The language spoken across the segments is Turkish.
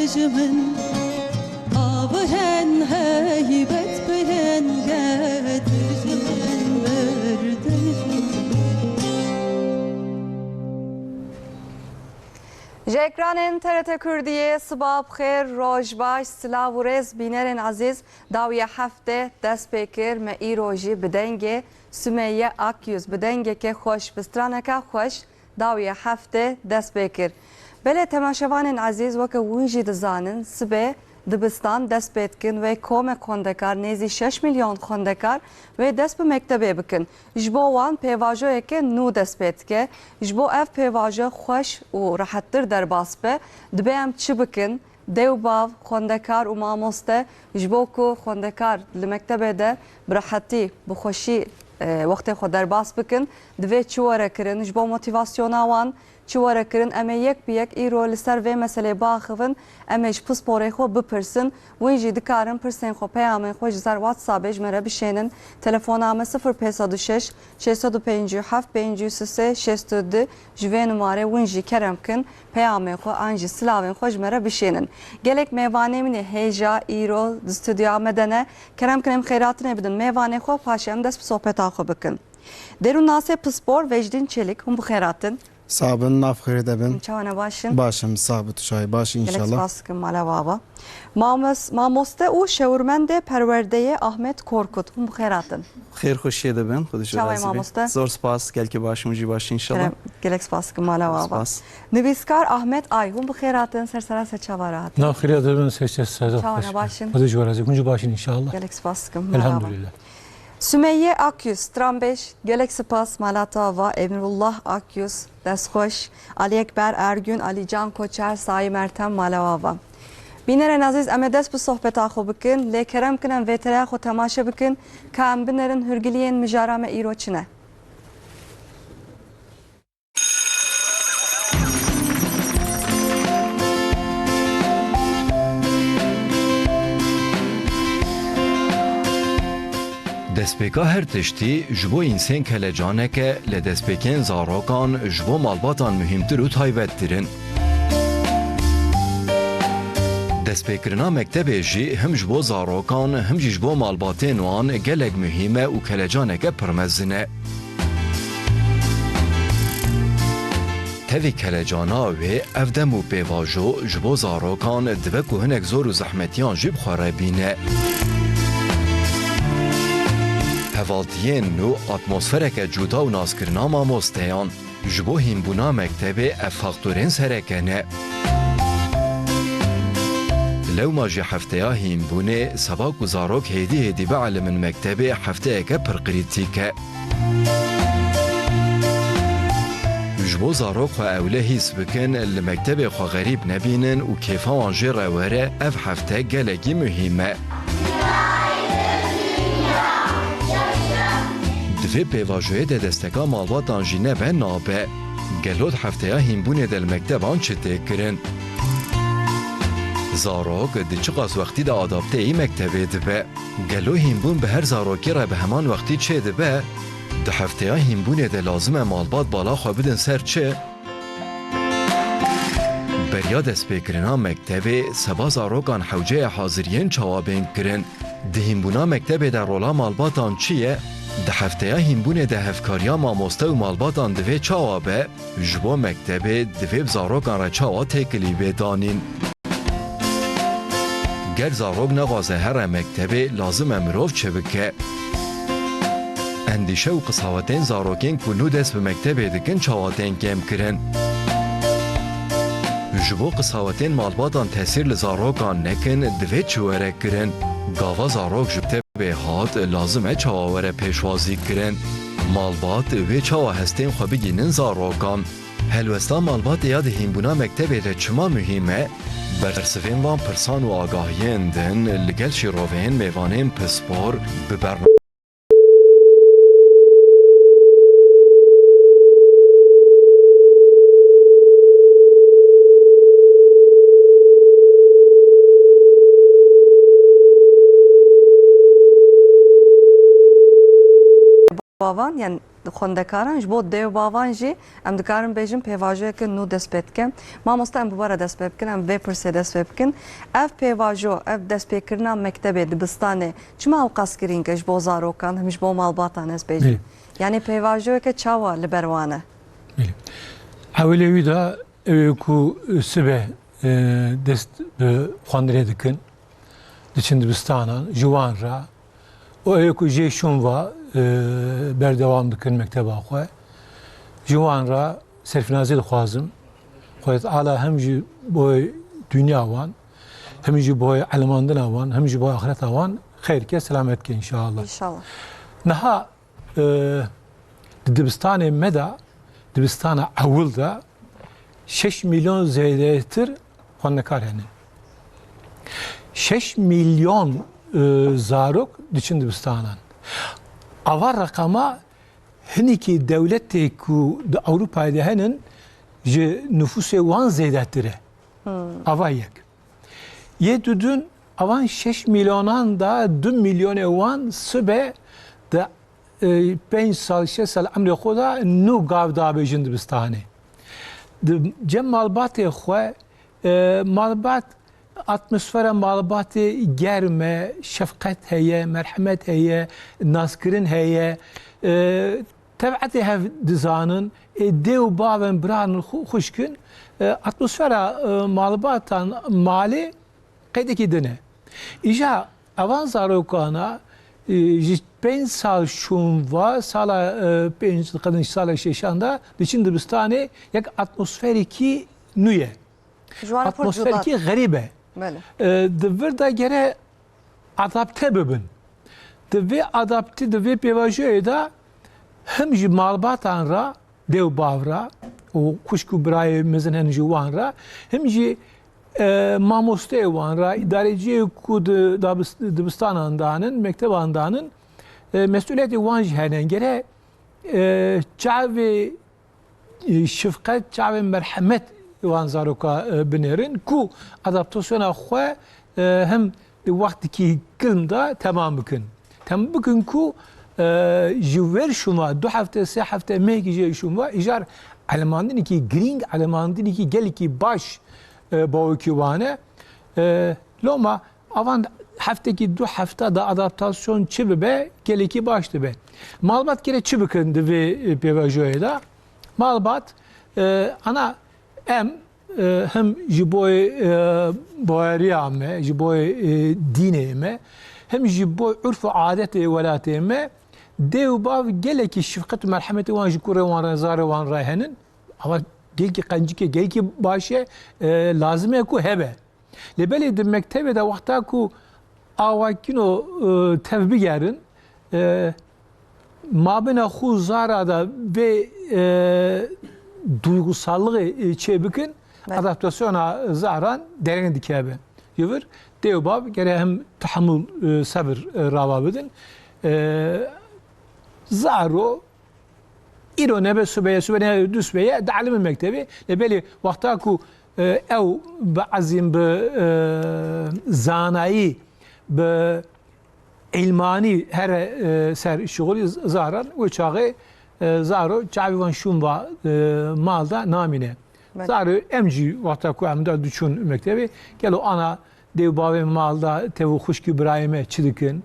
من آبهن هیبت بهن گدرجمن بردجمن جکرانن TRT Kürdiye Sıbah Bxêr Rojbaş Silav û Rêz bînerên Aziz dawiya hefte dest pê kir me îro jî bi dengê Sümeyye Akyüz bi dengeke xweş bi straneka xweş dawiya hefte dest pê kir. Belê temaşevanên Aziz weke hûn jî dizanin sibê dibistan dest pê dikin wê komek xwendekar nêzî 6 milyon xwendekar wê dest bi mektebê bikin. Ji bo wan pêvajoyeke nû dest pê dike. Ji bo ev pêvajo xweş û rehettir derbas be dibe em çi bikin? Dewbav, xwendekar û mamoste ji bo ku xwendekar li mektebê de bi rehetî bi xweşî wextê xwe derbas bikin divê çi were kirin ji bo motivasyona wan çi were kirin em ê yek bi yek îro li ser vê meselê biaxivin em ê ji pisporê xwe bipirsin wî jî dikarin pirsên xwe peyamên xwe ji ser WhatsAppê ji me re bişênin telefona me 0506 657 533 62 ji vê numarê wîn jî kerem kin peyamên xwe an jî silavên xwe ji me re bişênin gelek mêvanê min ê hêja îro di stûdyoya me de ne kerem kin em xêratinê bidin mêvanê xwe paşê em dest bi sohbeta xwe bikin derûn nasê pispor Vecdîn Çelik hûn bi xêratin Sabın nafxiri debin. çawana başın Başım sabit çay baş gelek inşallah. spaskim mala baba mamoste û şewrmendê perwerdeyê Ahmet Korkut hûn bi xêratin خیر خوشی دبن خودش Çavay راضی mamoste. بی زور سپاس گل که باشم جی باش انشالله gelek spaskim mala baba سپاس nivîskar Ahmet Ay hûn bi xêratin sersera se çava rahat ناخري دبن سيستر سادة çawana başın خدش ورازي كنجو باشين إن شاء الله gelek spaskim mala الحمد baba لله Sümeyye Akyüz, Trambeş, Gelek Spas, Malatava, Emrullah Akyüz, Deshoş, Ali Ekber Ergün, Ali Can Koçer, Saim Ertem, Malavava. Binerin aziz emedes bu sohbet axo bikin, le kerem kinen vetere axo temaşe bikin, ka em binerin hürgiliyen mijarame îro çine. دستپێکا هەر تشتی ji bo însen kelecaneke li destpêkên zarokan ji bo malbatan mühimtir û taybettirin. Destpêkirina mektebê jî him ji bo zarokan him jî ji bo malbatên wan gelek mühîm e û kelecaneke pir mezin e. Tevî kelecana wê ev dem û pêvajo ji bo zarokan dibe ku hinek zor û zehmetiyan jî bixware bîne. Hevaltiyên nû atmosfereke cuda û naskirina mamosteyan ji bo hînbûna mektebê ev faktorên sereke ne. Lewma jî hefteya hînbûnê seba ku zarok hêdî hêdî bielimin mektebê hefteyeke pir krîtîk e. Ji bo zarok xwe ewle hîs bikin li mektebê xwe xerîb nebînin û kêfa wan jê re were ev hefte gelekî mühîm e. Divê pêvajoyê de desteka malbatan jî nebe nabe. Gelot hefteya hînbûnê de li mekteban çi tê kirin. Zarok di çi qas wextî de adapteyî mektebê dibe. Gelo hînbûn bi her zarokê re bi heman wextî çê dibe. Di hefteya hînbûnê de lazim e malbat bala xwe bidin ser çi? Beriya destpêkirina mektebê seba zarokan hewceya haziriyên çawabên kirin. Di hînbûna mektebê de rola malbatan çi ye? Di hefteya hînbûnê de hevkariya mamoste û malbatan divê çawa be, ji bo mektebê divê zarokan re çawa têkilî vê danîn. Ger zarok nexwaze here mektebê lazim e mirov çi bike. Endîşe û qisawetên zarokên ku nû dest bi mektebê dikin çawatên kêm kirin. Ji bo qisawetên malbatan tesîr li zarokan nekin divê çi were kirin. Gava zarok ji tevê hat lazim e çawa were pêşwazî kirin. Malbat vê çawa hestên xwe bigînin zarokan. Helwesta malbatê ya di hînbûna mektebê de çima mühîm e, bersivên van pirsan û agahiyên din li gel şîroveyên mêvanên pispor bi bername Bavan yani خوندکاران جبو دیو باوان جی ام دکارن بیجن پیواژو که نو دست پید کن ما مستم بباره دست پید کن ام وی پرسه دست پید کن اف پیواژو اف دست پید کرنا مکتب دبستانه چما او قصد کرین که جبو زاروکان همیش بو مالباتان از بیجن یعنی پیواژو که چاوا لبروانه اولی دا کو سبه دست به خواندنه دکن دچین دبستانان جوان را و کو جیشون و بردوام دکن مکتب آخواه جوان را صرف نازل خوازم خواهد علا همجی بای دنیا وان همجی بای علماندن وان همجی بای آخرت وان خیر که سلامت که انشاءالله انشاءالله نها دبستان مدا دبستان اول دا 6 milyon زیادتر خوانکار هنن 6 milyon zarok diçin dibistanan. Avar rakama heniki devlette ku de Avrupa'da henin je nüfusu wan zeydettire. Avayek. Ye düdün avan 6 milyonan da 2 milyon wan sıbe de 5 sal 6 sal amle xoda nu gav da bejin dibistane. Cem malbatê xwe malbat atmosfera malbatê germ e, şefqet heye, merhamet heye, naskirin heye, tev'etê hev dizanin, dew bavên biranın xuşkin, atmosfera malbatan malê qeydekî din e. İja evan zarokana ji 5 sal şûn va sala 5 qedin sala şêşan da diçin dibistanê yek atmosferekî nû ye. Atmosferekî gerîb e. Di vir de gere adapte bibin. Di vê adapte, di vê pêvajoyê de hem ji malbatan ra, dew bav ra, û xuşk û birayê mezin henin ji wan ra, hem jî mamosteyê wan ra, îdareciyê ku di dibistanan danin, mekteban danin, mesuliyetê wan jî hene. Gere çavê şefqet, çavê merhemet wan zaroka binêrin ku adaptasyona xwe hem di wextekî kilm da temam bikin. Temam bikin ku ji wer şûma 2 hefte, 3 hefte mehekî jê şûma îjar elemandinekî girîng, elemandinekî gelekî baş bawekî wan e. Loma avan heftekî 2 hefte da adaptasyon çi bibe, gelekî baş dibe. Malbat gere çi bikin di vê pêvajoyê de? Malbat ana em hem ji bo boyariya me, ji bo dînê me, hem ji bo urf û adetê welatê me dew bav gelekî şefqet û merhemetê wan ji kurê wan re zarê wan re henin. Ama gelekî qencikê, gelekî baş e lazim e ku hebe. Lêbelê di mektebê de wexta ku awakîno tev bigerin mabina xû zara da vê duygusallığı çebikin adaptasyona zaran derin dikebe. Yıvır dev gere hem tahammül sabır rava bidin. Zaro İro nebe sübeye düsbeye da'lim mektebi lebeli vakta ku ev bazim be zanayi be ilmani her ser şugul zaran ve çağı zaro çavivan şumba malda namine. Zaro emci vakta ku amda düşün mektebi gelo ana dev bave malda tevu xuşki İbrahim'e çidikin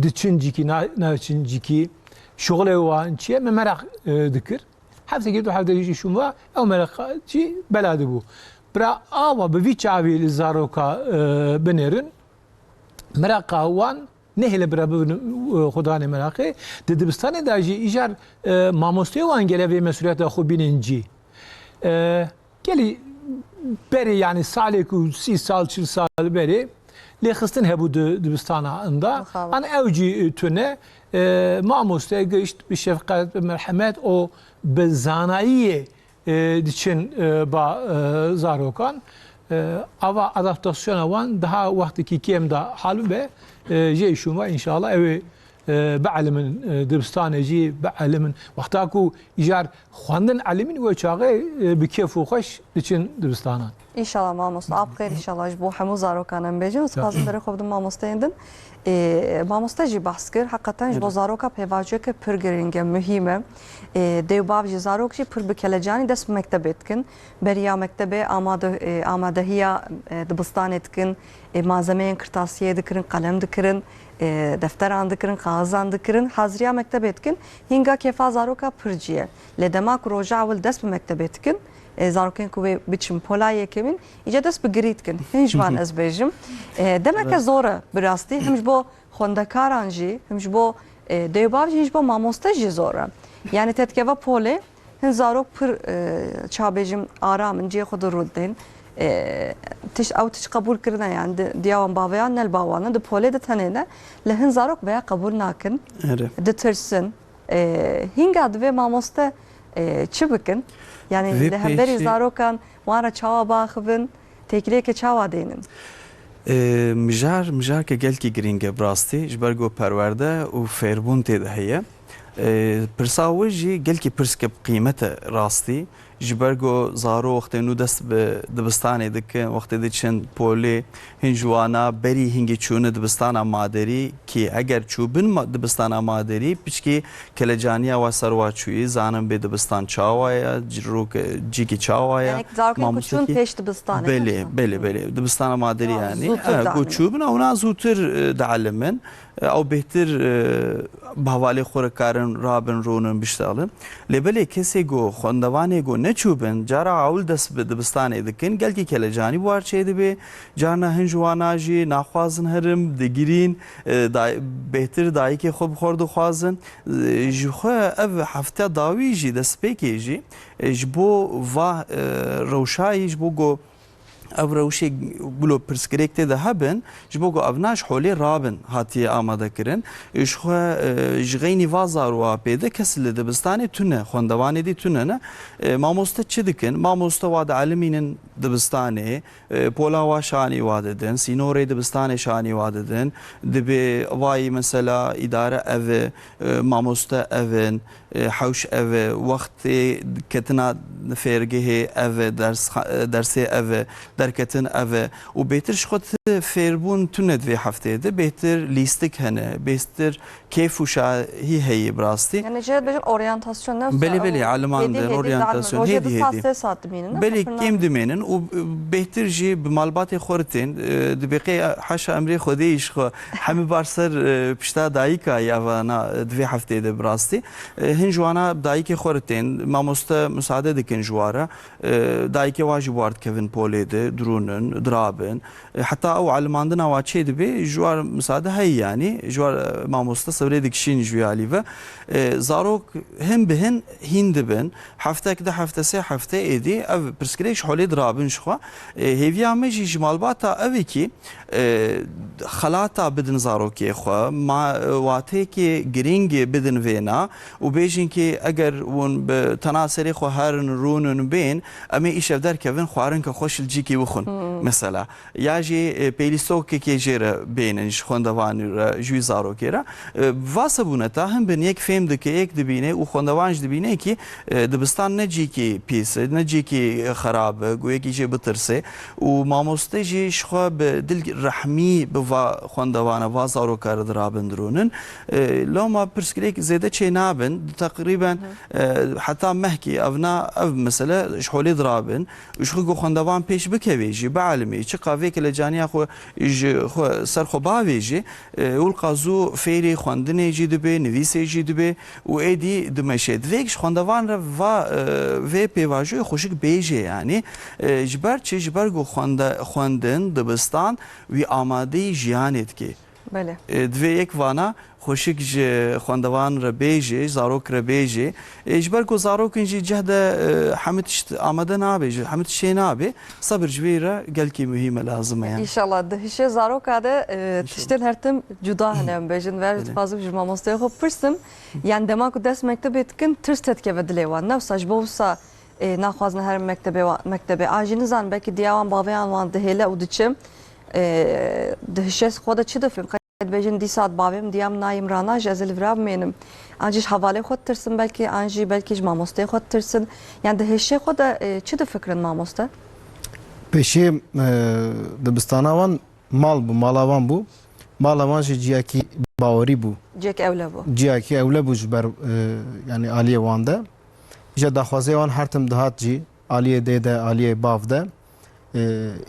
diçinciki naçinciki şugul evan çiye merak dikir. Hafta gidiyor hafta şumba ev merakçi beladi bu. Bra ava be viçavi zaroka benerin meraka wan nehle beraber Xudane merakı dibistanê da jî îjar mamosteyê wan gelevê mesuliyeta xwe bininci gelî berê yani salê ku 30 sal 40 sal berê lê xistin hebû dibistana da an ew jî tune mamosteyê gişt bi şefqet bi merhemet o bi zanayiyê diçin ba zarokan ava adaptasyona wan daha wextekî kêm da halû be jê şûma inşallah ew بعلمن دبستان جي بعلمن وقتاكو إيجار خواندن علمين وشاغي بكيف وخش دچن دبستانان İnşallah mamosta ab xeyr inşallah ji bo hemû zarokanan bêjin û spazim derê xwe bidim mamosteyên din. Mamoste jî behs kir heqetan ji bo zaroka pêvaciyeke pir giring e muhîm e. Dêwbav ji zarok jî pir bi kelecanî dest bi mektebê dikin. Beriya mektebê amadehiya dibistanê dikin, malzemeyên kirtasiyê dikirin, qalem dikirin, defteran dikirin, kaxizan dikirin, haziriya mektebê dikin. Hinga kefa zaroka pir cî ye. Lê dema ku roja ewil dest bi mektebê dikin. Zarokên ku vê biçin polayekê min îca dest bi girî dikin. Hin ji wan ez bêjim. Demeke zor e bi rastî him ji bo xwendekaran jî, him ji bo dêwbav jî, him ji bo mamoste jî zor e. Yani tetkeva polê hin zarok pir çabêjim aram ciyê xwe de rû didin. Ew tişt qebûl kirine yani diya wan baveyan nel bawanan di polê de tenêne li hin zarok veya qebûl nakin ditirsin. Hinga divê mamoste çi bikin? Yani li hemberî zarokan wan re çawa baxivin, têkiliyeke çawa dênin. Mijar ke gelkî giring e bi rastî ji ber ku perwerde û fêrbûn tê de heye. Pirsa we jî gelkî pirske qîmet e rastî ji ber ku zarok wextê nû dest bi dibistanê dikin, wextê diçin polê hin ji wana berî hingê çûne dibistana maderî ki eger çûbin dibistana maderî piştî kelecaniya we ser wa çûyî zanin bê dibistan çawa ye, cîkî çawa ye. Yani zarokên ku çûn pêş dibistanê. Belê dibistana maderî yani. Ku çûbin ewna zûtir dielimin. Ew bêhtir bi hevalê xwe re karin rabin rûnin biştalin. Lê belê kesê ku xwendevanê ku neçûbin cara ewil dest bi dibistanê dikin gelkî kelecanî war çê dibe carna hin ji wana jî naxwazin herim digirîn bêhtir dayîkê xwe bi xwe dixwazin ji xwe ev hefte dawî jî destpêkê jî ji bo va rewşayî ji bo ku ev rewşê bilo pirsgirêk tê de hebin ji bo ku ev naş holê rabin hatiye amadekirin ji xwe ji xeynî va zarokê pêde kes li dibistanê tune xwendevanê dî tune ne mamoste çi dikin mamoste wa dielimînin dibistanê pola wa şanî wa didin sînorê dibistanê şanî wa didin dibe vayî mesela îdare ev mamoste evin hewş ev wextê ketina fêrgehê ev dersê ev derketin ev û bêhtir ji xwe fêrbûn tune divê hefteyê de bêhtir lîstik hene bêhtir keyf û şahî heye bi rastî. Yani cihet bêjin oryantasyon ne? Belê alimandir oryantasyon hêdî belê kêm dimênin û bêhtir jî bi malbatê xwe re tên dibêqê heşa emrê xwedê ji xwe hemî bar ser pişta dayîka yavana divê hefteyê de bi rastî hin ji wana dayîkê xwe re tên mamoste müsaade dikin ji wara dayîkê wa jî war dikevin polê de dirûnin dirabin heta ew alimandina wa çê dibe ji war müsaade heye yani ji war mamoste sevrê dikişîn ji wî alî ve zarok hin bi hin hîn dibin heftek de heftesê hefte êdî ev pirsgirêk ji holê dirabin ji xwe hêviya me jî ji malbata evê kî xelata bidin zarokê xwe watêkê giringê bidin vêna û bêjin ki eger hûn bi tena serê xwe herin rûnin bên em ê îşev derkevin xwarinke xweş li cîkê bixwin mesela ya jî pêlîstokekê jê re bênin ji xwendevanî re ji wî zarokê re va sebûneta hin bin yek fêm dike yek dibîne û xwendevan jî dibîne ki dibistan ne cîkê pîs e ne cîkê xerab e guyekî jê bitirse û mamoste jî ji xwe bi dil rehmî bi va xwendevana va zaroka re dirabin dirûnin loma pirsgirêk zêde çê nabin teqrîben heta mehkî evna ev mesele ji holê dirabin ji xwe ku xwendevan pêş bikevê jî bielîmî çi qavê kelecaniya xwe ji xwe ser xwe bavê jî ûlqa zû fêrê xwendinê jî dibe nivîsê jî dibe û êdî dimeşe divê ji xwendevan re va vê pêvajoyê xweşik bêje yani ji ber çi ji ber ku xwendin dibistan wî amadeyî jiyanê dike divê yek vana xweşik ji xwendevan re bêje zarok re bêje ji ber ku zarokên jî cih de hemî tişt amade nabe ji hemî tiştê nabe sabir ji wê re gelkî mühîm e lazim e yani. İnşallah dihişê zaroka de tiştên her tim cuda hene em bêjin ver fazla ji mamosteyê xwe pirsim yani dema ku dest mektebê dikin tirs tetkeve dilê wan newsa ji bo wisa naxwazin herin mektebê a jî nizan belkî diya wan baveyan wan dihêle û diçim dihişê xwe de çi difin Bejin disat bavim diyam nayim rana jezil vrav menim. Ancij havale xod tırsın belki belki mamoste xod tırsın. Yani de heşe xod çi de fikrin mamoste? Peşi dibistana wan mal bu, mala wan bu. Mala wan jî ciyakî bawerî bû. Cek evle bu. Ciyakî ewle bû ji ber yani aliyê wan de. İja daxwazê wan her tim dihat jî aliyê dê de, aliyê bav de.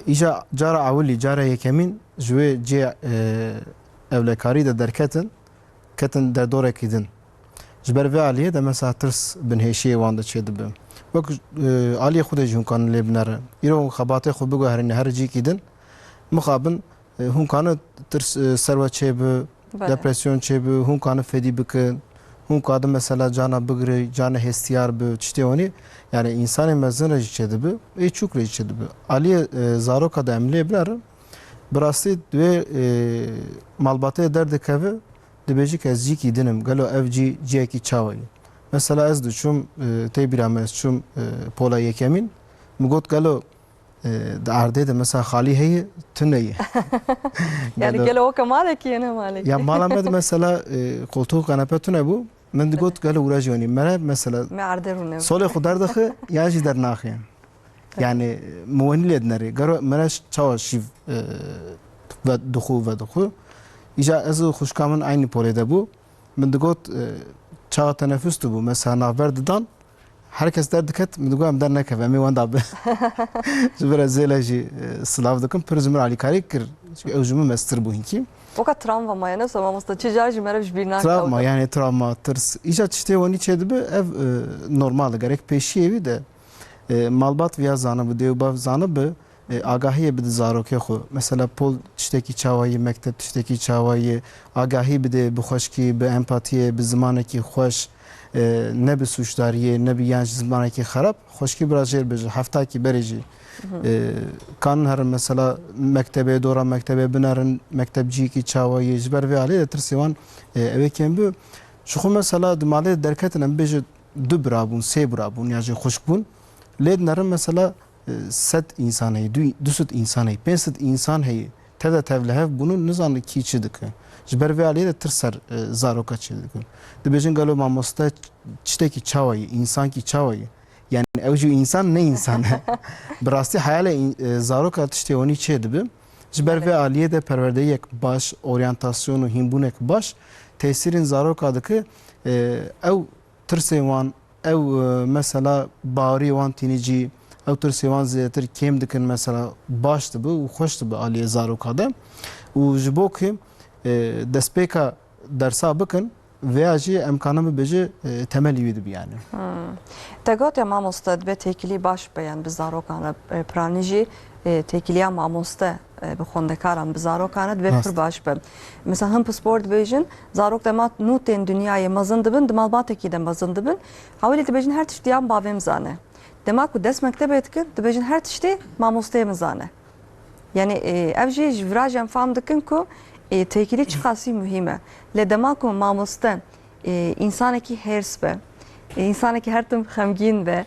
İja cara awilî, cara yekemîn ji wê cê evlekarî de derketin, ketin derdorekî din. Ji ber vê aliyê de mesela tirs binhêşiyê wan de çê dibe. Wek aliyê xwe de jî hûn kanin lê binere. Îro xebatê xwe biguherîne her cîkî din. Mixabin hûn kanin tirs servet çê bi, depresyon çê bi, hûn kanin fedî bikin. Hûn kadin mesela cana bigire, cana hestiyar bi, tiştê wanî. Yani insanê mezin re jî çê dibe, çûk re jî çê dibe. Aliyê zaroka de em lê binere. Bi rastî divê malbatê derdikeve dibêjî ez cîkî dinim. Gelo ev cî ciyekî çawa ye. Mesela ez diçûm tê bîra me ez çûm pola yekemîn. Min got gelo di erdê de mesela xalî heye tu neyê. Yani gele o kamaleki yine malik. Ya mala me de mesela koltuğu kanepe tu nebû. Min digot gelo wira jî wanî. Me mesela Me arderune. solê xwe derdixe ya jî dernaxiye. Yani muwenî lê dinerê. Gero me çawa şîv ve dixu. İja ez û xuşka min aynı polê de bû. Min digot çawa teneffüs dibû. Mesela navber didan herkes derdiket min digot em dernekeve. Em ê wan da bi. Ji ber ez zêle jî silav dikim. Pir ji min alîkarî kir. Çünkü ew ji min mestir bû hinkî. O kadar travma maya ne samamosta çijar ji merev jbirna. Travma yani travma, tirs. İja tiştê wanî çê dibe ev normal gerek pêşiyê wî de malbat viya zanibı, dêwbav zanibı agahiye bide zarokê xwe. Mesela pol tiştekî çawayê, mektep tiştekî çawayê, agahî bide bi xweşkî, bi empatiyê, bi zimanekî xweş, ne bi suçdariyê, ne bi yan ji zimanekî xerab, xweşkî biraz jêr bêje. Heftakî berê jî kanin herin mesela mektebê dora mektebê binerin, mektebciyekî çawayê ji ber vê aliyê de tirsê wan evê kêm bi. Ji xwe mesela di malê derketin em bêje du bira bûn, sê bira bûn ya jî xuşk bûn. Lê dinerin mesela sed insan heye, du sed insan heye, pênc sed insan heye. Te de tevlihev bunu nizanî kî çi dikin. Ji ber vê aliyê de tir ser zaroka çê dikin. Dibêjin gelo mamoste tiştekî çawa ye, însankî çawa ye. Yani ew jî insan ne insan. Bi rastî heyalê zaroka tiştê wanî çê dibe. Ji ber vê aliyê de perwerdeyek baş, oryantasyon û hînbûnek baş tesîrên zaroka dike ew tirsê wan, ew mesela bawerî wan tînî cî ew tirsê wan zêdetir kêm dikin mesela baş dibe û xweş dibe aliyê zaroka de. û ji bo kêm destpêka dersa bikin veya jî em kanin bibêje temelî wî dibe yani. Te got ya mamoste dibe tekilî baş beyan bi zarokane pranî jî tekiliya mamoste bi xwendekaran bi zarokane dibe pir baş be. Mesela him spor dibêjin zarok dema nû tên dunyayê mezin dibin, di malbatekî de mezin dibin. Hewlê dibêjin her tiştiyan bavê zane. Dema ku dest mektebê dikin dibêjin her tiştê mamosteyê min zane. Yani ev jî ji virajên fam dikin ku tekilî çi qasî mühim e. Lê dema ku mamoste insanekî hêrs be, insanekî her tim xemgîn be,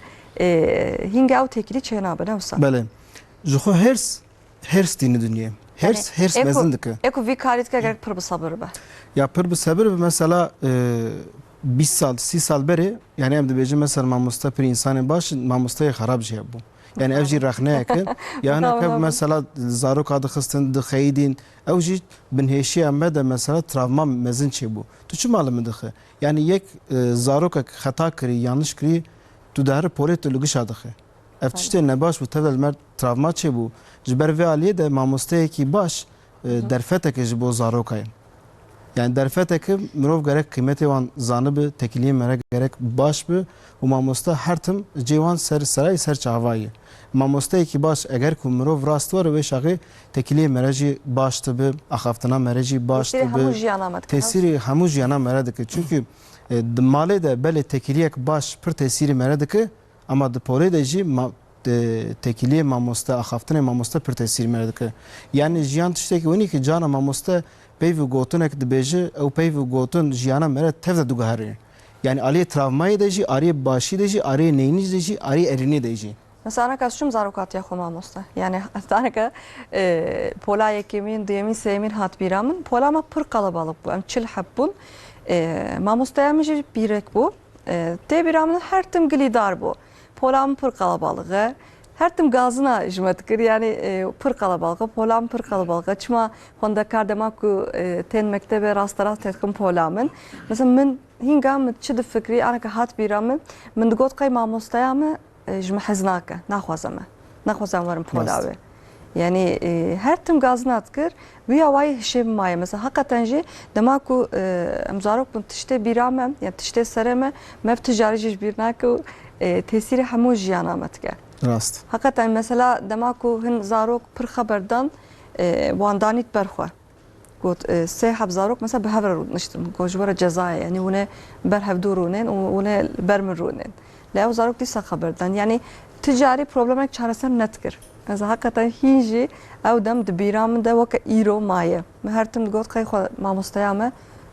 hînge ew tekilî çê nabe ne wisa? Belê. Ji xwe hêrs tîne dunyayê. Hêrs mezin dike. Eko vî karî dike gerek pir bi sabir be. Ya pir bi sebir bi mesela 20 sal, 30 sal berê yani em dibêjin mesela mamoste pir insanê baş, mamosteyê xerab jî hebû. Yani ev jî rexneyeke ya hinek mesela zaroka dixistin, dixeyîdîn, ew jî binhêşiya me de mesela travma mezin çêbû. Tu çi malê min dixe? Yani yek zarokek xeta kirî, yanlış kirî, tu diheri polê tu li gişa dixe. Ev tiştê nebaş bû, tev de li me travma çêbû. Ji ber vê aliyê de mamosteyekî baş derfeteke ji bo zarokayê. Yani derfeteke mirov gerek kıymetê wan zanibe, tekiliyê me gerek baş bi û mamoste her tim cê wan serayê ser çavayê. Mamosteyekî baş eger ku mirov rast were wê şaxê tekiliyê me jî baş dibe, axaftina me jî baş dibe. Tesîrê hemû jiyana me dike. Çünkü di malê de belê tekiliyek baş pir tesîrê me dike ama di polê de jî tekiliyê mamoste, axaftinê mamoste pir tesîr me dike. Yani jiyan tiştekî winî ki cana mamoste peyvê gotinek dibêje ew peyvê gotin jiyana me re tev de diguherî. Yani aliyê travmayê de jî, aliyê başî de jî, aliyê neynî de jî, aliyê erînê de jî. Mesela kasım zarukat ya mamosta. Yani taneka pola yekimin, diyemin, semin hat biramın. Pola ma pır kalabalık bu. Am çil habbun. Mamosta yamıcı birek bu. Te biramın her tim glidar bu. Pola mı pır kalabalığı. Her tim gazına jmetkir yani pır kalabalığı. Pola mı pır kalabalığı. Çıma honda kardema ku ten mektebe rastara tetkim polamın. Mesela min hingam çid fikri anaka hat biramın. Min dgot kay mamosta yamı جم حزناکه نخوازمه ورم پولاوی یعنی هر تم گازنات کر ویا وای هشم مایه مثلا حقیقتا جی دماکو امزارک بون تشته بیرامم یا تشته سرمه مف تجاریش بیرناکو تاثیر همو جیانامت که راست حقیقتا مثلا دماکو هن زاروک پر خبردان واندانیت برخوا قلت سه حب زاروك مثلا بهفر نشتم كوجبره جزايا يعني هنا برهف دورونين وهنا برمرونين لا وزاروك دي خبردان يعني تجاري بروبلمك çaresini netkir. Az hakikaten hinji ev dem dibiram de vaka iro maye. Her tim got kay mamostaya mı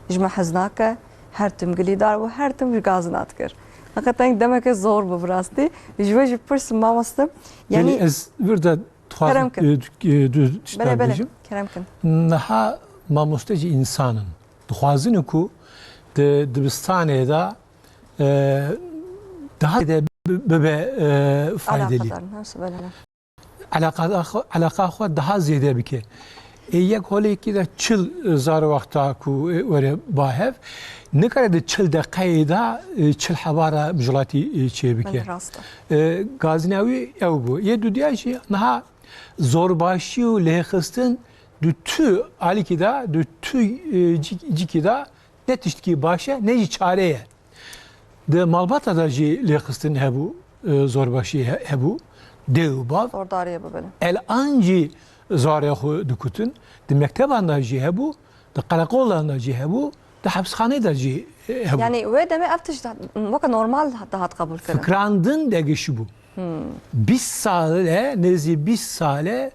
ijma haznaka her tim glidar ve her tim gaznatkir. Hakikaten demek ki zor bu burası. Jve pers mamostam Yani yani ez burada tuhaf bele keremkin. Naha mamostacı insanın duhazını ku de dibistane da daha da bebe faydalı. Alaka xwe daha zêde bike. Yek holekî de çil zar wexta ku were bahev nikare de çil deqeyê da çil hebara mijilatî çêbike. Gazinawî ew bû. Yê dudiya jî niha zorbaşî û lêxistin du tû alîkî da du tû cikî da ne tiştkî baş e ne jî çare ye. De malbata da jî lêxistin hebû zorbaşî hebû. Dev Ordariye bu benim. El anci zarya xwe dikutin, di mekteban da jî hebû, di qeleqolan da jî hebû, di hepsxanê da jî hebû. Yani ve deme eftiş vaka normal daha kabul kırın. Fikrandın degişi bu. 20 sale, nezi 20 sale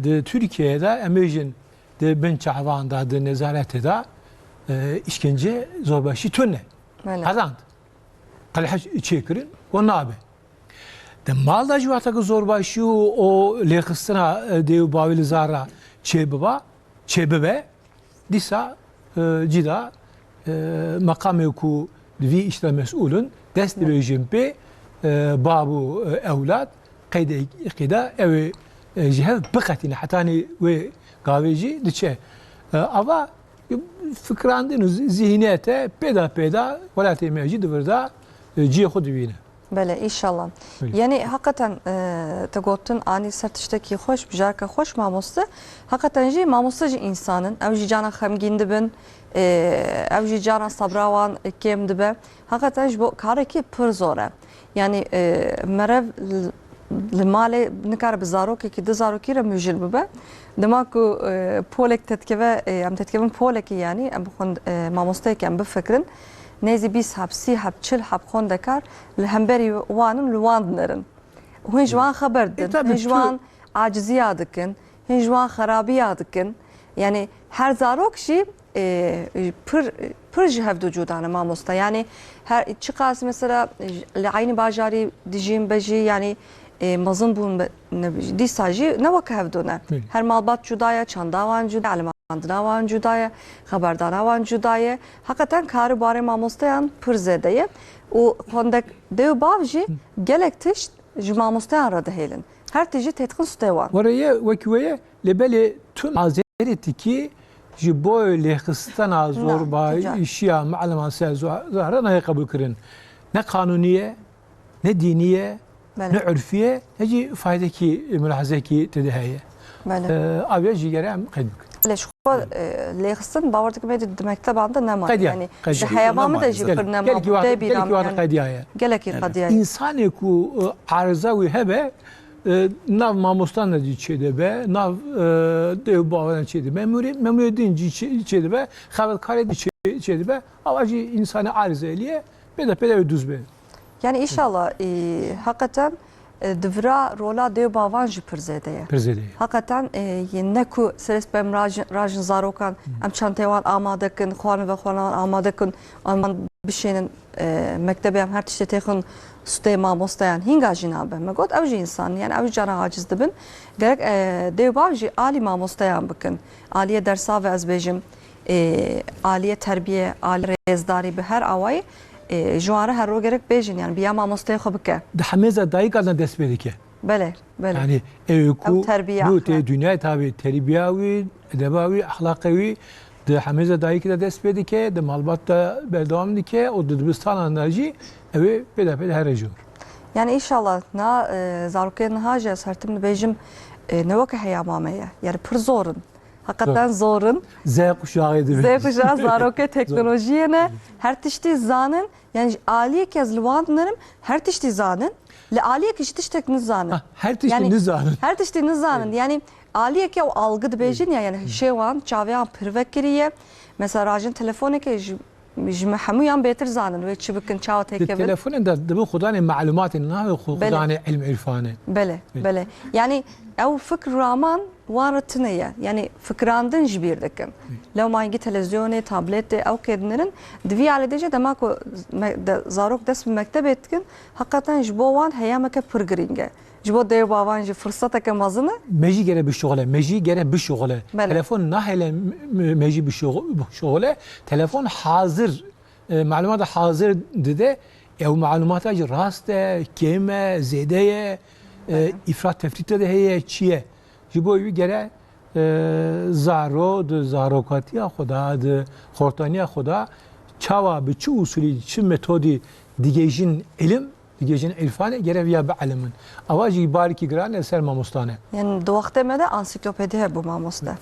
de Türkiye'de emejin de bin çavanda de nezarete da işkence zorbaşı tünne. Hazand. Qalhaş çekirin o nabe. De mal da juvata zorbaşı o lexistina de bavili zara çebebe disa cida makamı ku vi işte mesulun dest rejim pe babu evlat qida ev cihev bıqatine hatani ve gaveci diçe ama fikrandın zihniyete peda velatı mevcid verda cihe xud bine. Bele inşallah. Yani hakikaten tegotun ani sertişteki hoş bijarka hoş mamosta hakikaten ji mamostacı insanın evji cana xemgin dibin evji cana sabrawan kem dibe hakikaten ji bu kareki pır zora. Yani merev limale nikar bizarok ki dizarokî re müjil bibe dema ku polek tetkeve em tetkevin poleki yani em bixun mamostayek em bifikrin nezi 20 hab 30 hab 40 hab خون دکار لهمبری وانم لواند نرن هن جوان خبر دن هن جوان عاجزی adıkın هن جوان خرابی adıkın yani her zarok şey pır cihevd vücudana mamosta yani her çıkas mesela aynı bajari dijim beji yani mazın bun disaji ne vakavdona her malbat cudaya çandavan cudaya Andinavan cudaya, haberdanavan cudaya. Hakikaten karı bari mamostayan pır zedeye. O kondak dev bavji gelek tiş mamostayan radı helin. Her tiji tetkin stevan. Oraya vekiveye lebeli tüm azereti ki jiboy lehkistan zorba işya ma'lama zahra ne kabul kırın. Ne kanuniye, ne diniye, ne ürfiye, ne fayda ki mülahaza ki tediheye. Abi jigerem kaydık. ليش خو ليخصن باورتك بيد المكتب عنده نما يعني حيوان ما تجي قرنا ما تبي قالك قضيه انسان ku arıza ve hebe nav mamustan da çede be nav dev bağlan çede memur dinci çede be xavet kare çede be avacı insanı arıza eliye be de pele düz be yani inşallah hakikaten devra rola dev bavan jî pir zêde ye. پر زیده Hakikaten ne ku seres bem rajin zarokan em çantewan amade kin, xwarin ve xwanan amade kin, aman bişênin mektebê em her tiştê têxin stê mamosteyan hinga jî nabe. Me got ew jî insan yani ew cana aciz dibin. Gerek dev bav jî alî mamosteyan bikin. Aliye dersa ve ez bêjim aliye terbiye, aliye rêzdarî bi her awayî جواره هر رو گرک بیشین یعنی بیا ماموسته خوب که ده همه دایی کردن دست بده که بله بله yani evku Ev terbiye, bu ahlak. dünya tabi terbiyevi, edebavi, ahlakavi de hamize dayı ki de dest bedi ki de malbatta devam dike o da dibistan anlayıcı evi pede her ejur. yani inşallah na zarokên haje sertim bejim ne vaka heyamameye yani pır zorun hakikaten zorun Z kuşağı dedi. Z kuşağı zaroke teknolojiye ne her tişti zanın yani aliye kez lüvanlarım her tişti zanın le aliye kiştiş tek nizanın Her tişti Yani- nizanın. her tişti nizanın yani aliye ki o algı bejin ya yani şeywan çavyan pırvekiriye mesela rajin telefonu ki jme hamuyan beter zanın ve çıbıkın çav tekevin Telefonu da bu khudane malumatın ne khudane ilm irfanı. Bele, bele. Yani ev fikr raman varatınaya. Yani fikrandın jibir dikin. Lev mangi televizyonu, tableti, ev kedinlerin dvi alidece demek o zarok dest bir mektep etkin. Hakikaten jibo wan heyameke pırgringe. Jibo dev bavan ji fırsatake mazını. Meji gere bir şogale, meji gere bir şogale. Bele. Telefon nahele meji bir şogale. Telefon hazır, malumat hazır dedi. Ev malumat acı rast, keme, zedeye, ifrat tefrit de heye çiye. Jibo evi gere zaro de zarokatiya xuda de xortaniya xuda çava bi çi usulü çi metodi digejin ilim digejin irfanı gere viya be alimin. Avacı bariki gran eser mamustane. Yani do vakte de ansiklopedi hebu mamosta.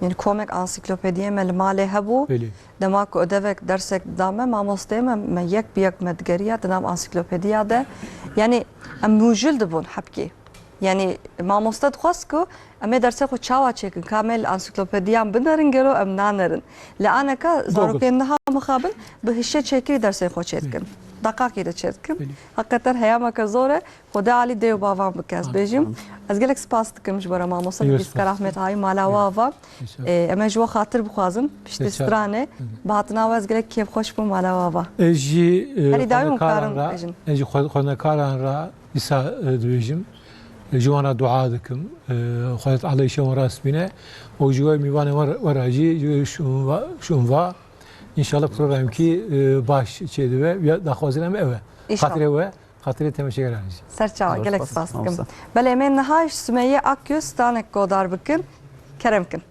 Yani komek ansiklopediye melmale hebu. Beli. Demek o devek dersek dame mamoste me yek biyak medgeriya denam ansiklopediya de. Yani em mujil dibun habki. Yani mamoste dxwast ku em derse xo çawa çekin kamel ansiklopediyan binarin gelo em nanerin. Le anaka zarokên niha mixabin bi hişe çekî dersê xwe çêdikin. Daqaqî de çêdikin. Hakikaten heyameke zor e. Xwedê alî dêw bavan bike ez bêjim. Ez gelek spas dikim ji bara mamosta bîskar Ahmet Ayî mala wava. Em ê ji we xatir bixwazin piştî stranê. Bi hatina we ez gelek kêfxweş bûm mala wava. Eji Herî dawî mikarin bêjin. eji xwendekaran ra îsa dibêjim. جوانا دعا دکم خودت علی شما راست بینه و جوای میوان وراجی جوای شونوا انشالله پروگرام کی باش چه دوه یا دخوازنم اوه خاطره تماشا گرانیز Serçava gelek spas dikim. Bele em ê niha ji Sümeyye Akyüz stanek godar bikin. Keremkin.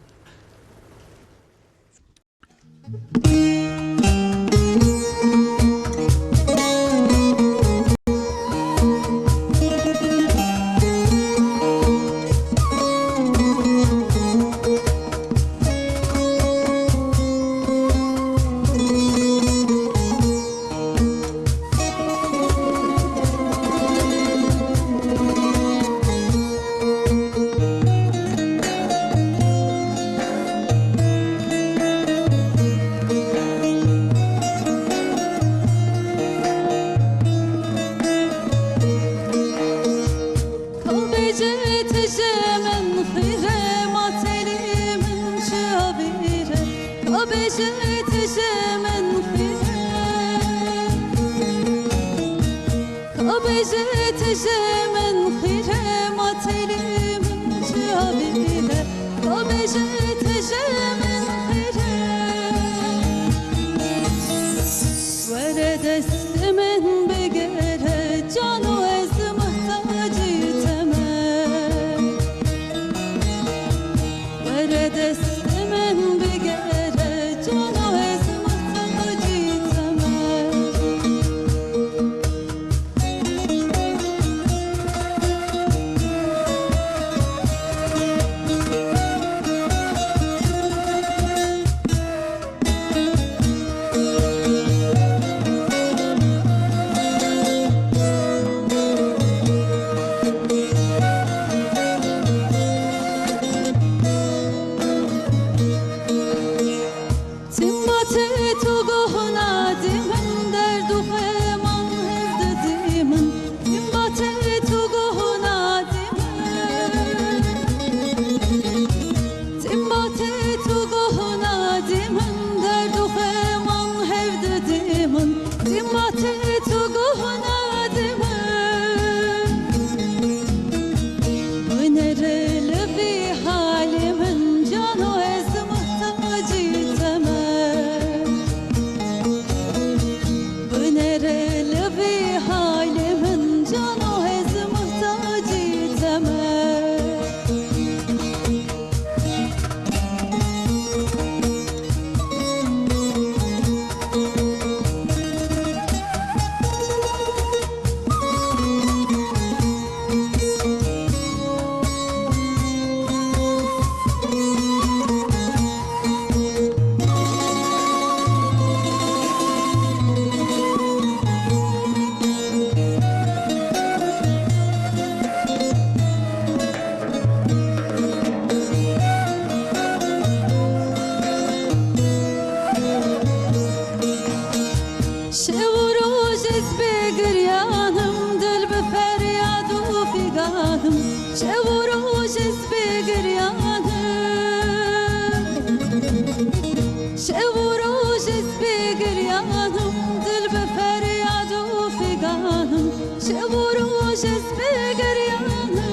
شبروج بگریانه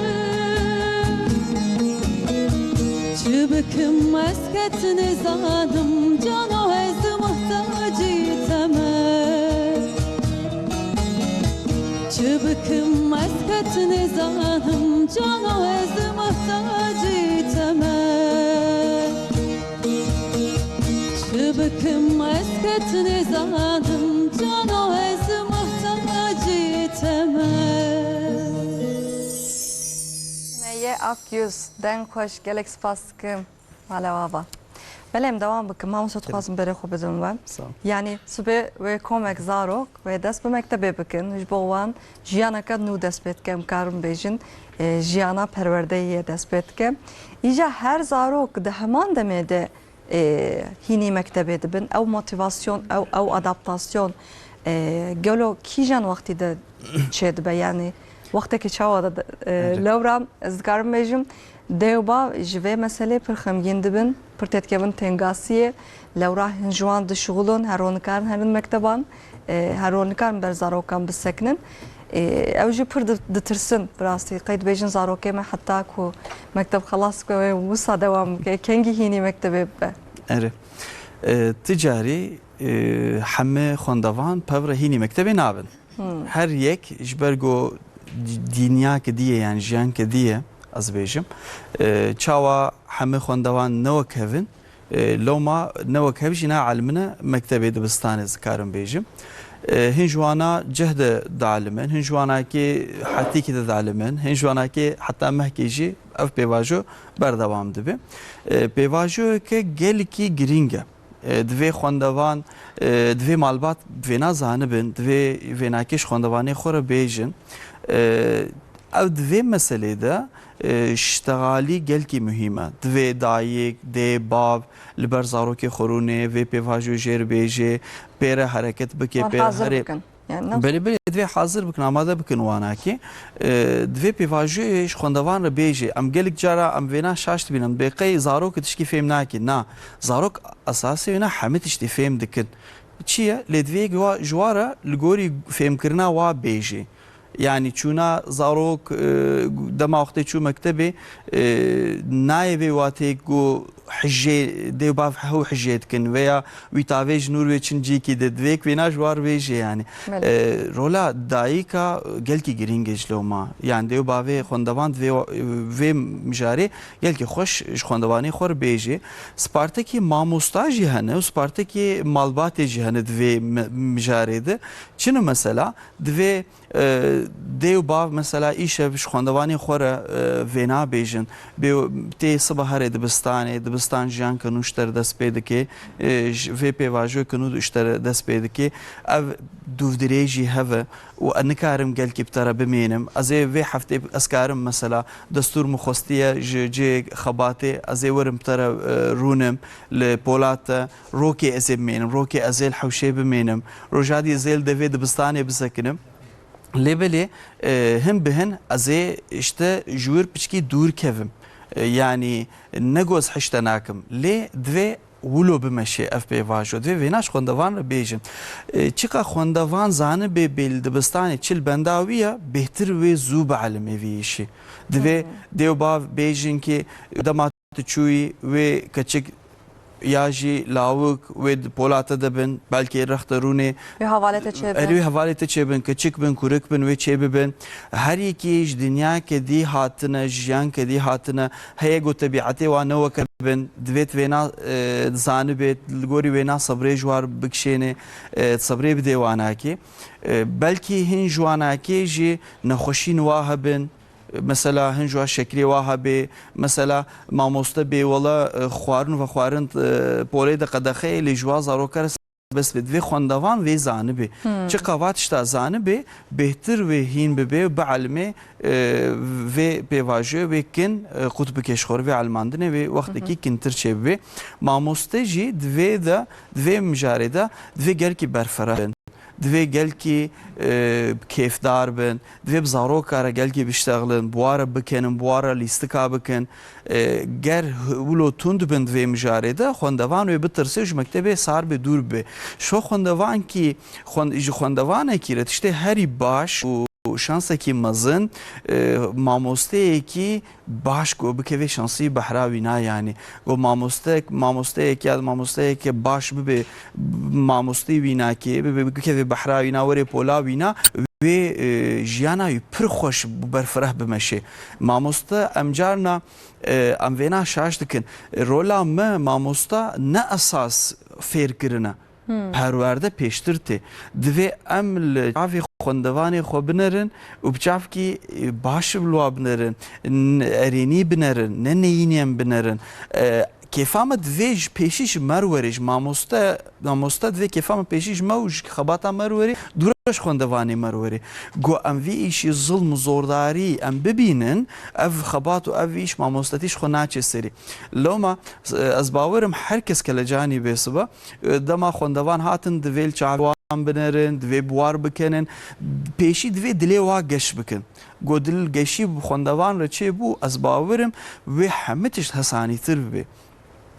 شبکم مسکت نزانم جانو از محتاجی تمام شبکم مسکت نزانم جانو از محتاجی تمام شبکم مسکت نزانم جانو از محتاجی تمام سمیه اکیوز دن خوش گلک سپاس کم مالوابا بلیم دوام بکم ما مسود خوازم بره خوب بدون وام yani سبه و کمک زاروک و دست به مکتبه بکن هج بوان جیانا کد نو دست بید کم کارم بیجن جیانا پرورده یه دست بید کم ایجا هر زاروک ده همان دمه ده هینی مکتبه دبن او موتیواسیون او ادابتاسیون گلو کیجان وقتی ده چه دبه yani وقتی که چاوا ده لورام از کارم بیجم دیوبا جوه مسئله پر خمگین دبن پر تتکون تنگاسیه لورا هنجوان ده شغلون هرونکارن هرن مکتبان هرونکارن بر زاروکان بسکنن او جي پر دترسن براسي قيد بيجن زاروكي ما حتى كو مكتب خلاص كو وصا دوام كنجي هيني مكتب اره تجاری همه خواندوان پور هینی مکتبی نابن هر یک جبرگو دنیا که دیه یعنی جیان که دیه از بیجم چاوا همه خواندوان نو کهون لو ما نو کهوجینا علمنا مکتبی دبستان ذکرم بیجم هنجوانا جهد دعلمن هنجوانا كي حتى كده دعلمن هنجوانا كي حتى مهكيجي اف بيواجو بردوام دبي بيواجو كي جل كي جرينجا دوی خواندوان دوی مالبات وینا زانبن دوی ویناکش خواندوانی خوره بیجن او دوی مسئله ده اشتغالی گل کی مهمه دوی دایک دی باب لبر زاروکی خورونه و پیواجو جر بیجه پیر حرکت بکی پیر حرکت بله بله دوی حاضر بکن آماده بکن وانا کی دوی پیواجوش خواندوان رو بیجه ام گلک جارا ام وینا شاشت بینم بقی زاروک تشکی فهم ناکی نه زاروک اساسی وینا همه تشتی فهم دکن چیه لدوی جوارا لگوری فهم کرنا وا بیجه yani çuna zarok dema vaqti çu mektebi nayve watek gu hije debav hu hijetkin veya vitavej nur ve çinci ki de dvek venaj var veje yani rola daika gelki giringejloma yani debave xondavan ve mijari gelki xoş xondavani xor beje Spartaki mamustaji hane Spartaki malbate jihane dve mijari de çinu mesela dve دیو مثلا ایشه خواندوانی خوره وینا بیجن به تی صبح هر دبستان جان کنو اشتر دست پیدا که وی پیواجو کنو اشتر دست پیدا که او دودریجی هوا و انکارم گل کی بتره بمینم از وی هفته اسکارم مثلا دستور مخستیه جی خباته از ورم بتره رونم لپولات روکی از بمینم روکی از الحوشه بمینم روجادی زیل دوی دبستانی بسکنم Lebeli hem bihin azê işte jûr piçkî dûr kevim yani negoz hişte nakim lê divê wilo bimeşe ev pêvajo divê vênaş xwendevan re bêjin çiqa xwendevan zanî bê bêl dibistanê çil bendawiya bêhtir wê zû bi elimê vî îşî divê dêwbav bêjin ki dema tu çûyî wê keçik yaji lavuk ve polata da ben belki rahtarune ve havalete çeben eri havalete çeben küçük ben kuruk ben ve çeben her iki dünya ke di hatına jiyan ke di hatına heye go tabiati ve nova ben dvet vena zanibet gori vena sabre jwar bikşene sabre bir dewana ki belki hin jwana ki ji naxoşin wahabın مثلا هنجوا شکلی واهبه مثلا ماموسته به ولا خوارن و خوارن پولی د قدخه لجوا زاروکر بس بدوی خواندوان و زانبه چه قوات شتا زانبه بهتر و هین به بعلمه و پیواجه و کن قطب کشخور و علماندنه و وقتی که کنتر چه به ماموسته جی دوی مجارده دوی گر کی برفره دوی گل کی کیفدار بن دوی بزاروکاره گل کی بشتغلن بواره بکنن بواره لیستکا بکن گر ولو تند بن دوی مجارده خوندوان و بترسه جو مکتبه سار به دور به شو خوندوان کی خوندوان کی رتشته هری باش و û şansekî mezin mamosteyekî baş got bikeve şansî behra wîna yanî got mamosteyek ya mamosteyeke baş bibe mamostî wînakê bibe bikeve behra wîna werê pola wîna wê jiyana wî pir xweş û berfireh bimeşe. Mamoste em carna em vêna şaş dikin rola me mamosta ne esas fêrkirine perwerde pêştir tê divê em li çavê xwendevanê xwe binerin û bi çavkî baş bi wa binerin erênî binerin ne neyîniyên binerin kêfa me divê ji pêşî ji me re werê ji mamoste divê kêfa me pêşî ji me û ji xebata me re werê dûre ji xwendevanê me re werê got em vî îşî zilm û zordarî em bibînin ev xebat û ev îş mamostatî ji xwe naçe serî loma ez bawerim her kes ke li canî bêsibe dema xwendevan hatin divê li çavê binerin divê buwar bikenin pêşî divê dilê wa geş bikin got dil geşî bi xwendevan re çê bû ez bawerim wê hemû tişt hesanîtir bibe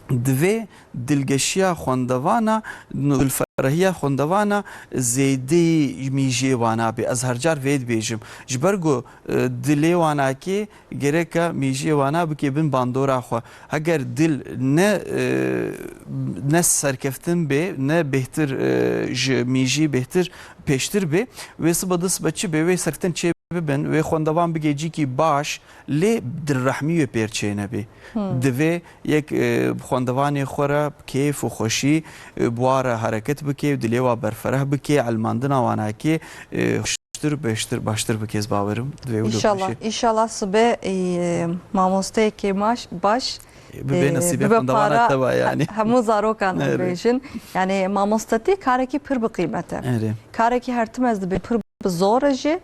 divê dilgeşiya xwendevana dilferahiya xwendevana zêdî mîjê wan abe ez her car vê dibêjim ji ber got dilê wan akê gerek e mîjê wan bike bin bandora xwe heger dil ne serkeftin bê ne bêhtir ji mîjî bêhtir pêştir bê wê sibe dis be çi bê wê serketin çê bibin wê xwendevan bige cîkî baş lê dilrehmî wê pêr çêne bê divê yek xwendevanê xwe re kêf û xweşî buwara hereket bike dilê wa berfereh bike elmandina wan akê beştir baştır bike ez bawerim İnşallah sibe mamosteyekê baş bibe nesîbê xwendevana te ve yani hemû zarokan bêjin yani mamostatî karekî pir bi qîmet e karekî her tim ez dibe pir bi zor e jî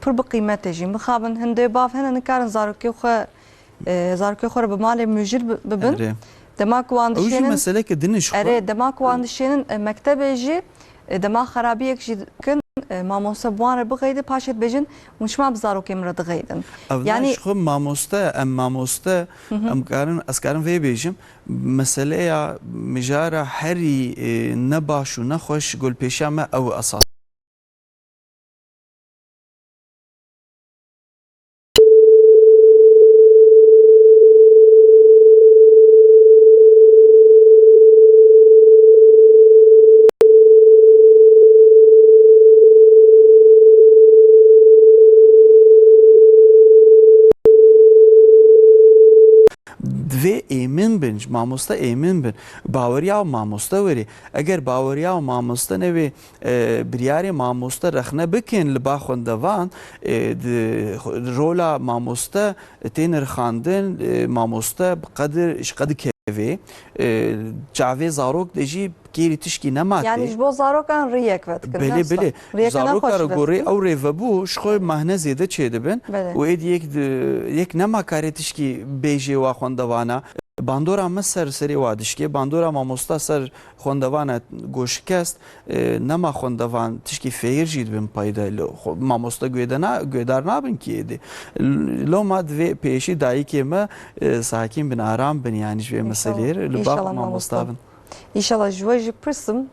pir bi qîmet e jî mixabin hindê bav hene nikarin zarokê xwe bi malê mûjir bibin dema ku wan dişênin meseleke din jî erê dema ku wan dişênin mektebê jî dema xerabiyek jî dikin mamoste buwan re bixeyde paşê bêjin hûn şima bi zarokê min re dixeydin yani xwe mamoste em karin ez karin vê bêjim meseleya mijara herî ne baş û ne xweş golpêşiya me ew esas divê êmin bin mamoste êmin bin baweriya mamoste werê eger baweriya mamoste nevê biryarê mamoste rexne bikin li ba xwendevan rola mamoste tên rixandin mamoste ji qedî kevê çavê zarok de jî kêrî tişkî nematê yani ji bo zarokan rêyek vedikin bilê zarokar gorê ew rê vebû ji xwe mehne zêde çê dibin û êdî yek nema karê tişkî bêjê wa xwendevana bandora me ser serê wa dişkê bandora mamosta ser xwendevana goşikest nema xwendevan tişkî fêr jî dibin payda mamosta guêdar nabin kî êdî loma divê pêşî dayîkê me sakîn bin aram bin yani ji vê meseleyê li ba mamosta bin İnşallah ji we jî pirsim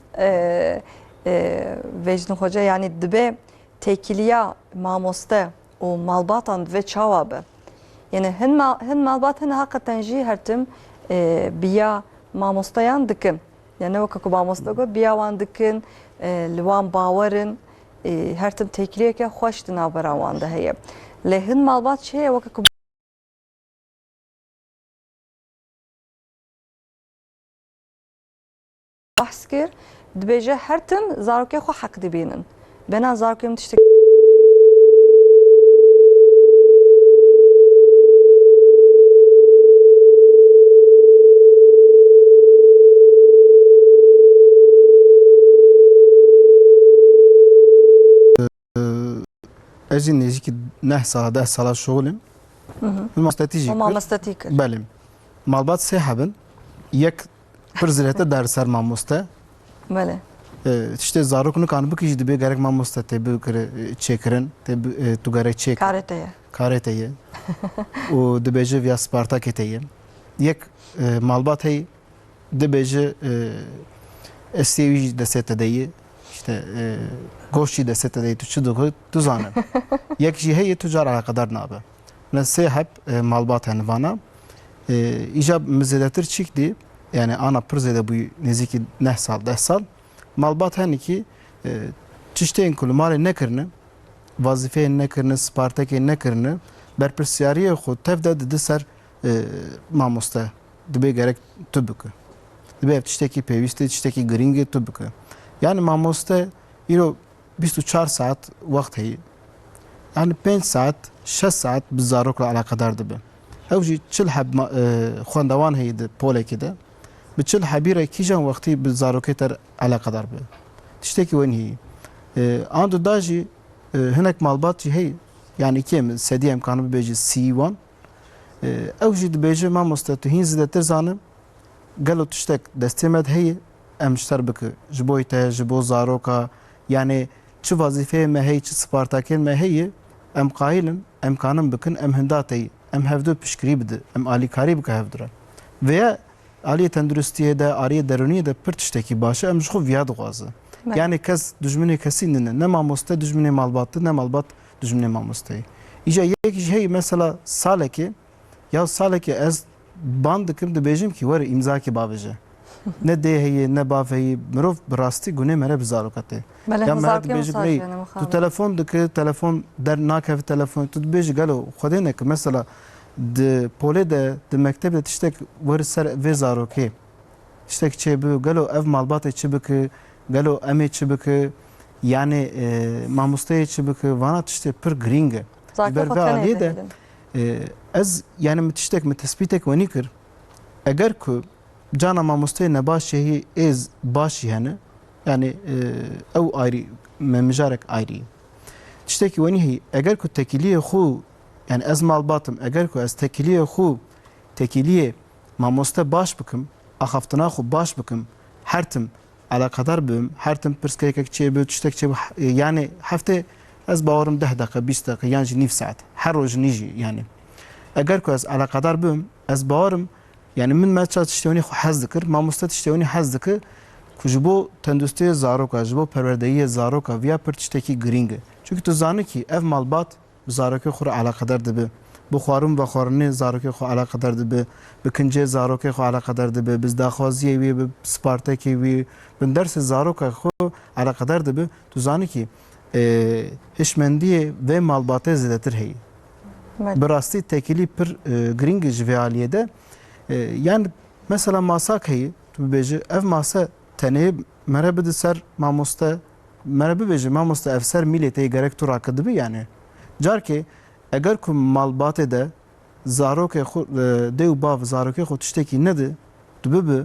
vecdin hoca yani dibe tekiliya mamoste û malbatan dibe çawa be yani hin malbat hin hakikaten jî her tim biya mamostayan dikin yani ne weka ku mamosta got biya wan dikin li wan bawerin her tim tekiliyeke xweş di navbera wan de heye lê hin malbat çê ye weka ku bahs kir dibêje her tim zarokê xwe heq dibînin bena zarokê min tiştek ez jî nêzîkî 9 sala 10 sala şoğlim mamostatî jî mamostatî kir belê malbat sê hebin yek pir zirêtir derser mamoste bele tiştê zarok nikan bikî jî dibê gerek mamoste tê çêkirin tu gerek çêk karê te ye û dibêje viya Spartakê te ye yek malbat heye dibêje ez sêwî jî destê te de ye işte goşi de sete de tu çıdı tu zanı. Yek jî heye tu car alakadar nabe. Ne se hep malbat henvana. İcab müzedetir çıktı. Yani ana pırzede bu neziki ne sal 10 sal. Malbat hani ki çişteyin kulu mali ne kırını vazifeyi ne kırını Spartak'ı ne kırını berpirsiyariye xo tevde de ser mamoste dibe gerek tübükü. Dibe ev tişteki peviste tişteki gringe tübükü. Yani mamoste iro 24 saat vakt heyi. Yani 5 saat 6 saat bizarokla alakadar dibe. Evji çil hab xwandawan heydi poleki de. Bi çil habire kijan vakti bizaroketler alakadar be. Tişteki wen heyi. Andu daji hinek malbat hey yani kim sedi imkanı beji C1 evji de beji mamoste tu hin zidetir zanım galo tiştek destemed hey emşter bıkı jiboyte jibo zaroka yani çi vazife me hey çi Spartak'ın me hey em qailin imkanım bıkın em hindatey em hevdo pişkiri bide em alikari bıkı hevdura veya ali tenduristiye de ariye deruniye de pır tişteki başı em jxu viyad gazı. Yani kes düşmeni kesin ne mamoste düşmeni malbattı ne malbat düşmeni mamoste. İşte yek şey mesela saleki ya saleki ez bandıkım da bejim ki var imza ki bavece. Ne deheyi ne baveyi mirov brasti gune mere bizarokate. Ya mer bejim ne tu telefon dıkı telefon der nakev telefon tu bej galo xodenek mesela de pole de mektebe tiştek var ser ve zaroke. Tiştek çebu galo ev malbat çebeki galo eme çibiki yani mamustaya çibiki vana tişte pır gringe. Berve aliye de ez yani mütiştek mütespitek ve nikir eğer ku cana mamustaya ne baş şeyi ez baş yani ev ayrı memjarek ayrı. Tişteki ve nihi eğer ku tekiliye xu yani ez malbatım eğer ku ez tekiliye xu tekiliye mamusta baş bıkım axaftına xu baş bıkım hertim alakadar bim her tim perskek çe bu tiştek çe yani hafte az باورم 10 dakika 20 dakika yani nif saat her roj niji yani eğer ku az alakadar bim az باورم yani min ma çat tiştewni haz dikir ma mustat tiştewni haz dikir ku jibo tendustiye zaroka jibo perverdeyiye zaroka via per tişteki gringe çünkü tu zanı ki ev malbat zaroka xur alakadar dibe bu xwarum ve xwarni zaroka xu alakadar dibe bikince zaroka xu alakadar dibe biz daxwaziye ve Spartak'ı ve ben derse zaroka xu alakadar dibe tu zanı ki hişmendiye ve malbate zidetir hey. Berasti tekili pir gringe jivaliyede yani mesela masak hey tu beji ev masa tene merebe de ser mamosta merebe beji mamosta efser millete gerek tur akıdı yani car ki eğer ku malbate de zaroka xu dev bav zaroka xu tişteki nedi tu bebe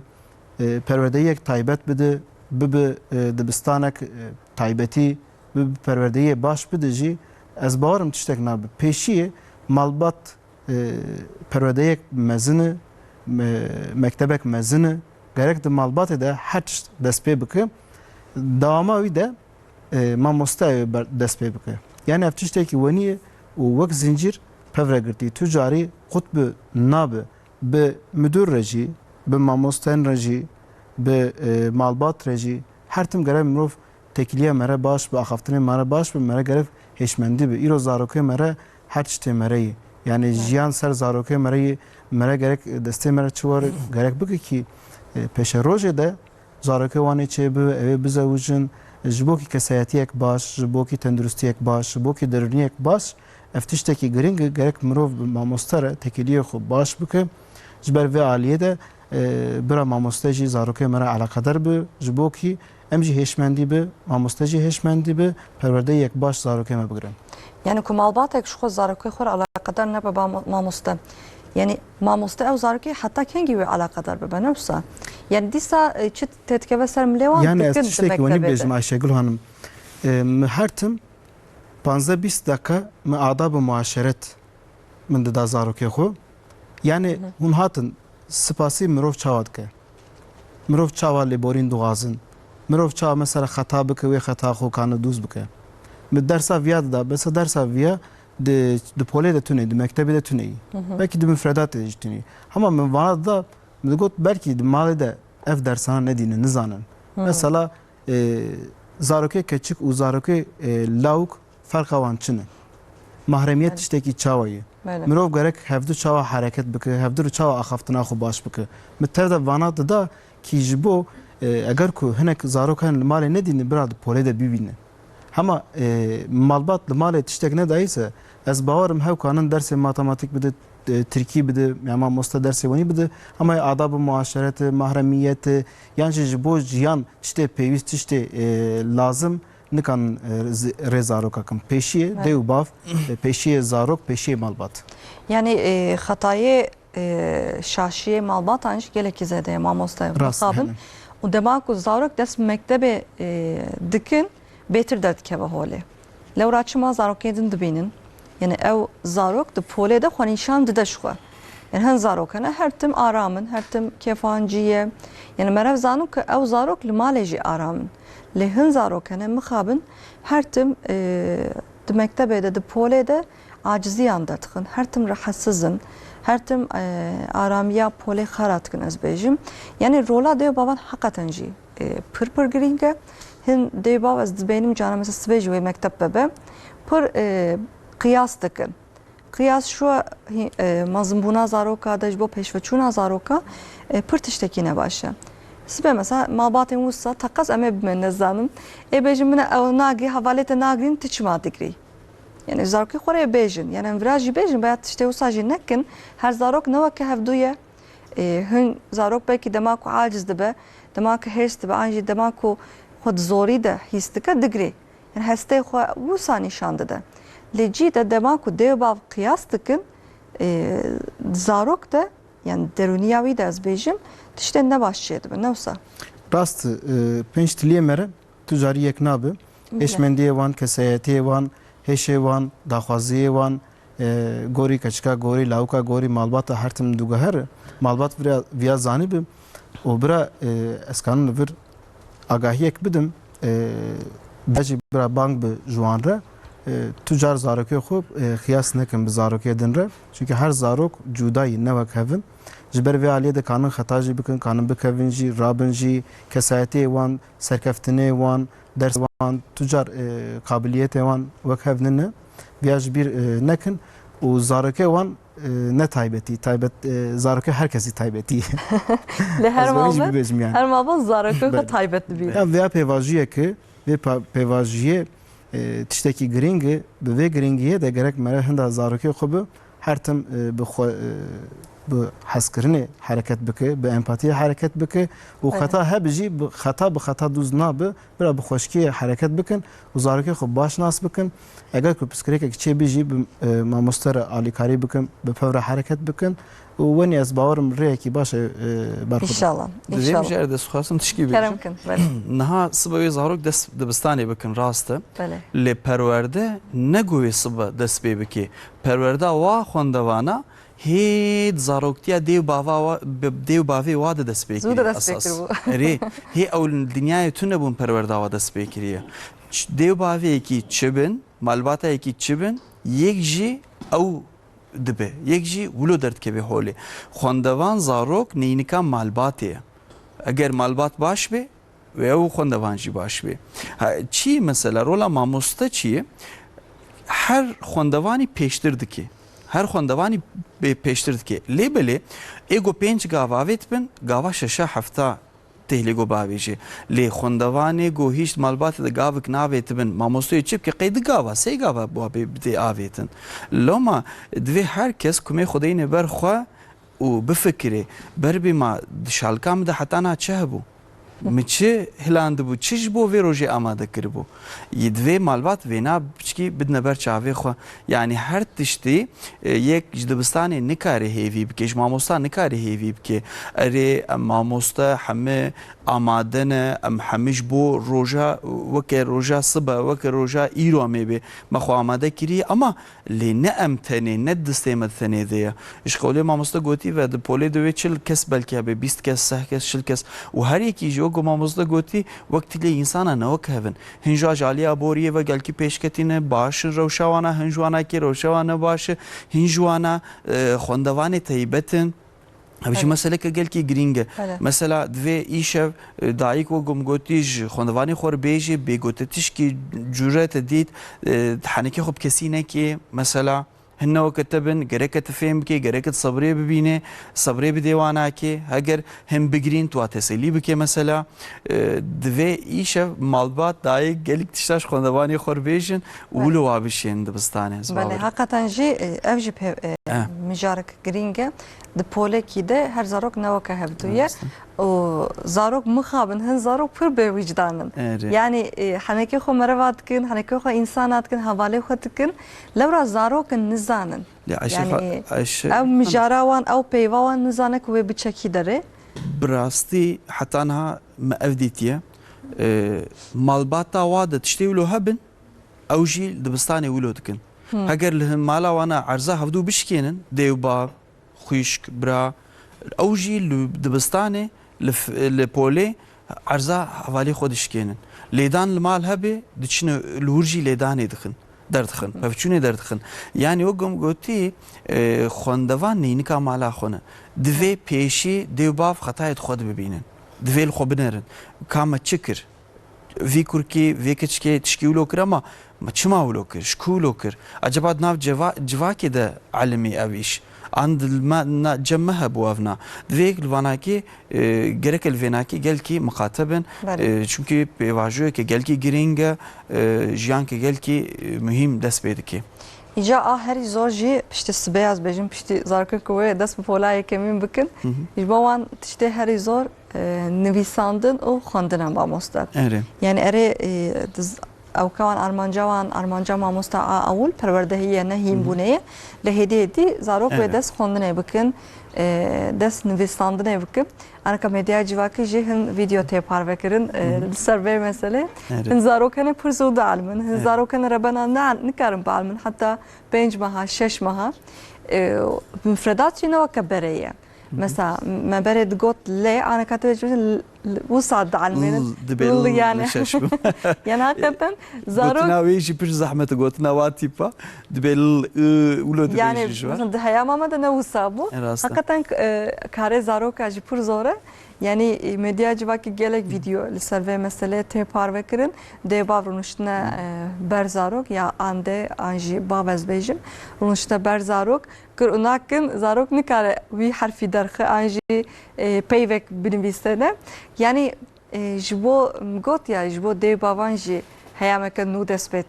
pervedeyek taybet bide bebe dibistanek taybeti bebe pervedeye baş bideci ez bawarım tiştek nabe peşiye malbat pervedeyek mezini mektebek mezini gerek de malbat de haç despê bike dawama wî de mamostayê despê bike yani ev tiştekî wenî û wek zincîr pevre girtî tu carî qut bi nabe bi müdür re jî bi mamosten re jî bi malbat re jî her tim gerek mirov tekiliye mere baş bi axaftinê mere baş bi mere gerek hêşmendî bi îro zarokê mere her tiştê mere yî yani jiyan ser zarokê mere yî mere gerek destê mere çi war gerek bike ki peşe rojê de zarokê wanê çêbi evê bizewicin ji bo kesayetiyek baş ji bo tenduristiyek baş ji bo deruniyek baş ev tiştekî giring gerek mirov mamoste re tekiliye xwe baş bike ji ber vê aliyê de bira mamoste jî zarokê mere alakadar bi ji bo kî em jî hêşmendî bi mamoste jî hêşmendî bi perwerdeyek baş zarokê me bigirin. Yani ku malbatek şu zarokê xwe alakadar nebe mamoste. Yani mamoste ev zarokê hatta kengi ve alakadar be ben olsa. Yani dîsa çi tetkeve ser milewan yani ez tiştekî wenî bêjim Ayşegül hanım her tim 15-20 dakika me adab-ı muaşeret min dida zarokê xwe yani hûn hatin spasî mirov çawa dike mirov çawa lêborîn dixwazin mirov çawa mesela xeta bike wê xeta xwe kanî dûz bike mi dersa viya da mesela dersa viya de polê de tune de mektebê de tune belki de müfredatê de tune ama min vana da min got belki de malê de ev dersana nedîne nizanin mesela zaroke keçik û zaroke lawk farqa wan çi ne? Mahremiyet tiştekî çawa ye. Böyle. Mirov gerek hevdû çawa hareket bike, hevdû çawa axaftina xwe baş bike. Min tev de vana dida kî ji bo eger ku hinek zarokan li malê nedînin bira di polê de bibînin. Hema malbat li malê tiştek nedayîse ez bawerim hewkanin dersê matematik bide, Tirkî bide, ya mamosta dersê wenî bide, hema adab-ı muaşereti, mahremiyeti, yan ji bo jiyan tiştê pêwîst tiştê lazim nikan rê zarokakin. Pêşiye dê û bav, pêşiye zarok, pêşiye malbat. Yani hatayê şaşiyê malbatan jî gelekî zêde ye mamostaya Rast, mixabin. hene. û dema ku zarok dest bi mektebê dikin bêtir derdikeve holê. Lewra çima zarokê din dibînin. Yani ew zarok di polê de xwenîşan dide ji xwe. Yani hin zarok hene her tim aramin, her tim kêfancî ye. Yani merev zanim ku ew zarok li malê jî aramin. Lê hin zarok hene mixabin her tim di mektebê de di polê de aciziyan derdixin. Her tim rahatsizin. Her tim aramiya polê xera dikin ez bêjim. Yani rola dê bavan heqeten jî pir girîng e. Hin dê bav ez dibênim cana mesela sibê ji wê mekteb bebe pir qiyas dikin. Qiyas şu mezmbûna zaroka de ji bo pêşveçûna zaroka pir tiştekî ne baş e. Sibê mesela malbatên wisa teqas em ê bime nezanim. Ê bêjin min ew nagî hevalê te nagirîn tu çima digrî. Yani zarokê xwe rê bêjin. Yani em vira jî bêjin beya tiştê wisa jî nekin. Her zarok ne weke hevdû ye. Hin zarok belkî dema ku aciz dibe, dema ku hêrs dibe, an jî dema ku xwe di zorî de hîs dike digrî. Yani hestê xwe wisa nîşan dide. Lê cî de dema ku dê û bav qiyas dikin zarok de yani derûniya wî de ez bêjim tiştê ne baş çê dibe ne wisa. Rast pênc tiliyê me re tu carî yek nabe. Hêşmendiyê wan, kesayetiyê wan, hêşê wan, daxwaziyê wan, gorî keçika, gorî lawika, gorî malbata her tim dugeher malbat viya zanî bim û bira ez kanim li vir agahiyek bidim becî bira bang bi ji wan re tu car zarokê xwe xiyas nekin bi zarokê din re çünkü her zarok cudayî ne wek hevin ji ber vê aliyê de kanin xeta jî bikin kanin bikevin jî rabin jî kesayetiyê wan serkeftinê wan ders wan tu car kabiliyetê wan wek hevnin ne viya ji bîr nekin û zarokê wan ne taybetî zarokê herkesî taybetî Lê her malbat bêjim yani her malbat zarokê xwe taybet dibîne. ya veya pêvajiyekê vê pêvajiyê tiştekî giring e bi vê giringiyê de gerek mere hinda zarokê xwe bi her tim bi hezkirinê hereket bike bi empatiyê hereket bike û xeta heb jî bi xeta dûz nabe bira bi xweşkiyê hereket bikin û zarokê xwe baş nas bikin eger ku piskirêkek çêbî jî bi mamoste re alîkarî bikin bi pev re hereket bikin û wenî ez bawerim rêyekî baş e berxwe İnşallah. Divê İnşallah. mijare destxwazim tişkî bêjim. Keremkin. Böyle. Niha siba wê zarok dest dibistanê bikin rast e. Böyle. Lê perwerde ne goyê siba dest pê bikê. Perwerda wa xwendevana hê zaroktiya dêw bavê wa de dest pê Zû de dest pê kir bû. Rê hê ew dinyayê tu nebûn perwerda wa dest pê kiriye. Dêw bavêyekî çibin, malbatayekî çibin, yek jî ew dibe. Yek jî wilo derdikeve holê. Xwendevan zarok neynika malbatê ye. Eger malbat baş be ve ew xwendevan jî baş be. Çi mesela rola mamoste çi ye? Her xwendevanî pêştir dike. Her xwendevanî pêştir dike. Lê belê ego pênc gava avê dibin, gava şeşa hefta tehlê got bavêjê. Lê xwendevanê got hîç malbatê de gavek navêtibin mamosteyê çi bike qey di gava, sê gava bidê avêtin. Loma divê herkes kumê xwedeyîne ber xwe û bifikire berbê ma di şalka min de heta na çi hebû? Min çi hilandibû, çi ji bo vê rojê amade kiribû? Yê divê malbat vêna biçikî bidine ber çavê xwe. Yani her tiştî yek ji dibistanê nikare hêvî bike, ji mamosta nikare hêvî bike. Erê em mamoste hemê amade ne, em hemî ji bo roja weke roja siba, weke roja îro em ê bê me xwe amade kiriye ama lê ne em tenê, ne distê me tenê de ye. Ji qewlê mamoste gotî ve di polê de wê çil kes belkî hebe, 20 kes, 10 kes, 40 kes û her yekî ji o mamoste gotî wek tilê însana ne wek hevin. Hin ji ajaliya boriyê ve gelkî pêşketîne baş in rewşa wan e, hin ji wan kê rewşa wan ne baş e, hin ji wan xwendevanê teybetin. همیشه مسئله که گل کی گرینگه بله. مثلا دوی ایشو دایک و گمگوتیج خوندوانی خور بیجی بگوتتیش کی جورت دید حنکی خوب کسی نه که مثلا هنو كتبن جريك تفهم كي جريك صبري ببينه صبري بديوانا كي هجر هم بجرين تواتسلي بكي مثلا دوي إيشة مالبات دايق جالك تشتاش خندواني خربيجن ولو عبشين دبستانه بله حقیقتا جی اوجی مجارک گرینگه د پولکی ده هر زاروک نوکه هبدویه و زاروک مخابن هن زاروک پر به وجدانن يعني حنكي خو مروات كن حنكي خو انسانات كن حواله خو كن لورا زاروك نزانن يعني او مجاراوان او بيوان نزانك و بچكي داره براستي حتى انها ما افديتيه مالباتا واد تشتيولو هبن او جي دبستاني ولودكن هاجر لهم مالا وانا عرزه هفدو بشكينن ديوبا خويشك برا او جي دبستاني لبولي عرزه حوالي خودش كينن ليدان المال هبه دچن الورجي ليدان دخن دردخن فچونه دردخن يعني وقم قلتي خوندوان نينكا مالا خونه دوي پیشي ديوباف خطايت خود ببينن دوي الخو بنرن كاما تشكر في كوركي في كتشكي تشكيولو كرما ما تشماولو كر شكولو كر عجبات ناف جواكي ده علمي أبيش عند الما جمها بوافنا ذيك الفاناكي جرك الفيناكي جالكي مخاطبا چونكي بيواجهه كي جالكي جرينجا جيان كي جالكي مهم دس بيدكي إجا هری زور جی پشت سبیاز بجیم پشت زارکن کوه دست بپولای کمین بکن إجباوان تشته هری زور نویساندن و خواندن با مستد يعني أري او كان ارمانجا ماموستا اول پروردهی نهیم بونه لهدی دی زاروک و دست خوندنه بکن دست نویساندنه بکن انا کمدیا جواکی جه هن ویدیو تیپار بکرن سربه مسئله هن زاروک هن پرزود علمن هن زاروک هن ربنا نکارم بعلمن حتی 5 ماه 6 ماه مفردات شنو كبريه مثلا ما برد قلت ليه انا كاتبه وصعد على المين يعني يعني حقيقة زاروك قلتنا ويجي بيش زحمة قلتنا واتيبا دبل ولود يعني مثلا ده هيا ماما ده نوصابو حقيقة كاري زاروك اجي بور زوره يعني مديا جواكي جالك فيديو لسرفه مسألة تيبار بكرن ده باv رونشتنا برزاروك يا عنده انجي باوز بيجم رونشتنا برزاروك كر اوناكن زاروك نكاره وي حرفي درخه انجي بيفك بنويسنه يعني جبو مقوت يا جبو ده باوانجي هيا مكان نو دسبت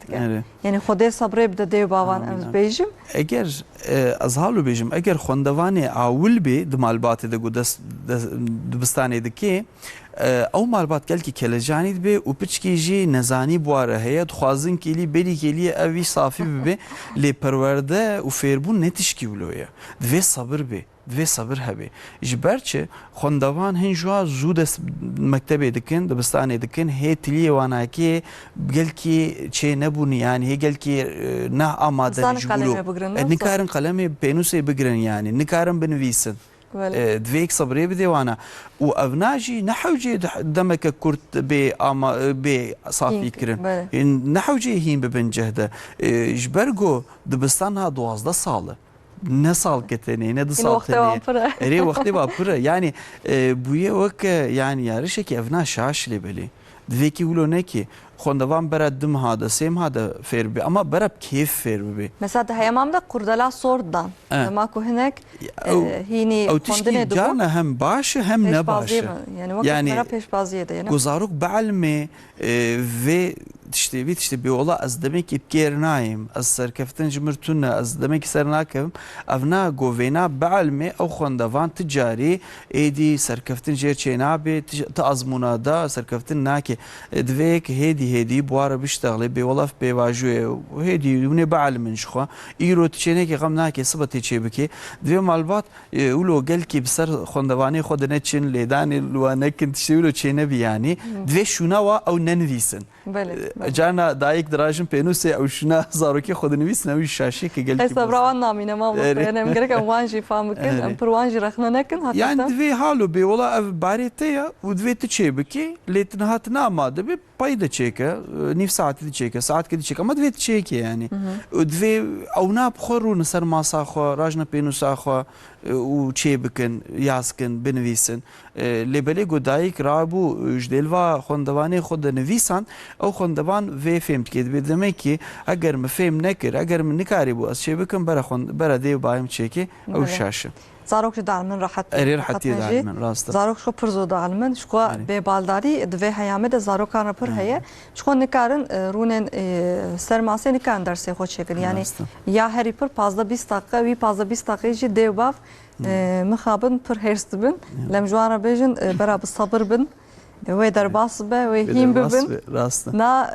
يعني خدای صبر بده ده باوان از بيجم اگر ازهالو بيجم اگر خوندواني اول بي دمالبات ده قدس دبستاني دكي او مالبات كلكي كلجاني دبي و پچكي جي نزاني بواره هي خوازن كيلي بلي كيلي اوي صافي بي لي پرورده و فيربون نتشكي ولويا دوي صبر بي دوی صبر هبه جبرچه خوندوان هنجوا زود مکتب دکن دبستان دکن هی تلی وانا کی گل کی چه نبونی يعني هي گل کی نه آماده جبلو نکارن قلم بینوس بگرن يعني نکارن بنویسن دویک صبری بده وانا و ابناجي نحوجي دمك كرت ب صافي كرن نحوجي هين ببن جهده جبرگو دبستان ها 12 ساله ne sal ketene ne de sal ketene eri vakti vapura yani buye vak yani yarışa ki evna şaşli beli dveki ulo ne ki خواندوان برد دم هذا سیم هذا فیر بی اما برب کیف فیر بی مثلا هیامام ده کردلا سوردان ما کو هناك هینی او تشکی جانا هم باشه هم نباشه yani وقت پیش بازیه ده گزارک بعلمه و تشتی بی والله از demek ipkernayım az serkeften jmertuna az demek sernakem avna govena بعلمه او خواندوان تجاری ایدی serkeften جرچینا بی تازمونا دا serkeften ناکه دویک هدی بواره بيشتغل بوظف بواجوه وهدي وني بعلم شخوا ايرو تشينه كي غم ناكي صبتي تشيبكي دوی مالبات ولو قال كي بسر خوندواني خود نتشن ليداني لو انا كنت شيولو تشينه بياني دوی شونوا او ننويسن بله جانا دایک دراجم پینوسه او شنا زاروکی خود نویس نوی شاشی که گلتی هسه براوان نامینه ما بخير مگرک وانجی فهم کن ام پروانجی رخنه نکن يعني حتی دوی حالو بي والله اف باريتيا ودوي تشيبكي ليتن هات ناما دبي بايدا تشيكا نيف ساعات دي تشيكا ساعات كدي تشيكا ما دوي تشيكي يعني ودوي او ناب خورو نسر ماسا خو راجنا بينوسا خو و تشيبكن ياسكن بنويسن لبلي گودايك رابو جدلوا خوندواني خود نويسان او خوندوان في فهمت كي demek ki اگر مفهم نكر اگر من نكاري بو اس تشيبكن برا دي بايم تشيكي او شاشه زاروک دالمن راحت اري راحت يدعمن راست زاروک شو پرزو دالمن شو به بالداری دوی هیامه ده زاروکان پر هيا شو نکارن رونن سرماسه نکان درس خود شکل یعنی یا هری پر 15 دقیقه وی 15 دقیقه جی دیوباف مخابن پر هرست بن لم جوانا بيجن برا بالصبر بن و در باس به و هیم ببن نا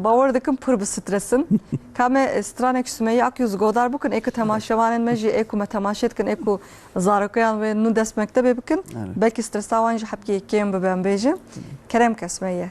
باور دکم پر بسترسن کام استرانک سمیه اکیوز گودار بکن ایک تماشاوانن مجی ایکو متماشات کن ایکو زارکیان و نو دست مکتب بکن بلکه استرساوان جی حبکی کیم ببن بیجم کرم کسمیه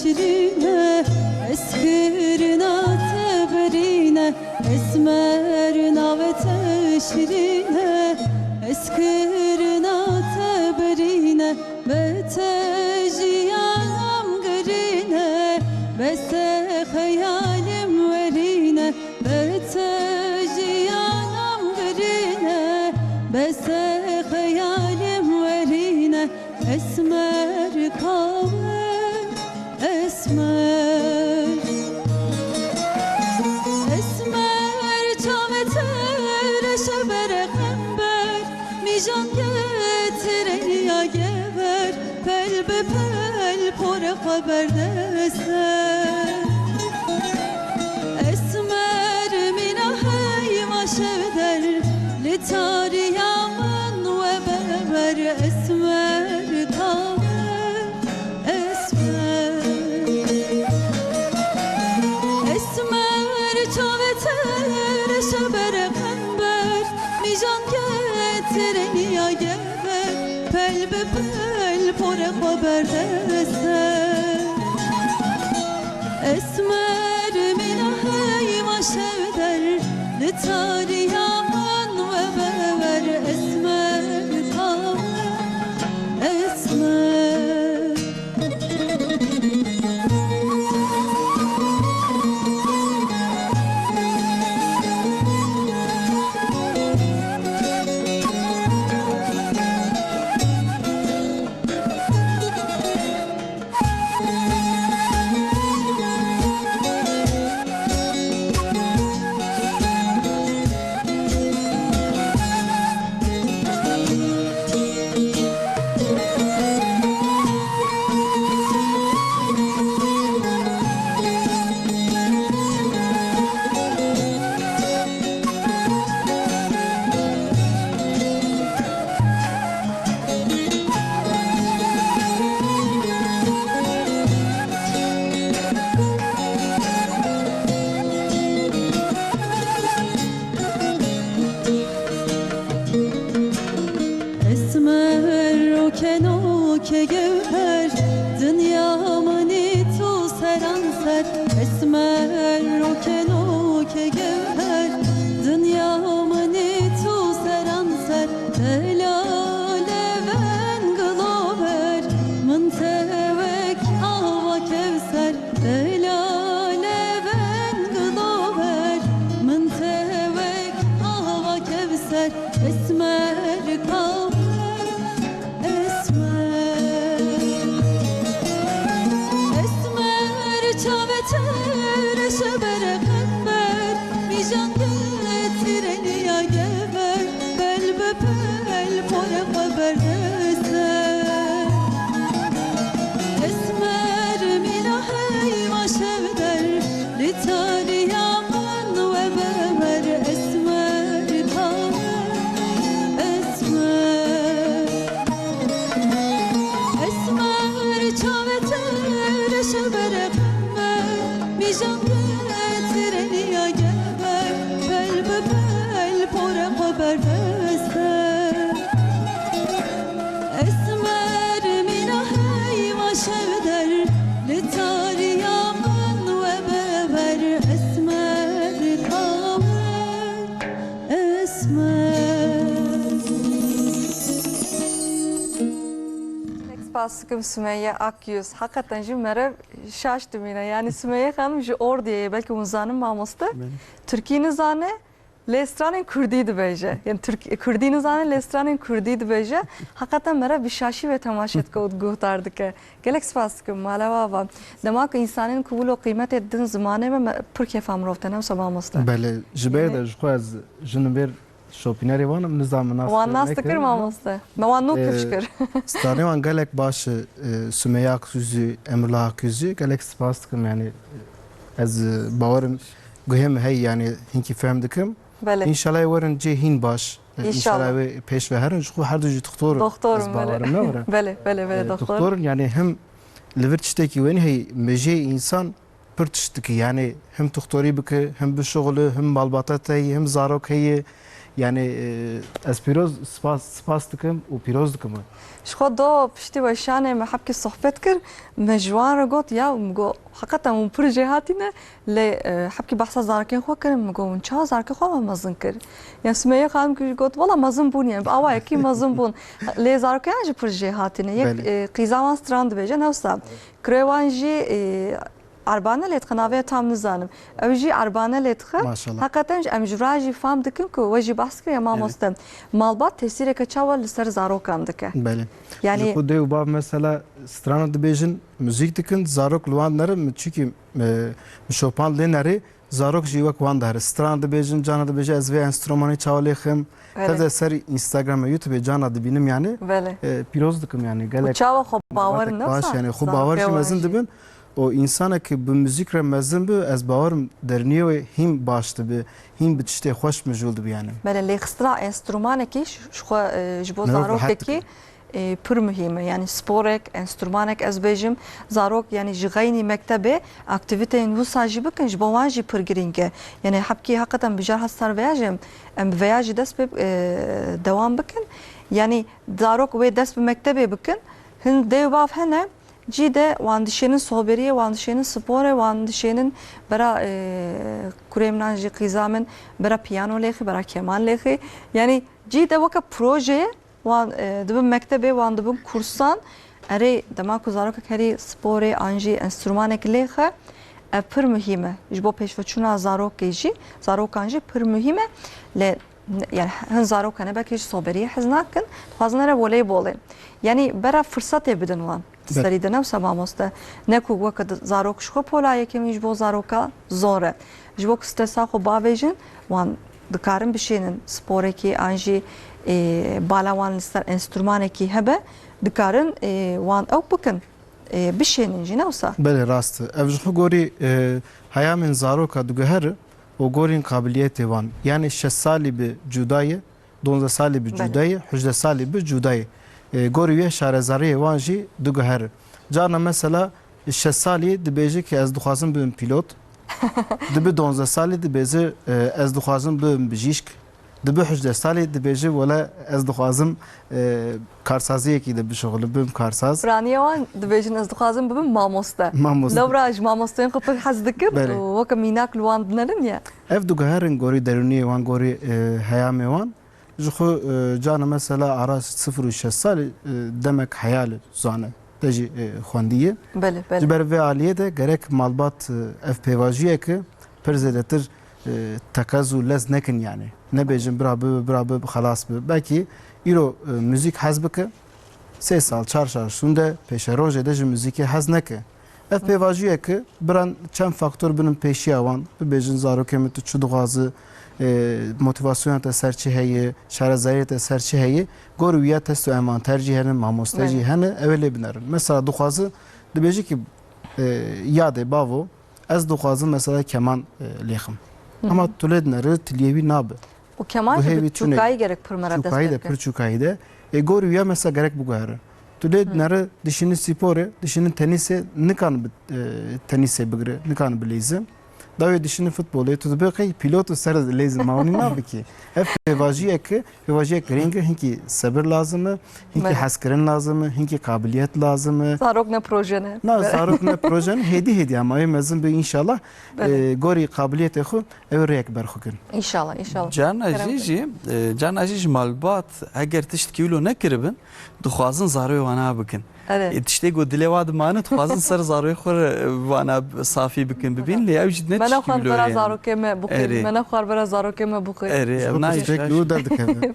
şirine eskirina teberine esmerina ve teşirine eskirina teberine ve teciyanam gırine ve se hayalim verine ve teciyanam gırine ve se hayalim verine esmer kahve esmer esmer çavetere şebere kember mijan getireni ya gever pel be pel pore haber deser esmer mina heyma şevder li tariyaman ve beber esmer kahve esmer esmer çavetere şebere kember mijan getireni ya gever pel be pel pore haber deser esmer mina heyma şevder li tariyaman ve beber esmer kahve esmer ke gevher Dünyamın itu seran ser Esmer o ke gevher Dünyamın itu seran ser Delale ben glover Mıntevek ava kevser Delale ben glover Mıntevek ava kevser Esmer kahver Esmer Esmer çaveter şebere pember Mijan getireni ya geber Bel bepel pore haber eser Esmer minahey maşevder Litari yaman ve beber Esmer kahver Esmer Esmer çaveter şebere pember Mijan getireni ya geber Bel bepel pore haber eser Esmer minahey maşevder Litari yaman ve beber Esmer kahver Esmer Spasıkım Sümeyye Akyüz. Hakikaten şimdi mere şaştım yine. Yani Sümeyye Hanım ji Ordu'ya belki uzanın mamosta. Türkiye'nin zane Lestranın Kürdiydi bence. Yani Kürdinin zane Lestranın Kürdiydi bence. Hakikaten mere bir şaşı ve temaşet guhtardık. Gelek spasıkım malava var. Demek ki insanın kabul o kıymet ettiğin zamanı mı pır kefam roftanım sabahmosta. Bele jiber de jxwaz jinber şopineri vanım nizamına. Wan nas tıkır mamosta. Me wan nuk kışkır. Stane wan gelek baş Sümeyye Akyüzü, Emrullah Akyüzü gelek spas dikim yani ez bawarım guhem hey yani hinki fehm dikim. Bele. İnşallah warın cihin baş. İnşallah. İnşallah ve peş ve herin jxu her ducu doktor. Doktorum bawarım ne var? bele. Bele doktor. Doktor yani hem liver tişteki wen hey meje insan pır tişteki yani hem doktori bike hem bir şoğlu hem balbatat hey hem zarok hey yani aspiroz spas dikim u piroz dikim. شخو دو پشتی وشانه محبکی صحبت کر مجوار گوت یا مگو حقیقتا من پروژه هاتینه لی حبکی بحث زارکین خو کرم مگو من چه زارکین خو مزن کر یا سمیه خانم که گوت والا مزن بونی با یکی مزن بون لی زارکین جی پروژه هاتینه یک قیزاوان ستراند بیجه نوسا کروان جی Arbane let xanavê tam nizanim. Ew jî arbane let xe. Heqeten em ji rajî fam dikin ku we jî bahs kiriye mamoste. Malbat tesîreke çawa li ser zarokan dike. Bele. Yani Ji xwe dew bav mesela strana dibêjin müzik dikin zarok li wan nerin çünkü şopan lê nerê zarok jî wek wan dihere. Strana dibêjin cana dibêje ez vê enstrümanê çawa lê xim. Tevde ser Instagram ve YouTube cana dibînim yani. Bele. Piroz dikim yani gelek. Çawa xwe bawerin nefsa. Yani xwe bawer jî mezin dibin. O insana ki bu müzik re mezin bi ez bawarım derniye ve him baştı bi him bi tiştê xweş mijûl yani. Bele lê xistira enstrümanekî ji bo zarokekî pir mühim e. Yani sporek, enstrümanek ez bêjim zarok yani ji xeynî mektebê aktiviteyên wisa jî bikin ji bo wan jî pir giring e. Yani hepkî hakikaten bijar hestar veya jî em veya jî dest bi dewam bikin. Yani zarok wê dest bi mektebê bikin hin dêw bav hene Cide wan dişenin sohberiye, wan dişenin spore, wan dişenin bera kuremnan jî qîzamin bera piyano lêxî, bera keman lêxî. Yani cide weka projeye wan dibin mektebê, wan dibin kursan erê dema ku zarokek herî sporê an jî enstrümanek lêxe ev pir mühim e. Ji bo pêşveçûna zarokê jî, zarokan jî pir mühim e. Lê yani hin zarokan e belkî ji sohberiye hez nakin, dixwazin ere voleybolê. Yani bera fırsatê bidin wan. Serî de newsa mamoste ne ku wek zarok ji xwe polayekê min ji bo zaroka zor e. Ji bo ku stresa xwe bavêjin wan dikarin bişênin sporekî an jî bala wan li ser enstrümanekî hebe dikarin wan ew bikin bişênin jî newsa. Bele rast. Ev ji xwe gorî heya min zaroka diguhere o gorîn kabiliyetê wan. Yani 6 salî bi cudayê, 12 salî bi cudayê, 18 salî bi cudayê. Gorî wê şarezariyê wan jî diguhere. Cana mesela 6 salî dibêje ki ez dixwazim bibim pîlot. Dibi 12 salî dibêje ez dixwazim bibim bijîşk. دبی 18 سالی دبیجی ولی از دخوازم کارسازی کی دبی شغل بیم کارساز برانی وان دبیجن از دخوازم ببین ماموستا ماموستا. لو راج ماموستین قبل حز دکر بله. وکم میناک لوان دنرن یا اف دو گهرن گوری درونی وان گوری هیام وان جخو جانا مثلا عراس 0 سال دمک حیال زانه تجی خواندیه بله بله جبر و عالیه ده گرک مالبات اف پیواجیه که پرزدتر تکازو لز نکن yani ne bejim beraber خلاص belki iro müzik hazbike 3 sal çarşar şunda peşe roje de müziği hazneke ev pevajiye ki bran çem faktör bunun peşi avan bejin zaro kemet çudğazı motivasyon ta serçi heye şarazayet ta serçi heye goruya testo eman tercihen mamostaji hene evle binarin mesela duğazı de beji ki yade bavo az duğazı mesela keman lehim ama tüled nere tilyevi nabe و كمان Bu hevi çukayı gerek pırmara çukayı da pır çukayı da goruya mesela gerek bu gayre tüled nere dişini spore dişini tenise ne kan tenise bigre ne kan bilizim davet dişini futbolu tutup ki pilotu ser lazım mavni nabe ki hep vajiye ki ringe hinki sabır lazım hinki haskaren lazım hinki kabiliyet lazım zarok ne projene na zarok ne projen hedi ama mezun be inşallah gori kabiliyet xo evrek berxukin inşallah inşallah Can Aziz malbat eğer tiştkilo ne kiribin dixwazin zaroy wana bikin tiştê got dilê wa dimane dixwazin ser zaroy xwe wana safî bikin bibîn lê ew jî ne mena xwar bera tiştkilo zarokê me bixwe mena xwar bera zarokê me bixwe ev nayî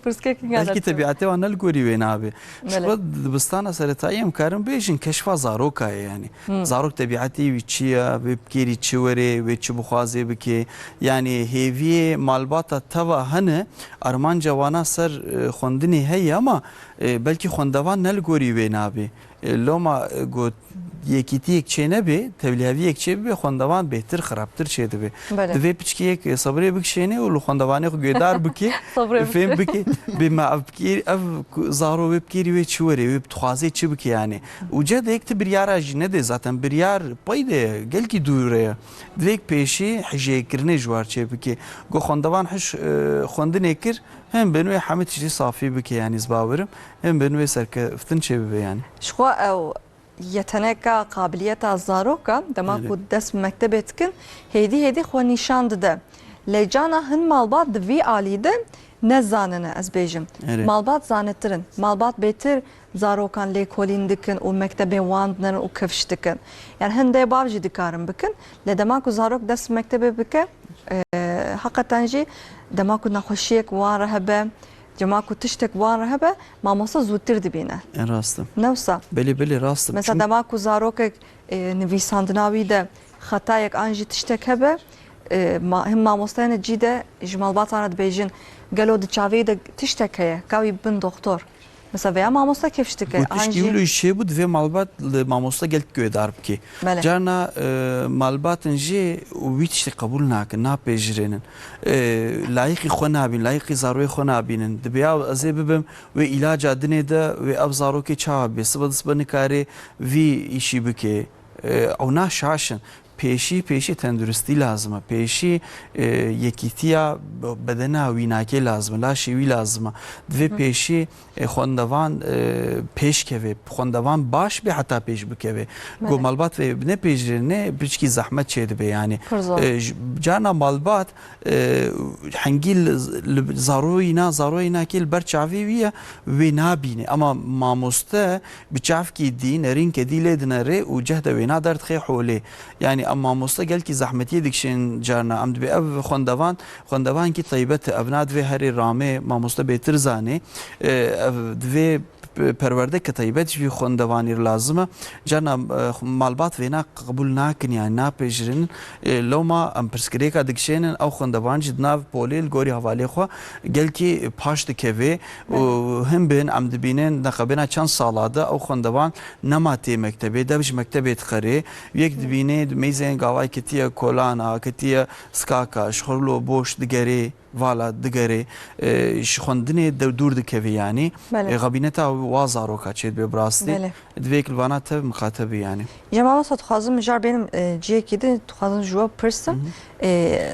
pirskekî belkî tebiatê wan nelgorî wê nabê ji dibistana seretayî em karin bêjin keşfa zarokayê yani zarok tebiatî wî çi ye wê bikêrî çi were wê çi bixwaze bike yani hêviyê malbata teva hene armanca wana ser xwendinê heye ama belkî xwendevan nelgorî wê nabê loma got yekîtiyek çê nebe tevliheviyek çê bibe xwendevan bêhtir xirabtir çê dibe divê piçkiyek sabrê bikişêne û li xwendevanê xwe guêdar bike fêm bike bê me ev zaro wê bikêrî wê çi were wê dixwaze çi bike yani û cedek ti biryara jî nede zaten biryar pey de gelkî dûr ye divêk pêşî hijêkirinê ji war çê bike got xwendevan hiş xwendinê kir hem ben ve Hamid tiştî safî bike yani zbawerim hem ben ve serkeftin çê bibe yani şxwa ew yeteneka kabiliyeta zaroka dema ku dest mektebê dikin hêdî xwe nîşan dide lê cana hin malbat di vî alî de ne zanine ez bêjim malbat zanetirin malbat bêtir zarokan lêkolîn dikin û mektebên wan dinin û kevş dikin yani hindê bav jî dikarin bikin lê dema ku zarok dest mektebê bike hakikaten jî dema ku nexweşiyek wan re hebe cema ku tiştek wan re hebe mamosta zûtir dibîne rastım newsa belê rastım mesela dema ku zarokek nivîsandina wî de xetayek an jî tiştek hebe him mamostayên cî de ji malbatan re dibêjin gelo di çavê de tiştek heye ka wî bin doktor mesela veya mamosta kevş dike tişkî şey bu divê malbat li mamosta gelk guêdar bike carna malbatên jê wî tiştê qebûl nakin napêjirênin layıqî xwe nabîn layıqî zaroyê xwe nabînin dibe ya ez ê bibim wê îlaca dinê de wê ev zarokê çawa bê sibe nikarê vî îşî bike ew naşaşin peşi tendurusتی lazımه peşi یکیتیا بدنه ویناکی لازمه لاشی وی لازمه دوی peşi خوندوان پیش کوی خوندوان باش به حتی پیش بکوی گو مالبات و نه پیشرنه بچکی زحمت چه دبی yani جانا مالبات هنگیل زاروینا کل برچاوی ویه و نابینه اما ماموسته بچاف کی دی نرین که دی لدنره و جهد و نادرت خی حوله yani اما ماموسته گل کی زحمتی دکشن جانا ام دبی اف خوندوان کی طیبت ابناد و هری رامه ماموسته بهتر زانه دوی پرورده که طیبت وی خوندوانی لازمه جانا مالبات وینا قبول ناکن yani ناپیجرن لوما ام پرسکری کا دکشنن او خوندوان جدناو پولیل گوری حواله خو گل کی پاش دکوی و هم بین ام دبینن نقبنا چند سالاده او خوندوان نماتی مکتبه دبج مکتبه تخری یک دبینه میزن گاوای کتیه کولانا کتیه سکاکا شخلو بوش دگری والا دگری شخوندنی دور دکوی yani غبینتا وازاروکا چید به براستی دویک لوانا تب مخاطبی yani Cemama satxazım jar benim ciyekidi tuxazın juwa pırsım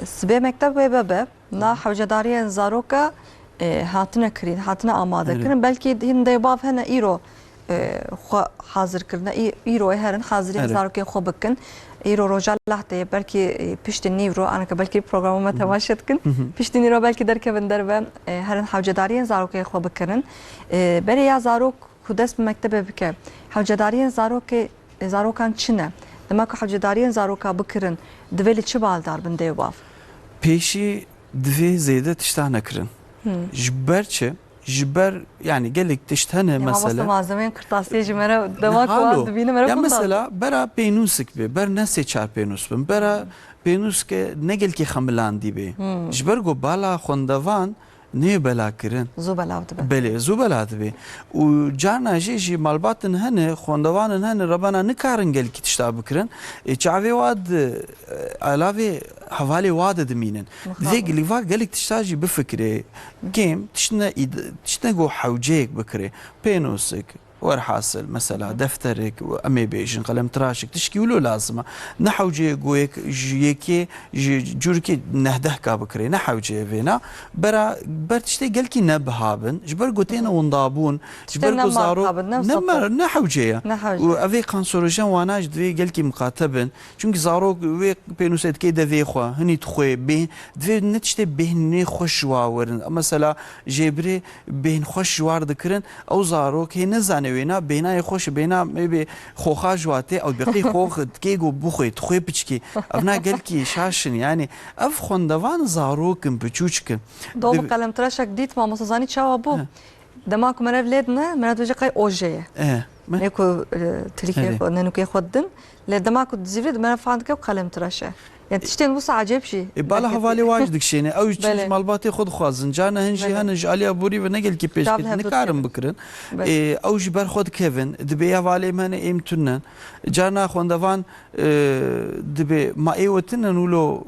sibe mektep ve bebe na havcadariyen zaroka هاتنه کرین هاتنه آماده کرن بلکه هین دیباف هنه ایرو خو حاضر کرن ایرو هرن حاضری زاروکی خو بکن ایرو روجا لحظه بلکه پشت نیورو آن که بلکه پروگرام ما تماشا کن پشت نیورو بلکه در که بندر و هرن حوجداری زاروکی خو بکنن بری یا زاروک خودست مکتب بکه حوجداری زاروکان چنه دما که حوجداری زاروکا بکرن دویل چه بالدار بنده باف پیشی دوی زیده تشتانه نکرن جبر چه جبر يعني قال لك تشتهنه مثلا malzeme kırtasiye jimere demak var dibine mere ya mesela bera peynusik be ber nese çar peynus bin bera peynus ke ne gel ki xamlan dibe jber go bala xondavan ne bela kirin zubelav dibe bele zubelav dibe u cana ji malbatın hene xondavanın hene rabana ne karın gel ki tişta bikirin çave wad alave havale wad deminin zeg liva gel ki tişta ji bifikri game تشتنا جو حوجيك بكري بينوسك ورحاصل مثلا دفترك وامي بيجن قلم تراشك تشكي ولو لازمه نحوجي جويك جيكي جوركي نهدهك بكري نحوجي فينا برا برتشتي قالكي نبهابن جبر قوتينا ونضابون جبر قزارو نمر نحوجي وافي قانسوروجان وانا جدوي قالكي مقاتبن چونك زارو وي بينوسيت كي دفي خو هني تخوي بي دفي نتشتي بهني خوش واورن مثلا جبري بين خوش وار دكرن او زارو كي نزاني وینا بینای خوش بینا میبی خوخا جواته او بقی خوخ تکیگو بخوی تخوی پچکی افنا گل کی شاشن یعنی اف خوندوان زاروکن بچوچکن دو قلم تراشک دیت ما مسازانی چاوا بو دماغ من ولادنا من توجه قای اوجه نيكو تريكي نانوكي خدن لدماغ تزيد من فاندك قلم تراشه يعني تشتين بص عجيب شيء بالا حوالي واجدك شيء او مالباتي خد خوازن جانا هنجي هنج عليا بوري ونقل كي بيش نكارم بكرن او جبر خد كيفن دبي حوالي من امتنن جانا خوندوان دبي ما ايوتن نولو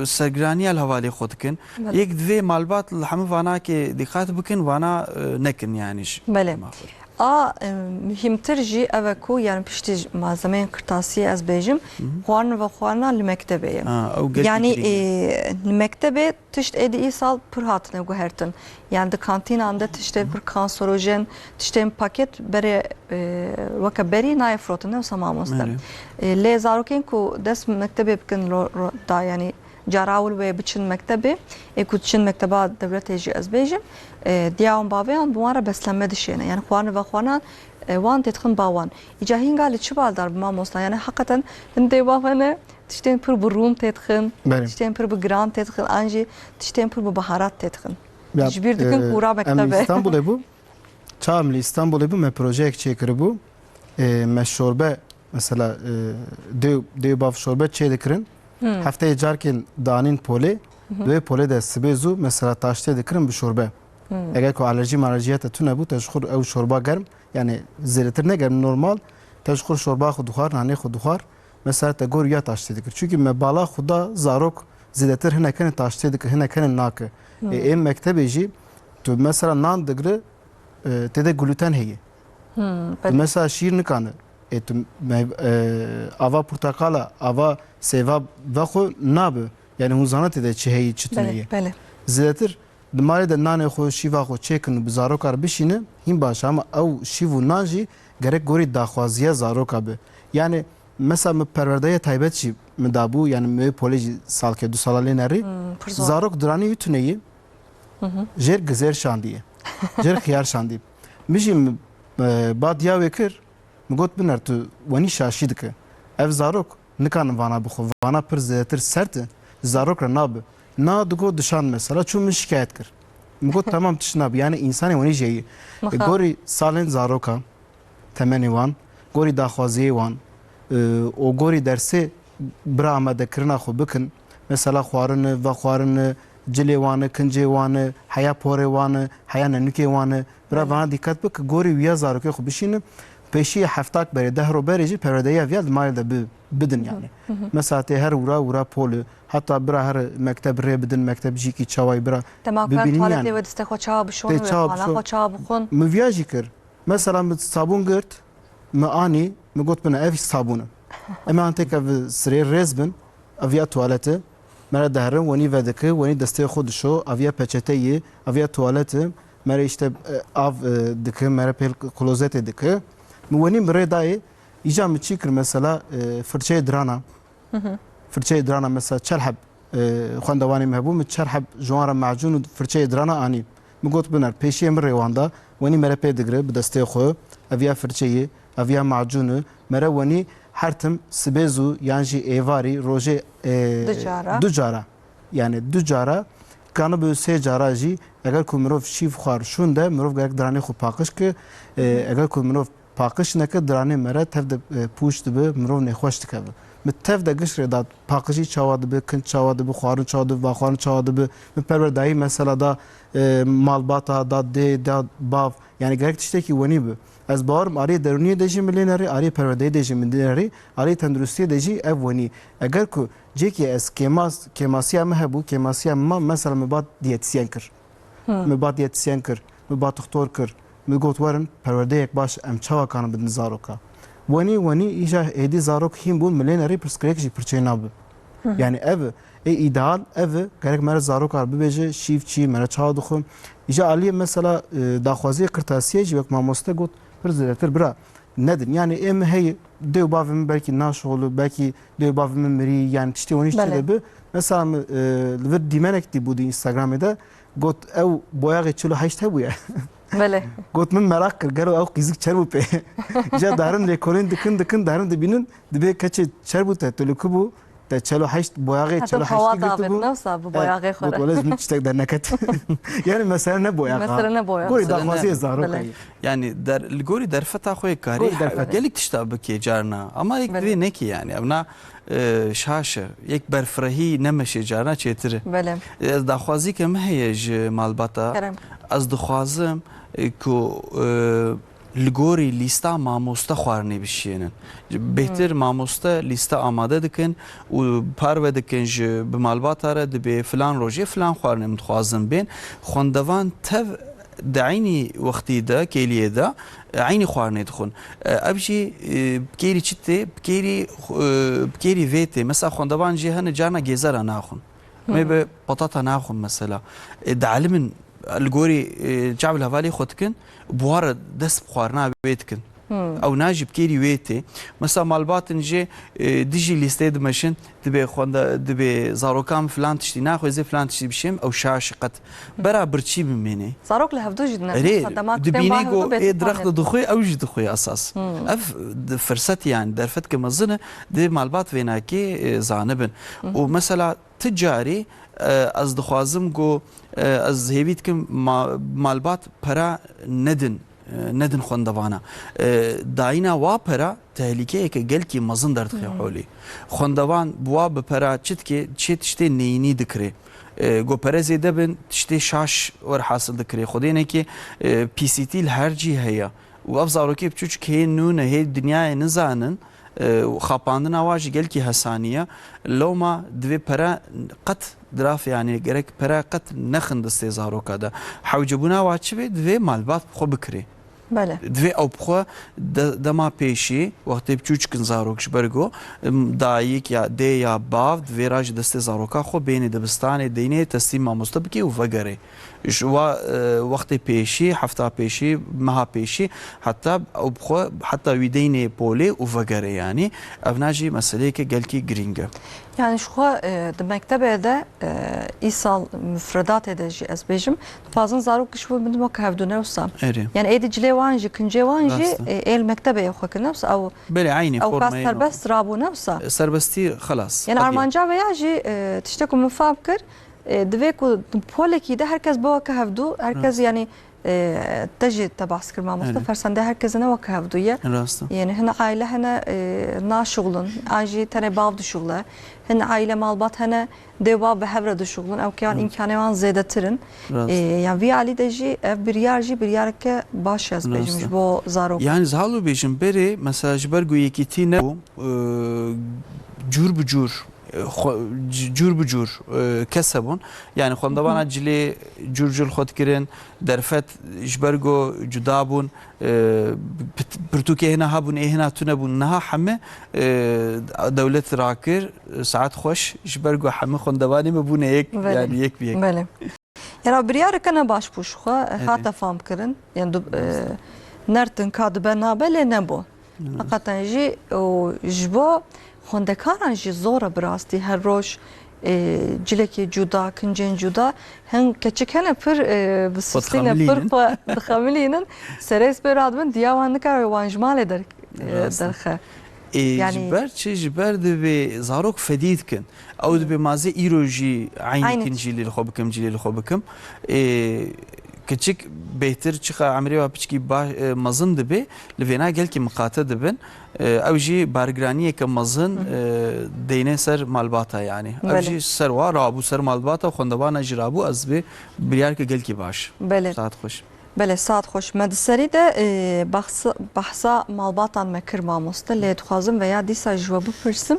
سرگرانی الحوالی خود کن یک دوی مالبات الحمد وانا که دقت بکن وانا نکن یعنیش بله مهمتر جی اوکو یعنی پشتی malzeme kırtasiye az bejim خوان و خوانا لمکتبه yani mektebe tişt edi isal pır hatine guhertin yani de kantin anda tişte pır kanserojen tişte paket bere vaka beri nay frotin ne samamosta le zaruken ku des mektebe bkin da yani جراول و بچن مکتبه اکوچن مکتبه دولت اجی از بیجم دیام باویان بواره بسلمه دشینه یعنی خوانه و خوانان وان تدخن باوان ایجاهین قال چه بالدار بما مصنع یعنی حقیقتا هنده بافنه تشتین پر بروم تدخن تشتین پر بگران تدخن انجی تشتین پر ببهارات تدخن جبیر دکن کورا مکتبه İstanbul'e bu çağımlı İstanbul'e bu me proje ekçekiri bu me şorbe mesela dev bav şorbe çeydikirin هفته جارکن دانین پوله دوی پوله ده سبزو مثلا تاشته دکرم به شوربه اگر که آلرژی مالرژیات تو نبود تشخور او شوربه گرم یعنی زیرتر نگرم نورمال تشخور شوربه خود دخار نانه خود دخار مثلا تگور یا تاشته دکر چونکه مبالا خدا زاروک زیرتر هنه کنه تاشته دکر هنه کنه ناکه این مکتبی جی تو مثلا نان دگره تده گلوتن هیه مثلا شیر نکانه ava portakala ava seva vaxo nabe yani huzanat de çeyi çitniye zetir demare de nane xo şiva xo çekin bi zarokar bişine him baş ama ev şivu naji gerek gori daxwaziya zarok be yani mesela me perverdeye taybet şi medabu yani me poliji salke du salale neri zarok durani yutneyi jer gezer şandiye jer xiyar şandi mişim badiya vekir مگوت بنر تو ونی شاشید که اف زاروک نکان وانا بخو وانا پر زیاتر سرت زاروک را ناب نا دگو دشان مثلا چون من شکایت کر مگوت تمام تشناب yani insani ونی جایی گوری سالن زاروکا تمنی وان گوری داخوازی وان او گوری درسه برا آمده کرنا خو بکن مثلا خوارن و خوارن جلی وانه کنجی وانه حیا پوره وانه حیا ننکی وانه برا وانا دقت بک گوری ویا زاروک خو بشینه پیشی هفتاک بری ده رو بریجی پرده‌ای ویاد مایل ده بدن یعنی مثلا هر ورا پول حتی برا هر مکتب ری بدن مکتب جی کی چوای برا ببینین یعنی و دست خو چاو بشون و حالا خو چاو بخون مویاجی کر مثلا mit صابون گرت ما آنی مگوت بنا اف صابونه اما انت که سری رزبن اویا توالته mera deherin wenî vedike wenî destê xwe dişo aviya peçeteyê aviya tuwaletim mere işte av dike mere pêl klozetê dike min wenî bi rê dayê îja min çî kir mesela firçeyê dirana firçeyê dirana mesela çerheb xwendevanê me hebû min çerheb ji wan re macûn û firçeyê dirana anî min got biner pêşiyê min rêwanda wenî mere pê digire bi destê xwe eviya firçeyê eviya macûnê mere wenî her tim sibêz û yan jî êvarî rojê du cara yani du cara kanı böyle sê cara jî eger ku mirov şîv xwar şûn de mirov gerek diranê xwe paqij ki eger ku mirov paqij neke diranê mere tev de pûç dibe mirov nêxweş dikeve mi tev de gişrê da paqijî çawa dibe kin çawa dibe xwarin çawa dibe vaxwarin çawa dibe mi perwerdayî mesela da malbata da dê da bav yani gerek tiştekî wenî bi ez bawarim arê derûniyê de jî milênerê arê perwerdeyê de jî milênerê arê tenduristiyê de jî ev wenî eger ku cekî ez kêmasiya me hebû kêmasiya me mesela me bat diyetisyen kir me bat diyetisyen kir me bat doktor kir me got werin perwerdeyek baş em çawa kanin bidin zaroka wenî îja êdî zarok hîn bûn milênerê pirsgirêk jî pirçê nabe yani ev ideal ev gerek mere zarokar bibêje şîv çî mere çawa dixwin îja aliyê mesela daxwaziyê kirtasiyê jî wek mamoste got pir zêdetir bira nedin yani em hey dêw bavê min belkî naşolu belkî dêw bavê min mirî yani tiştê wanî ştê dibe mesela li vir dîmenek dîbû di Instagramê de got ew boyaxê 48 hebûye Bele. got min merak kir gelo ew qîzik çer bû pê ja darin lêkolîn dikin darin dibînin dibe keçê çer bû te tulukû bû te 48 boyaxê Hatta 48 hava girtibû davet nefsa bu boyağı got xore. welez min tiştek derneket yani mesela ne boyaxa Mesela ne boyağı? gorî Mesela daxwaziyê Bele. zarokayê Yani li gorî derfeta xwe karî Gorî derfeta. gelek tişta bikê carna ama yek divê nekî yani evna şaşe yek berfirehî nemeşê carna çêtir Bele. ez daxwazî me heye ji malbata Kerem. ez dixwazim ku li gorî lîsta mamoste xwarinê bişînin bêhtir mamoste lîsta amade dikin û parve dikin ji bi malbata re dibe filan rojê filan xwarinê min dixwazim bên xwendevan tev di aynî wextî de kêliyê de aynî xwarinê dixwin ev jî bikêrî çi tê bikêrî vê tê mesela xwendevan jî hene carna gêzera naxwin me bi patata naxwin mesela di elimin li gorî çavl hevalê xwe dikin buwara dest bi xwarina wê dikin ew najî bikêrî wê tê mesela malbatên jê dijî lîsteyê dimeşin dibe zarokan filan tiştî naxwêzê filan tiştî bişêm ew şaşî qet bera birçî bimêne Zarok li hevdû jî dine. Erê dibînê Dibîne got ê direxta dixwe ew jî dixwe esas ev firset yani derfetkê mezin e dê malbat vênakê zanibin û mesela ti carî ez dixwazim got ez hêvî dikim malbat pera nedin xwendevana dayîna wa pera tehlikeyeke gelkî mezin derdixe holî xwendevan bi wa bi pera çi dike çê tiştê neyînî dikire got perezê de bin tiştê şaş werhasil dikire xwedênekê PCT li her cî heye û ev zarokê biçûçik hê nû ne hê dinyayê nizanin xapandina wa jî gelkî hesaniye lewma divê pera qet diraf yani gerek pera qet nexin destê zaroka de hewcebûna wa çi bê divê malbat xwe bikire Bele. divê ew bixwe dema pêşî wextê biçûçikin zarok ji ber got dayîk ya dê ya bav divê ra ji destê zaroka xwe bêhne dibistanê deynê testî mamoste bike û vegere ji wa wextê pêşî hefta pêşî meha pêşî heta ew bixwe heta wî deynê polê û vegere yani ev na jî meseleyeke gelkî giring e Yani şu di mektebê de îsal müfredatê de jî ez bêjim fazla zarok kişi bu min wek hevdû newsa erê yani êdî cilê wan jî kincê wan jî Rast êl mektebê xwe kir newsa ew belê aynî ew kas formeyê serbest rabû newsa serbestî xelas yani armanca veya jî tiştek ku min fam kir divê ku polekî de herkes bi weke hevdû herkes yani te jî te bahs kir mamoste fersendê herkese ne weke hevdû ye rast yani hine aile hene naşuglun an jî tenê bav dişugle hine aile malbat hene dêwa bi hevre dişuglun ew kiyan imkanê wan zêdetirin yani vî alî de jî ev biryar jî biryareke baş ez bêjim ji bo zarok yani zalû bêjim berê mesela ji ber ku yekîtî ne cûr bi cûr جور بجور کسبون یعنی خواندوان جلی جور جل خود کرن درفت جبرگو جدا بون پرتوکه هنا هبون هنا تونبون نها همه دولت راکر ساعت خوش جبرگو همه خواندوانی مبونه یک یعنی یک بیک بله یعنی بریار کنه باش پوش خو خاطر فهم کرن یعنی نرتن کاد بنابله نبو حقیقتا جی و جبو خوندکاران جی زور براستی هر روش جلکی جدا کنجن جدا هن کچکن پر بسیستینه پر بخملینن سرس برادمن دیوان نکار وانجمال درخه جبر چه جبر دبی زاروک فدید کن او دبی مازه ایروجی عین کن جیلی لخو بکم جیلی لخو بکم کچک بهتر چخه عمری و بچکی با مزن دبی لوینا گل کی مقاطع دبن او جی بارگرانی که مزن دینه سر مالباتا یعنی او جی سر و رابو سر مالباتا خوندوان جرابو از به بریار که گل کی باش بله ساعت خوش بله ساعت خوش مدسری ده بحثا مالباتان مکر ماموسته لید خوازم veya دیسا جواب پرسم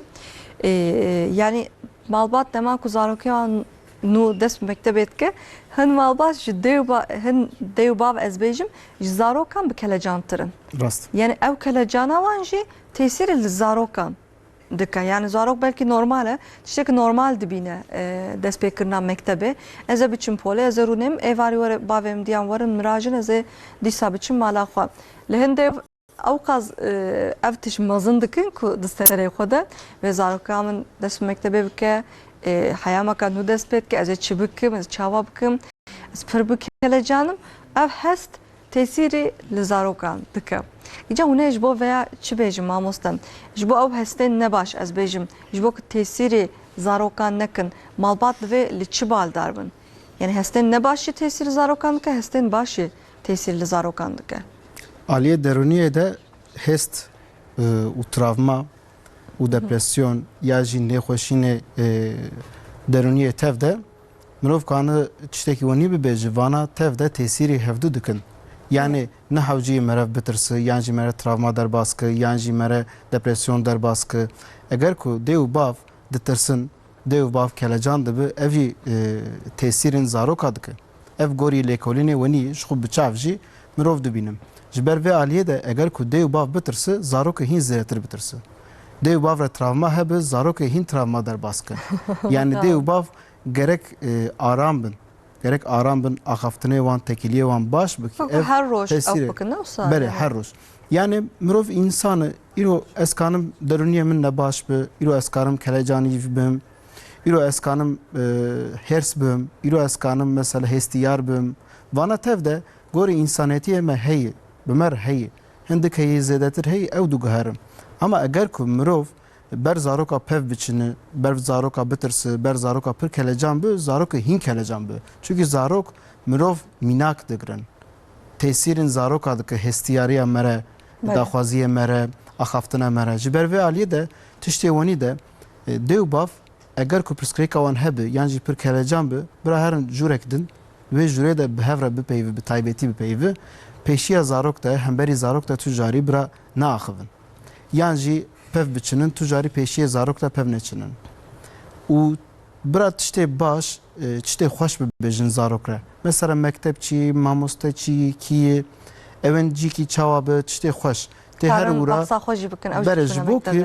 yani malbat deman kuzarokiyan nu des mektebet ke hen malbat ji dewbav ezbejim ji zarokan bi kelecantirin. Rast. Yani ev kelecana wan jî tesîrê li zarokan dike. Yani zarok belki normale, tiştekî normal dibîne destpêkirina mektebê. Ez ê biçim polê, ez ê rûnem êvarî were bavêm diyan werin mirajin ez ê dîsa biçim mala xwe. Li hindê ew qas ev tiş mezin dikin ku di serê xwe de vê zaroka min dest bi mektebê bike heya me ka nû dest pê dike ez ê çi bikim, ez çawa bikim, ez pir bikelecanim. Ev hest tesîrê li zarokan dike. İca hûne ji bo veya çi bêjim mamostem ji bo ew hestên nebaş ez bêjim ji bo ku tesîrê zarokan nekin malbat divê li çi baldar bin yani hestên nebaş jî tesîrê zarokan dike hestên baş jî tesîr li zarokan dike. Aliye derûniyê de hest û travma û depresyon ya jî nêxweşînê derûniyê tev de mirov kanı tiştekî wenî bibêje vana tev de tesîrê hevdû dikin. Yani ne havcıyı merev bitirse, yan jî mere travma derbaskı, yan jî mere depresyon derbaskı. Eger ku dew bav ditirsin, dew bav kelecan dibi, ev jî tesîrin zaroka dike. Ev gorî lêkolînê wenî ji xwe biçav jî mirov dibînim. Ji ber vê aliyê de eger ku dew bav bitirse, zarokê hîn zêdetir bitirse. Dew bav re travma hebe, zarokê hîn travma derbaskı. Yani dew bav gerek aram bin. Gerek aram bin, axaftinê wan, tekiliyê wan baş bike. Her roj ev bikin ne olsa? Bele her roj. Yani mirov insanı, îro ez kanim derûniyê min ne baş bi, îro ez karim kelecanî bim, îro ez kanim hers bim, îro ez kanim mesela hestiyar bim. Vana tev de gorî insaniyetiyê me heye, bi me re heye. Hindik heye zêdetir heye, ew diguherim. Ama eger ku mirov ber zaroka pev biçini, ber zaroka bitirse, ber zaroka pir kelecan bi, zaroka hîn kelecan bi. Çünkü zarok mirov minak digirin. Tesîrin zaroka dike hestiyariya mere, daxwaziya mere, axaftina mere. Ji ber vê aliyê de tiştê wenî de dew bav eger ku pirsgirêka wan hebe yan jî pir kelecan bi, bira herin jûrek din, wê jûrê de bi hev re bipeyve, bi taybetî bipeyve. Pêşiya zarok de hemberî zarok de tu jarî bira naaxivin. Yan jî pev biçinin, tu jarî pêşiyê zarok de pev neçinin. û bira tiştê baş, tiştê xweş bibêjin zarok re. Mesela mektepçî, mamosteçî, kî, evên cîkî çawa bi tiştê xweş. Tê her wira bere ji bo ku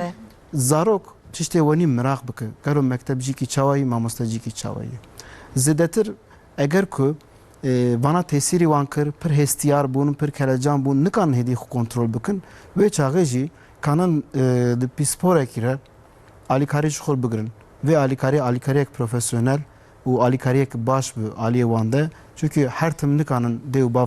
zarok tiştê wenî miraq bike. Gero mektep cîkî çawayî, mamoste cîkî çawayî. Zêdetir eger ku vana tesîrî wan kir, pir hestiyar bûn, pir kelecan bûn, nikanin hêdî xwe kontrol bikin. Wê çaxê jî kanan di pîsporekî re alîkarî ji xwe bigirin. Vê alîkariyek profesyonel û alîkariyek baş bi aliyê wan de. Çünkü her tim nikanin dew bav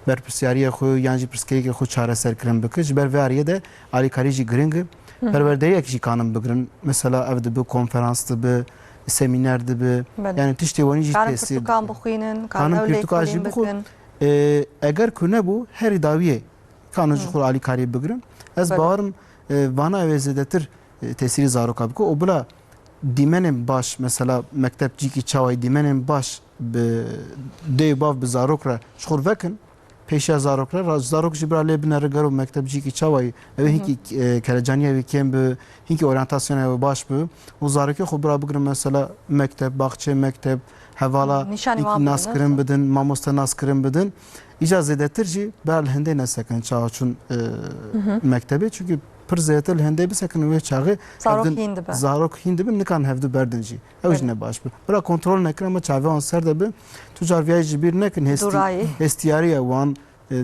berpirsyariya xwe yan jî pirsgirêkê xwe çareserkirin bike. Ji ber vê aliyê de alîkarî jî giring e. Perwerderiyek jî kanin bigirin. Mesela ev dibi, konferans dibi, semîner dibi. Yani tiştê wenî jî tesîr dike. Kanin bixwînin, Kanin pirtûka jî bixwin. Eger ku nebû herî dawiyê kanin ji xwe alîkariyê bigirin. Ez bawerim vana ew ê zêdetir tesîrî zaroka bike. O bila dîmenên baş, mesela mektep cîkî çawayî dîmenên baş bi dew bav bi zarok re ji xwe vekin, پیشیا زاروکر زاروک جبرال بنر گرو مکتب جی کی چاوی او هینکی کلجانی و کم به هینکی اورینتاسیون و باش به و زاروک خو برا بگرم مثلا مکتب باغچه مکتب حوالا نشانی هینکی وابدن، ناس کرن بدن ماموستا ناس کرن بدن اجازه دتر جی بر هنده نسکن چاو چون مکتبی çünkü پر زیتل هنده بسکن و چاغه زاروک هند به. زاروک هند به نکان هفدو بردن جی اوج نه باش به برا کنترل نکن اما چاوه آن سر ده به تو جارویای جبیر نکن دورایی. هستیاری وان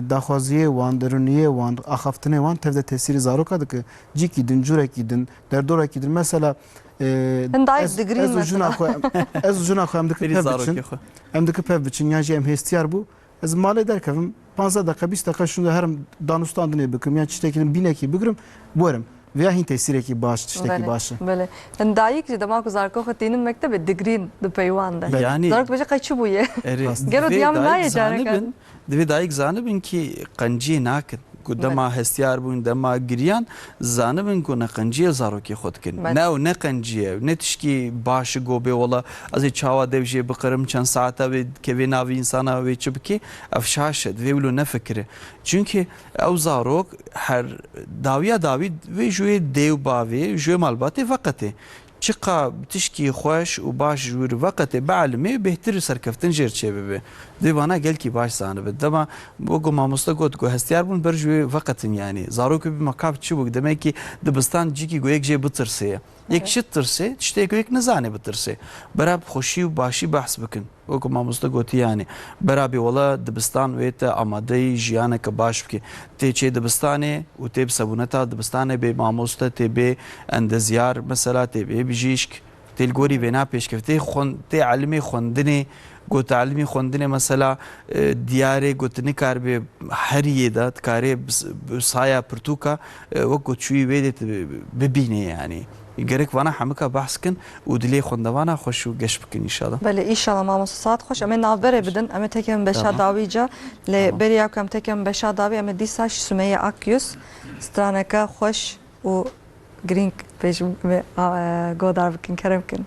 داخوازیه وان درونیه وان آخافتنه وان تفده تاثیر زاروک adı که جی کی دن جوره کی دن در دوره کی دن مثلا هندای دگرین مثلا. از جنا خو هم دک بری پف زاروکی بچن خو هم دک پف بچن یا جی هم هستیار bu از مال درکم 15 dakika 20 dakika şunu her danustan dine bakım ya çitekinin bineki bugürüm buarım veya hin tesireki baş çiteki başı. بله هندایی که دماغ زارکو خطین مکتب دگرین د پیوان ده Yani زارک بچه قچو بویه گرو دیام نایه جاره کن دوی دایک زانبن کی قنجی ناکن دما هستیار بون دما گریان زانبن کو نقنجی زاروکی خود کن نه و نه قنجیه نه تشکی باش گوبه ولا از چاوا دوجه بقرم چند ساعته و که ناوی انسانا و چبکی افشاشد و ولو نفکره çünkü او زاروک هر داوی و جوی دیو باوی جوی مالباتی وقته چقا تشکی خوش و باش جور وقت بعلمه بهتر سرکفتن جر چه ببه دیوانا گل کی باش زانه بده دما بگو ماموستا گوت گو هستیار بون بر جوی وقتن yani زاروک bir makab çubuk demek ki dibistan ciki goyek je bitirse یک شت ترسه تشتی یک نزانه بترسه براب خوشی و باشی بحث بکن وکو ماموستا گوتی yani برابی ولا دبستان ویت آماده جیانه که باش بکی تی چه دبستانه و تی بسبونتا دبستانه به ماموستا تی به اندزیار مثلا تی به بجیشک تی الگوری بنا پیش کفتی تی علمی خوندنی گوت علمی خوندنی مثلا دیاره گوتنی کار به هر یه کاری سایه پرتوکا وکو چوی ویدت ببینه yani gerek vana hamika bahs kin û dilê xwendevana xweş û geş bikin inşallah. بله ایشالا ما مساعد خوش اما نابره بدن اما تکم بشا داوی جا ل بریا کم تکم بشا داوی اما دیساش سمیه اکیوس سترانکا خوش و گرینگ پیش گودار بکن کرم کن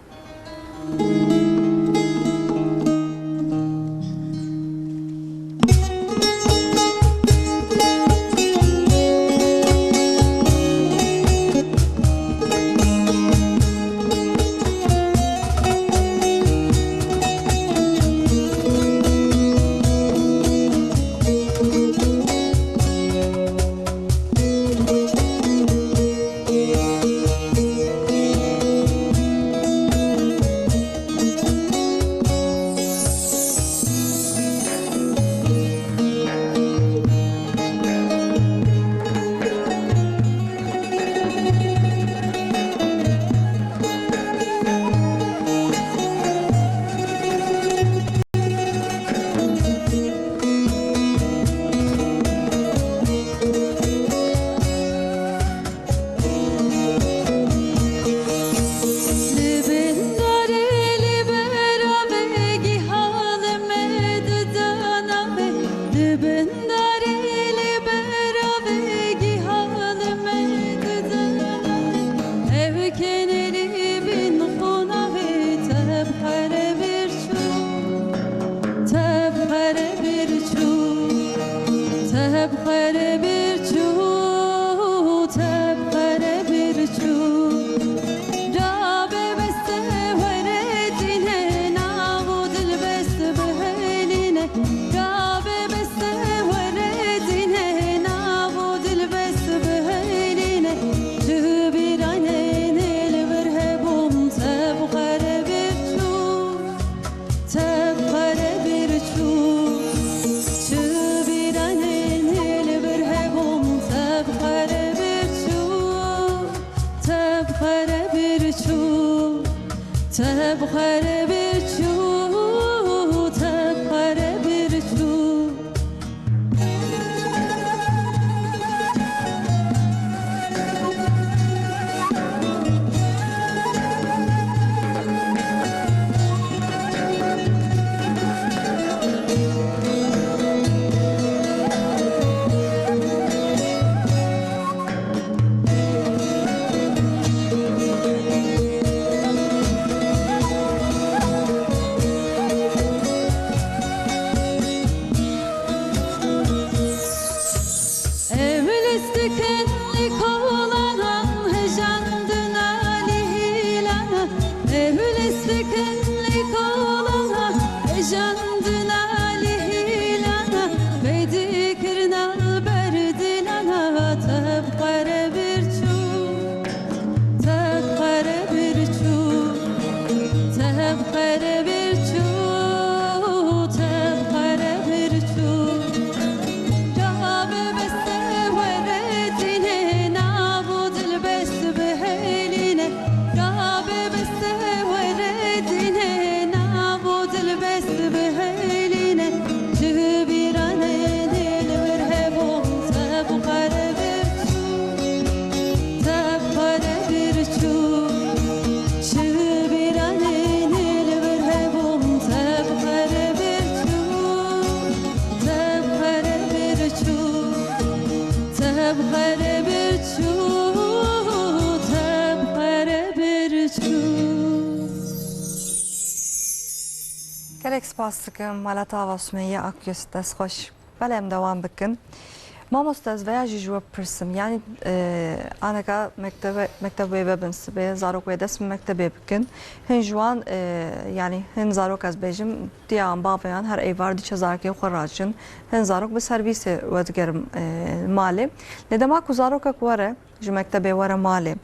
yandına lihilana beydikirna berdilana tebkare bir çu tebkare bir çu tebkare bir çu tebkare bir çu Rabe beste veredine nabud elbes beheline Rabe beste veredine nabud elbes beheline Cibirane nil verhebum tebkare bir çu tebkare bir çu Cibirane nil verhebum tebkare bir çu tebkare bir çu tebkare bir çu tebkare bir çu Gelek spas dikim Malata ve Sümeyye Akyüz dest hoş. Belem devam bikin. Mamostaz veya jijwe pırsim. Yani anaka mektebe ve binsibe zarok ve desm mektebe bikin. Hin juan yani hin zarok az bejim diyan babayan her eyvar diçe zarok xorajın. Hin zarok bir servisi wadgerim mali. Ne demek ku zarok akvare ju mektebe vara mali.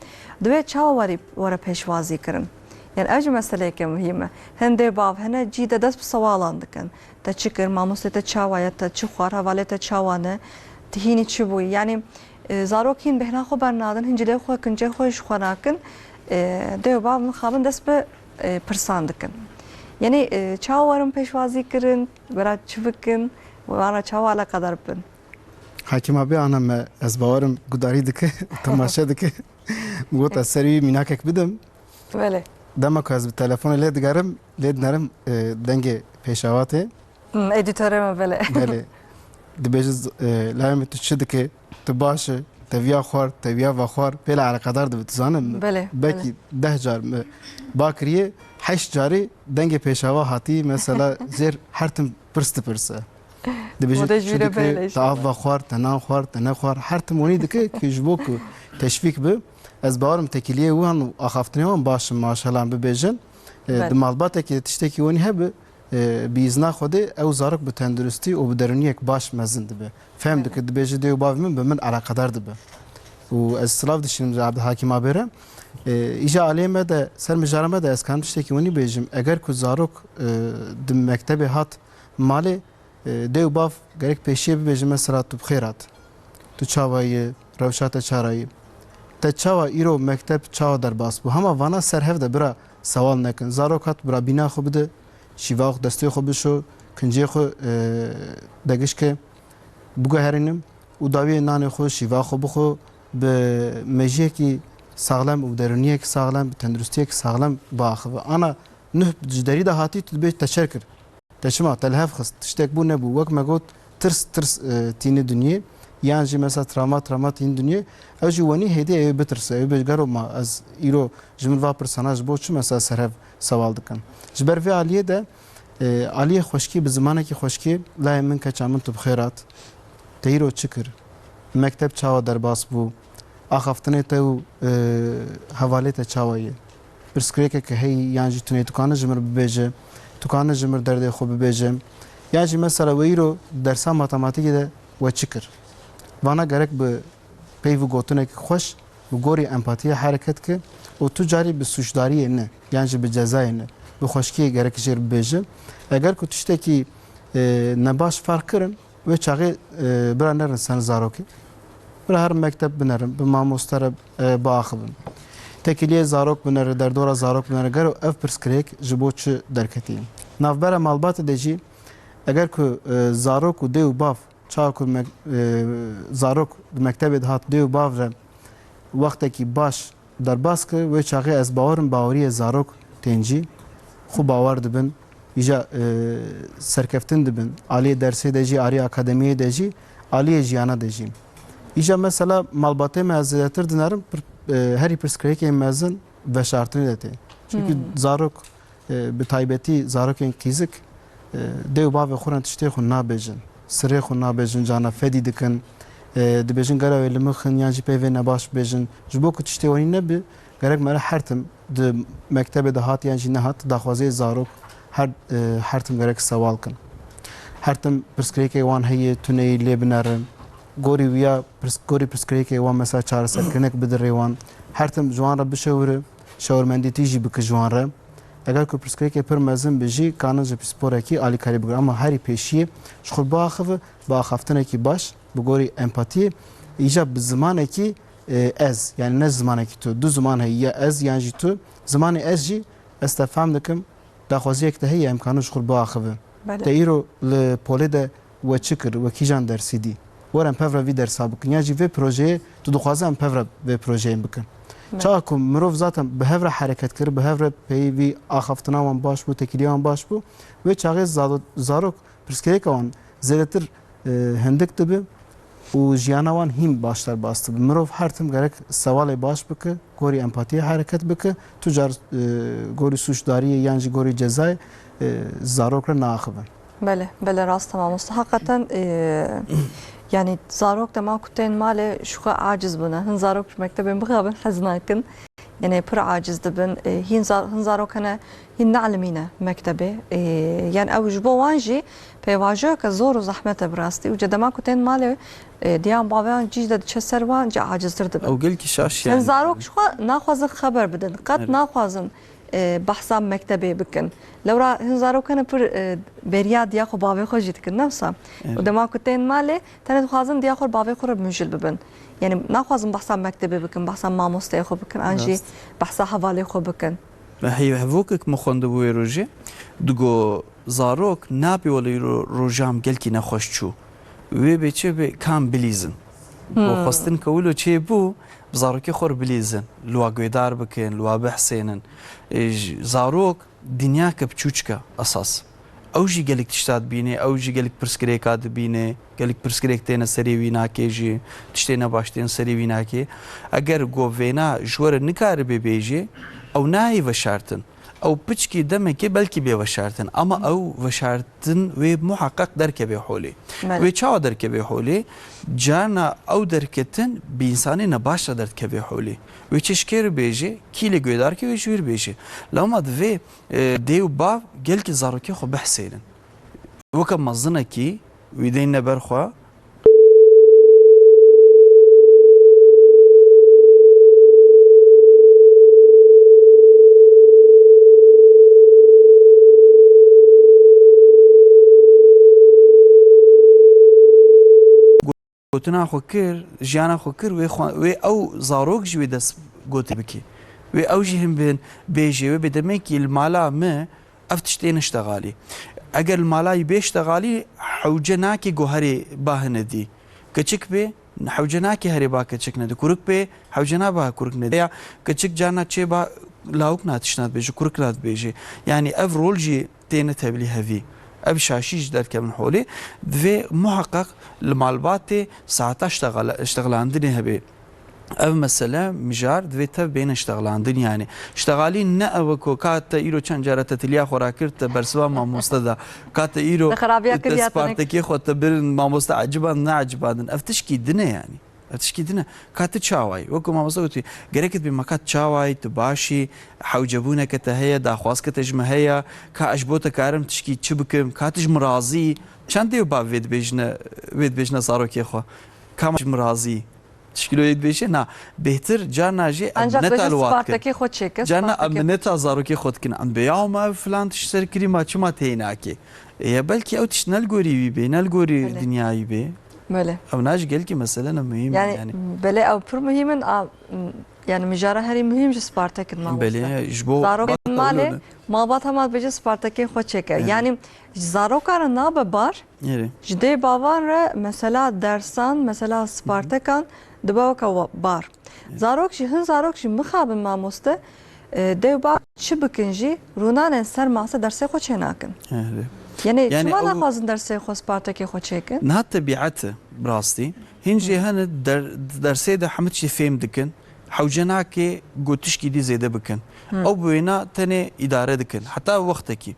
Dve çavari vara peşvazi kirin. Yani evci mesele ki mühime. Hende bav hene cide dest savalan dikin. Ta çıkır mamuste ta çavaya ta çıxar havale ta çavane. تهینی چی بوی یعنی زاروکین بهنا خو برنادن هنجله خو کنجه خوش خناکن دیو باب مخابن دست به پرساندکن یعنی چاوارم پیشوازی کرن برای چی بکن و آن چاوالا قدر بن حکیم abi anam ez bawarım gudari dike tamaşa dike got aseri minakek bidim böyle dema ku ez bi telefon led garim led narim denge peşavate editörüm böyle bele dibêje layê tu çi dike tu baş e teviya xwar teviya vexwar pêla alaqedar dibe tu zanim Bele, belkî 10 car me bakiriye 8 carî dengê pêşava hatî mesela zêr her tim pirs dipirse O da dibêje jîre çi dike bêle te işte. av vexwar te nan xwar te nexwar her tim wanî dike ku ji bo ku teşvîk bi ez bawarim tekiliye wan û axaftinê wan baş maşallah bibêjin Bele. di malbatekê tiştekî wanî hebe بیزنا خودی او زارک به تندرستی و به درونیک باش مزن دبه فهم دکه دبیجه دیو باو من به من علاقه دار دبه و از سلاف دشینم عبدالحکیم آبیره ایجا علیمه ده سر مجارمه ده از کام تشتکی ونی بیجم اگر کو زارک د مکتب هات مالی دیو باو گرک پیشیه بیجم مثلا تو بخیرات تو چاوایی روشات چارایی تا چاوا ایرو مکتب چاوا در باس بو هما وانا سر هف ده برا سوال نکن زارک هات برا بینا خو بده شیواخ دستی خو بشو کنجی خو دگش که بگه هرینم و داوی نان خو شیواخ خو بخو به مجیه کی سالم و درونیه کی سالم تندرستی کی سالم باخ و انا نه جدری ده هاتی تو به تشکر تشما تلهف خست تشتک بو نبو وک مگوت ترس تین دنیا یان جی مثلا تراما تین دنیا او جی ونی هدی ای بترس ای بگرو ما از ایرو جمن و پرسوناج بو چ مثلا سرف سوال دکن جبر في علیه ده علیه خوشکی به زمانه که خوشکی لای من که چامن تو بخیرات تیرو چکر مکتب چاوا در باس بو آخفتنه تو حواله تا چاوایه برسکریک که هی یانجی تونه دکانه جمر ببیجه دکانه جمر درده خوب ببیجه یانجی مثلا ویرو درسا ماتماتیک ده و چکر وانا گرک به پیو گوتونه که خوش و گوری امپاتی حرکت که و تو جاری به سوشداری نه یعنی به جزای نه به خشکی گرک جر بجه اگر که تشتکی نباش فرق کرن و چاقی برا نرن سن زاروکی برا هر مکتب بنرن به ماموستر با آخبن تکیلیه زاروک بنره در دورا زاروک بنره گرو اف پرسکریک جبو چه درکتی نافبر مالبات دیجی اگر که زاروک و دیو باف چاکو زاروک مکتب دهات دیو باف رن وقتی که باش در باس که و چاقی از باورم باوری زاروک تنجی خوب باور دبن ایجا سرکفتن دبن عالی درسی دجی عالی اکادمیه دجی عالی جیانا دجی ایجا مثلا مالباته مزیتر دنارم هری پرسکریک مزن و شرطنی دته çünkü zarok به تایبتی زاروکین کیزک دیو باو خورن تشتی خو نابجن سری خو نابجن جانا فدی دکن دبجن گره لمخن یانجی پیو نباش بجن جبو کو تشتی ونی نبی گرک مره هرتم د مکتب ده هات یانجی نه هات داخوازی زاروک her tim gerek sewal kin her tim pirsgirêkê wan heye tuneyî lê binerin gorî wiya gorî pirsgirêkê wan mesela çareserkinek bidire wan her tim ji wan re bişewire şewirmendîtî jî bike ji wan re eger ku pirsgirêkê pir mezin bi jî kanin ji pîsporekî alîkarî bigire ama herî pêşiyê ji xwe biaxive bi axaftinekî baş bi gorî empatiyê îja bi zimanekî ez yani ne zimanekî tu du ziman heye ya ez yan jî tu zimanê ez jî ez te fehm dikim daxwaziyek te heye emkanî ji xwe biaxive te îro li polê de we çi kir we kîjan dersî dî werin pevre vî dersa bikin ya jî vê projeyê tu dixwaze em pevre vê projeyên bikin çawa ku mirov zaten bi hev re hereket kir bi hev re peyî vî axaftina wan baş bû tekîliya wan baş bû wê çaxê zarok pirsgirêka wan zêdetir hindik dibe û jiyana wan hîn başlar bas dibe mirov her tim gerek sewalê baş bike gorî empatiyê hereket bike tu car gorî suçdariyê yan jî gorî cezayê zarok re naaxivin بله راست تمام است حقیقتا yani zarok da makuten male şu ka aciz buna hin zarok mektebin bıgabın haznakin yani pır aciz dibin hin zarok hana hin na'lemine mektebi yani ev bu wanji pevajo ka zor zahmet brasti وجد makuten male diyan bavan cizde çeser wan ca acizdir dibin او gelki şaş hin yani zarok şu ka naxwazın haber bidin qat naxwazın بحثا مكتبي بكن لو را هنزارو كان بر برياد ياخو بابي خو جيتكن نفسا ودما كنتين مالي تنت خازن دياخو بابي خو بمجل ببن يعني ناخذن بحثا مكتبي بكن بحثا ماموستي خو بكن انجي بحثا حوالي خو بكن هي هفوكك مخوند بو روجي دغو زاروك نابي ولا روجام gelki نخوشچو وي بچه به کام بلیزن بو خواستن کولو چه بو زاروکی خور بلیزن لوا گویدار بکن لوا بحسینن زاروک دنیا که بچوچکا اساس او جی گلک تشتاد بینه او جی گلک پرسکریکات بینه گلک پرسکریک تینا سری وینا کی جی تشتینا باشتین سری وینا کی اگر گوینا جور نکار ببیجی او نای وشارتن او بچکی دمه که بلکی به وشارتن اما او وشارتن و محقق درک به حولی و چاو درک به حولی جانا او درکتن به انسانی نباش درک به حولی و چشکر بیجی کیل گویدار که و جویر بیجی لامد و دیو با گل که زاروکی خو بحثیلن وکم مزنه کی و دین نبرخوا گوتنا خو کر جانا خو کر و او زاروک جوی دست گوتی بکی و او جی هم بین بیجی و بدمه کی المالا ما افتشتین اشتغالی اگر المالای بیشتغالی حوجناکی گوهری باهنه دی کچک به حوجناکی هری با کچک ندی کرک به حوجنا با کرک ندی یا کچک جانا چه با لاوک ناتشناد بیجی کرک نات بیجی یعنی اف رول جی تینه تبلی هوی ابي شاشيش درك من حولي في محقق المعلومات ساعات اشتغل عندنا هبي او مثلا مجار في تب بين اشتغل عندنا يعني اشتغالين نأوكو كاتا ايرو چند جاره تتليا خورا كرت برسوا ما مستدا كاتا ايرو سبارتكي خو تبر ما مست عجبان نعجبان افتشكي دنا يعني اتشكيدنا كات تشاوي وكم ما وصلتي جريكت بمكات تشاوي تباشي حوجبونا كتهيا دا خواس كتجمهيا كاجبوتا كارم تشكي تشبكم كاتج مرازي شانديو با ويد بيجنا صارو كيخو كام مرازي تشكيلو يد بيجي نا بهتر جانا جي نتا الوقت خود چيك جانا نتا زارو كي خود كن ام بياوما فلان تشتر كريما چما تيناكي يا بلكي او تشنال غوري بي نال غوري دنياي بي بله او ناش قال كي مثلا مهم يعني بله او بر مهم يعني مجاره هري مهم جو سبارتاك ما بله جبو زاروك ماله ما بات هم بيج سبارتاك خو چيك يعني زاروك نا ببار جدي باوان ر مثلا درسان مثلا سبارتاكان دباوك بار زاروك شي هن زاروك شي مخاب ما مسته دبا چبكنجي رونان سر ماسه درس خو چناكن يعني شما نخوازن درسي خو سبارتاكي خو چيكن نها طبيعته براستي هنجي هن درسي ده حمد شي فهم دكن حوجناكي قوتشكي دي زيده بكن او بوينا تاني اداره دكن حتى وقتكي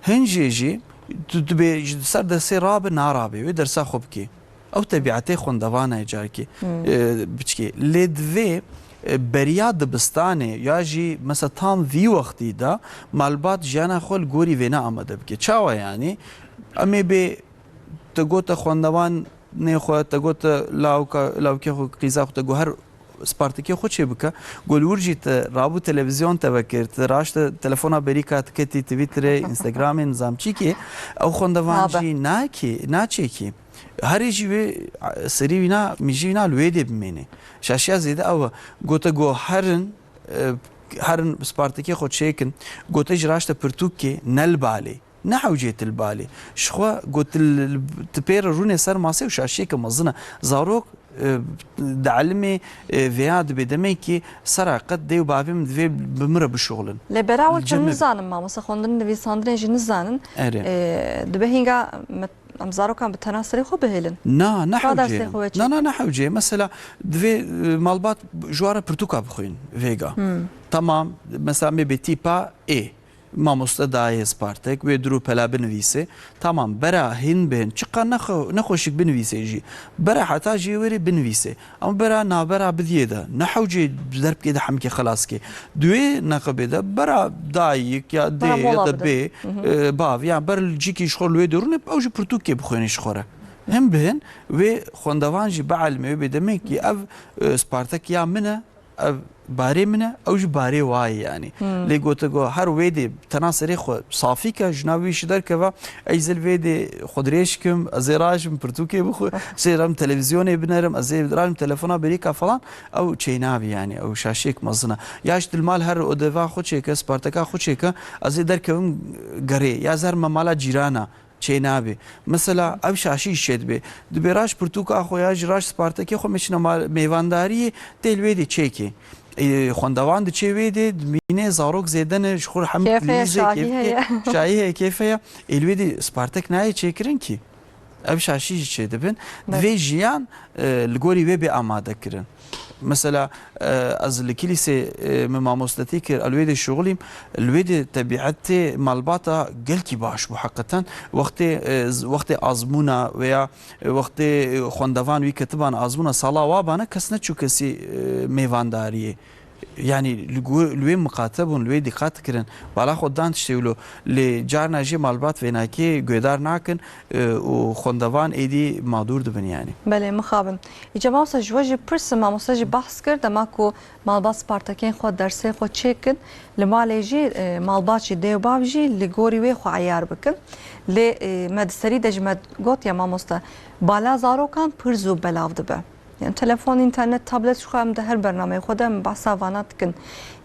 هنجي جي تبي سر درسي راب نارابي ودرسا خوبكي او طبيعتي خوندوانا جاركي بچكي لدوي بریا دبستانه یا جی مثلا تام وی وقتی دا مالبات جانا خول گوری وینا آمده بکه چاوا یعنی امی به تگوت خوندوان نه خو تگوت لاوکه خو قیزا خو تگو هر سپارتکی خود چه بکه گلورجی رابو تلویزیون تبکرد راشت تلفونا بریکات کتی تویتر اینستاگرام نظام چی که او خوندوان جی نه چی کی هری جیوه سری وینا میجی وینا لویده بمینه شاشیا زیده او گوته گو هرن سپارتکی خود شیکن گوته جراشت پرتوکی نل بالی نه حوجية البالي شخوا قلت تبير روني سر ماسي وشاشيك مزنا زاروك دعلمي فياد بدميكي سرا قد دي وبابم دفي بمرة بشغلن لبراول كن نزانن ما مثلا خوندن نوي ساندرين جي نزانن دبه هنگا ام زاروكان بتناصري خو بهلن نا حوجي نا حوجي مثلا دفي مالبات جوارا برتوكا بخوين فيغا تمام مثلا مي بتيبا اي ماموستا دای سپارتک و درو پلا بنویسه تمام برا هین بین چقا نخوشک بنویسه جی برا حتا جیوری بنویسه اما برا نابرا بدیه ده نحوجی درب که ده حمکی خلاص که دوی نقبه ده برا دایک یا دی یا ده بی باو یا بر جی که شخور لوی درونه اوجی پرتوک که بخوینی شخوره هم بهن و خوندوان جی بعلمه و بدمه که او سپارتک یا منه باري منه او باري واي يعني لي قوتو هر ويدي تناصري خو صافي كا جناوي شدر كوا ايزل ويدي خدريشكم ازيراجم برتوكي بخو سيرم تلفزيوني بنرم ازيراجم تليفونا بريكا فلان او تشينابي يعني او شاشيك مزنا ياش المال هر اودفا خو تشيكا سبارتاكا خو تشيكا ازيدر كم غري يا زر مالا جيرانا چه نابه مثلا او شاشی شد به دبیراش پرتوکا خویاج راش سپارتاکی خو مشنا میوانداری تلویدی چکی خوندوان د چه ویدی مینه زاروک زیدن شخور هم شایه کیفه الویدی سپارتاک نه چکرین کی او شاشی چه دبن دوی جیان لگوری وی به آماده کرن مثلا از الكنيسه ماموستاتي كر الويد الشغلي الويد تبعتي مالباتا قلكي باش حقيقه وقت ازمونا ويا وقت خوندوان وي كتبان ازمونا صلاه وابانا كسنه چوكسي ميوانداري يعني لوي مقاتبون لوي دقات كرن بالا خدان تشتيولو لجارنا جي مالبات ويناكي گويدار ناكن وخوندوان ايدي مادور دبن يعني بله مخابن اجا موسا جواجي برس ما موسا جي بحث کرد ماكو مالبات سپارتاكين خود درسي خود چيكن لمالي جي مالبات جي ديو باب جي لغوري وي خو عيار بكن لمدسري دج مد گوت يا ماموستا بالا زارو كان پرزو بلاو دبه يعني تلفون انترنت تابلت شو هم ده هر برنامه خودم بحثا وانات کن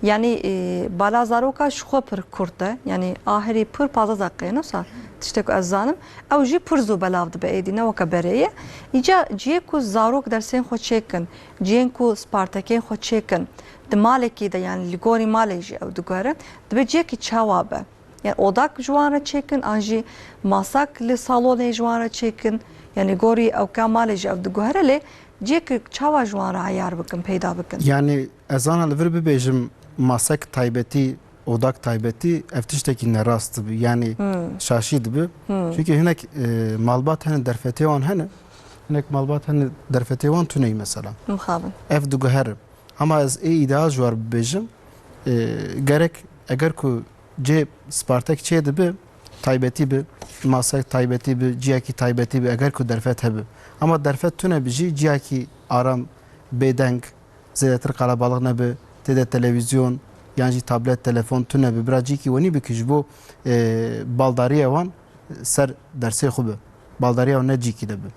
يعني بالا زاروكا شو پر كورته يعني آخري پر 15 دقيقه نصار تشتكو ازانم او جي پرزو بلاود بايدي نو كبريه اجا جيكو زاروك درسين خو چيكن جينكو سپارتاكين خو چيكن دمالكي ده يعني لغوري مالجي او دغره دبي جيكي چاوابه يعني odak جوانه چيكن انجي ماساك لصالون جوانه چيكن يعني غوري او كمالجي او دغره له جيك چاوا جوان عيار بكم پیدا بكم يعني ازانا لور ببيجم ماسك تايبتي odak taybeti eftişteki nerast bi yani şaşid bi çünkü henek malbat hani derfetevan hani henek malbat hani derfetevan tuney mesela mxabın ev duguher ama az idaz var bejim gerek eğer ku ce Spartak çeydi bi taybeti bi masak taybeti bi ciyaki taybeti bi eğer ku derfet hebi ama derfet tune bi ciyaki aram bedenk zedetir kalabalık ne bi tede televizyon yani tablet telefon tune bi biracı ki oni bikiş bu baldariye van ser derse xube baldariye ne ciki de bi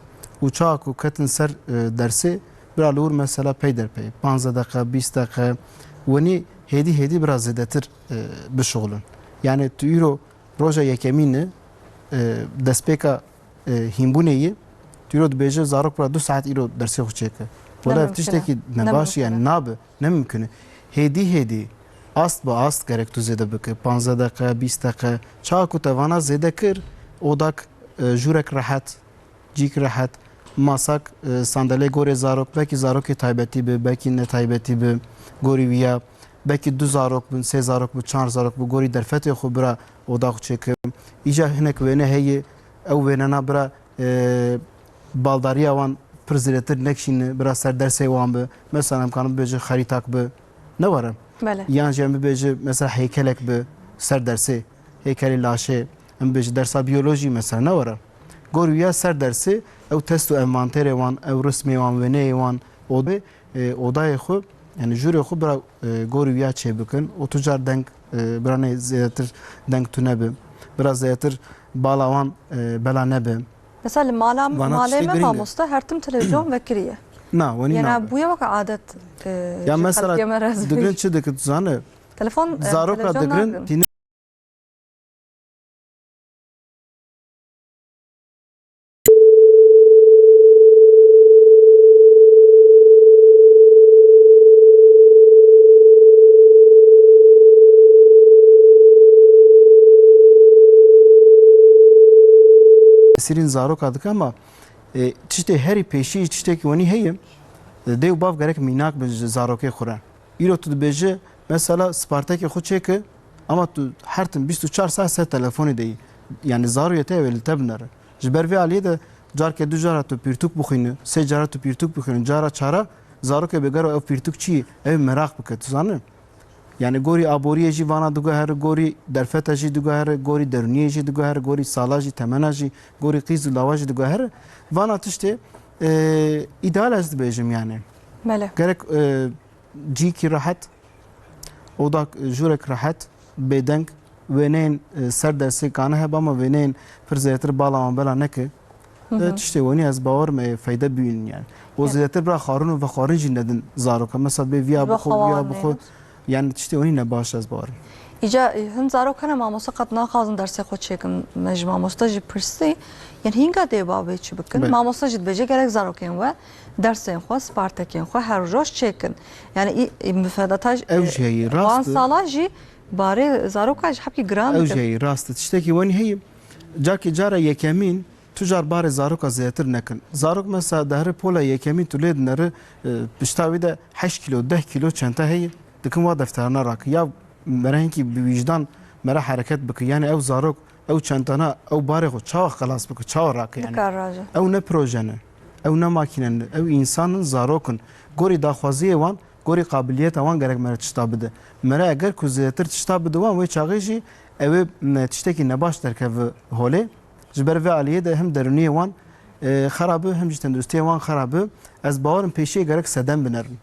uçağı ku katin ser derse biralur mesela peyder pey 15 dakika 20 dakika oni hedi biraz zedetir bişoğlun yani tüyro proje yekemini despeka himbuneyi tüyro beje zarok pra 2 saat iro derse xuçeke ولا فتشتكي نباش يعني ناب نممكن هدي است با است gerek tu zede bike 15 dakika 20 dakika çaku tavana zede kir odak jurek rahat cik rahat masak sandalye gore zarok belki zarok taybeti be belki ne taybeti be gori viya belki 2 zarok bin 3 zarok bu 4 zarok bu gori derfete khubra odak çekim ija hinek vene heye ev vene nabra baldariya wan پرزیرتر نکشین برا سر درس وان به مثلا امکان بجه خریتاک به نوارم بله یان جم بجه مثلا هیکلک به سر درس هیکل لاشه ام بجه درس بیولوژی مثلا نوارم گورویا سر درس او تست و انوانتر وان او رسمی وان ونه وان odای خو yani jüri xu bira goriya çebikin o tucar denk birane ziyatır denk tünebi biraz ziyatır balavan bela nebe mesela Bana işte maleme gringe. mamusta her tim televizyon vekiriye. na vani Yani na buya vaka adet ya mesela digrin çi dikit zanı telefon zaroka digrin tini Sirin zarok adık ama çişte heri peşi çişte ki oni heyim dev bav gerek minak be zarokê xure. İro tu dibêje mesela Spartakê xwe çêke ama tu her tim 24 saat ser telefonê deyî. Yani zaroyê te ew li te binere. Ji ber vê aliyê de carke du cara tu pirtûk bixwînî, sê cara tu pirtûk bixwînî, cara çara zarokê bêgero ew pirtûk çi ye? Ew merak bike tu zanî? Yani gori aboriyê jî vana diguhere, gori derfeta jî diguhere, gori deruniyê jî diguhere, gori sala jî temena jî, gori qîz û lava jî diguhere. Vana tiştê ideal ez dibêjim yani. Bele. Gerek cîkî rahat, odak jûrek rahat, bêdeng, wêneyên ser dersê kane hebe ama wêneyên pir zêtir bala wan bela neke. Tiştê wenî ez bawer me feyde bînin yani. O zêtir bira xwarin û vexwarin jî nedin zaroka. Mesela bê viya bixwe, viya bixwe. Yani tiştê wenî ne baş ez bawerim. İca hin zarokana mamosta qat naxazin dersê xwe çêkin me ji mamosta jî pirsî yani hinga dê bavê çi bikin Bele. mamosta jî dibêje gerek zarokên we dersên xwe spartekên xwe her roj çêkin yani müfredata Ew jî heyî wan rast. sala jî barê zaroka ji hepkî giran Ew dikin. jî heyî rast. Tiştekî wenî heyî carkê cara yekemîn tu car barê zaroka zêtir nekin. Zarok mesela deherê pola yekemîn tu lê dinere pişta wî de 8 kilo 10 kilo çenta heyî dikin wa defterana rakin ya merhenkî bi vicdan mere hereket bike yani ew zarok ew çentana ew barê xwe çawa xelas bike çawa rake yani. Dikar raja. Ew ne projene ew ne makînen ew însanin zarokin gorî daxwaziyê wan gorî qabiliyeta wan gerek mere tişta bide mere eger ku zêtir tişta bide wan wê çaxê jî ew ê tiştekî nebaş derkeve holê ji ber vê aliyê de hem derûniyê wan xerabi hem jî tenduristiyê wan xerabi ez bawerim pêşiyê gerek sedem binerin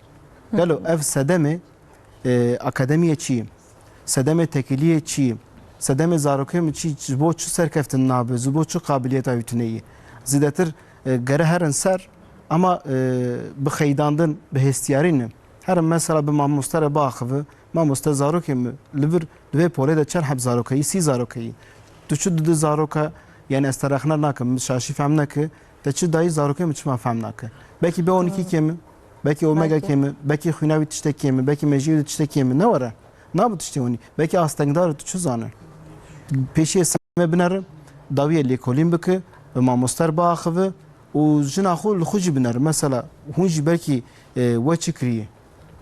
gelo ev sedemê akademiyê çi ye sedemê tekiliyê çi ye sedemê zarokê min çi ji bo çi serkeftin nabe ji bo çi qabiliyeta wî tune ye zêdetir gere herin ser ama bi xeydandin bi hestiyarî ne herin mesela bi mamostera biaxive mamoste zarokê mi li vir divê polê de çend heb zarokeyî sî zarokeyî tu çi didi zaroka yani ez terexne nakim şaşî fehm neke te çi dayî zarokê min çima fehm nake belkî B12 kemi belki omega kemi belki xwînavî tiştekê mi belki mejiyê tiştekê mi ne were nabu tiştê wenî belki astengdar tu çi zane pêşiye semê binere dawiyê lêkolîn bike bi mamoster biaxive û jina xwe li xwe jî binerin mesela hûn jî belkî we çi kiriye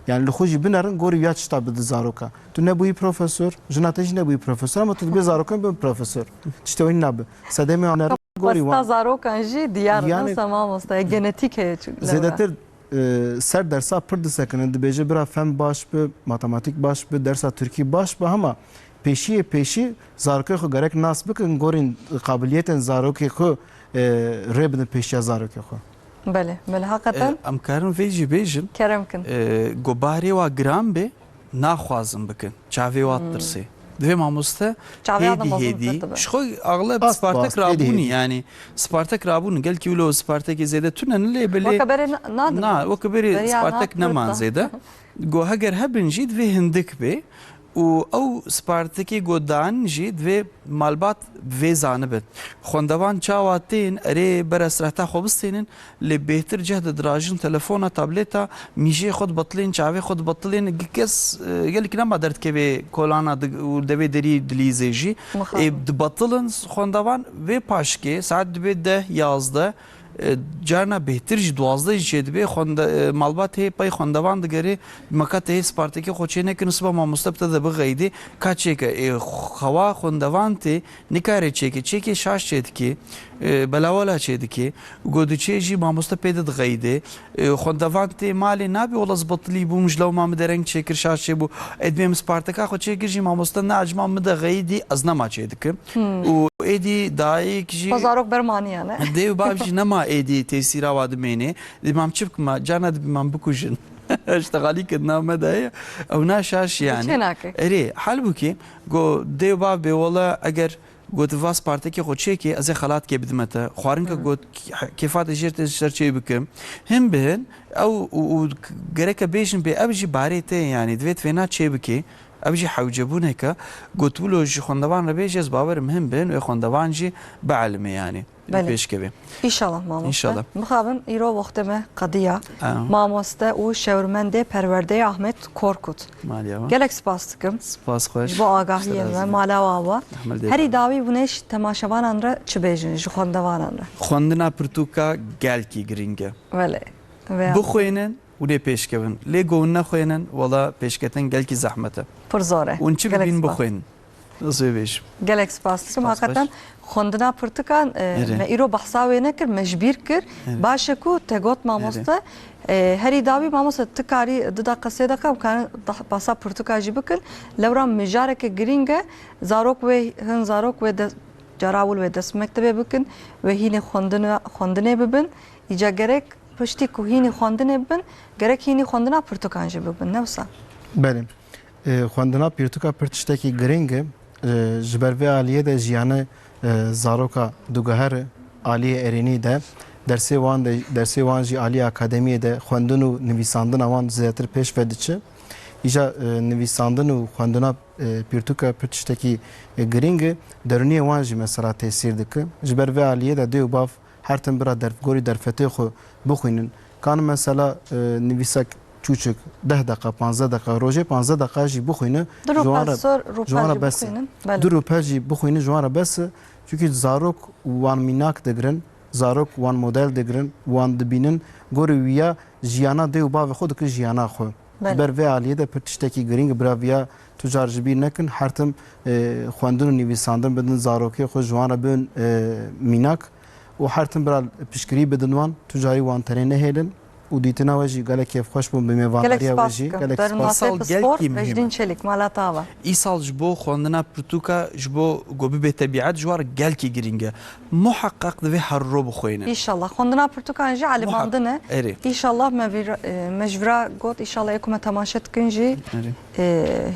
yani li xwe jî binerin gorî ya tişta bide zaroka tu nebûyî profesör jina te jî nebûyî profesör ama tu dibê zarokan bin profesör tiştê wenî nabe sedemê aner gorî Pasta wan zarokan jî diyar Yani- nasıl mamosta genetik heye çünkü. zêdetir ser dersa pir disekinin dibêje bira fem baş bi matematik baş bi dersa Türkî baş bi ama pêşiyê pêşî zarokê xwe gerek nas bikin gorîn qabiliyetên zarokê xwe rê bidin pêşiya zarokê xwe. Bele. Bele hakikaten Em karin vê jî bêjin keremkin. gobarê wa giran bê naxwazin bikin çavê wa tirsê. Divê mamoste Çavya da hêdî bozuldu hêdî tabii. ji xwe agleb Bas, Spartak bas, hêdî, rabûnî hêdî. yani Spartak rabûn gelkî wilo Spartakê zêde tune lê bilê Vakabere nadir. na wekî berê Beriya Spartak na neman kurta. zêde got heger hebin jî divê hindik bê û ew Spartakê godan jî divê malbat vê zanibin. Xwendevan çawa tên erê bere sirehta xwe bistênin lê bêhtir ceh didirajin telefona tablêta mîjê xwe dibetilên çavê xwe dibetilên kes gelekî nema derdkevê kolana û devê derî dilîzê jî dibetilin xwendevan vê paşkê saet dibê 10-11 carna bêhtir jî 12 jî çêdibê malbat hê pey xwendevan digerê mekat hê Spartakê xwe çê nekin siba mamoste te de bixeydî ka çêke xewa xwendevan tê nikarê çêke çêkê şaş çê dikê بلاوالا چه دکی گود چه جی ماموستا پیدا دغیده خوندوان تی مالی نبی ولا زبطلی بو مجلو ما مدرنگ چه کرشاش چه بو ادمیم سپارتکا خو چه گرجی ماموستا ناجما مدغیدی از نما چه دکم و ایدی دایی کجی Pazarok bermani yani. دیو بابجی نما ایدی تیسیرا وادمینه دیمام چبک ما جانا دیمام بکوجن اشتغالي كدنا مدى او ناشاش يعني هناك اري حال بوكي جو ديو باب والله اگر قلت فاس بارتكي خو تشيكي از خلات كي بدمته خوارنك قلت كيفات جيرت شرچي بكم هم بهن او غريكا بيجن بي ابجي باريتي يعني دويت فينا تشي بكي ابجي حوجبونك قلت له جي خوندوان ربيجز باور مهم بين و خوندوان جي بعلم يعني پیش کبی İnşallah mamoste. İnşallah. Mıxabın İro vaxteme qadiya. Mamoste u şevrmende perverde Ahmet Korkut. Maliye. Gelek spastıkım. Spas xoş. Bu agahiye ve malava. Heri davi buneş temaşavan anra çibejin, jixondavan anra. Xwendina pirtûka gelkî giring e. Vele. Bixwênin û lê pêşkevin. Lê got nexwênin wala pêşketin gelkî zehmet e. Pır zor e. Hûn çi bibîn bixwênin. Nasıl bêjim. Gelek spastıkım. Hakikaten خوندنا پرتکان ما ایرو بحثاوی نکر مجبور کر باشه کو تگوت ماموسته هری داوی ماموسته تکاری ددا قصه دکم کان باسا پرتکا جیبکن لورام مجاره که گرینگه زاروک و هن زاروک و جراول و دست مکتبه بکن و هینی خوندنه ببن ایجا گرک پشتی کو هینی خوندنه ببن گرک هینی خوندنا پرتکان جیبکن نوسا بله خوندنا پرتکا پرتشتکی گرینگه جبروی عالیه ده جیانه زاروکا دوگهر عالی ارینی ده درسی وان جی عالی اکادمیه ده خواندن و نویساندن وان زیاتر پیش ودیچه ایجا نویساندن و خواندنا پیرتوکا پرتشتکی گرینگ درونی وان جی مثلا تاثیر دکه جبر و عالیه ده دیو باف هر تن برا گوری درفته خو بخوینن کان مثلا نویسک چوچک 10 دقیقه 15 دقیقه روزه 15 دقیقه جی بخوینه جوانه بس دو روپا جی بخوینه جوانه بس çünkü zarok wan minak degrin zarok wan model degrin wan dibinin gori wiya jiyana de ba ve xod ki jiyana xo ber ve aliye de pirtişteki giring braviya tujar jibi nekin hartim xwendin nivîsandin bidin zarokê xwe jwana bin minak û hartim bira pişkirî bidin wan tujarî wan tenê nehêlin û dîtina we jî gelek kêfxweş bûn bi mêvaneriya we jî gelek spor Ejrin Çelik malatava îsal ji bo xwendina pirtûka ji bo gobî bê tebiat ji war gelkî giring e muheqqeq divê her ro bixwînin İnşallah xwendina pirtûkan jî alîbandine İnşallah mecvira got İnşallah ekû me temaşe dikin jî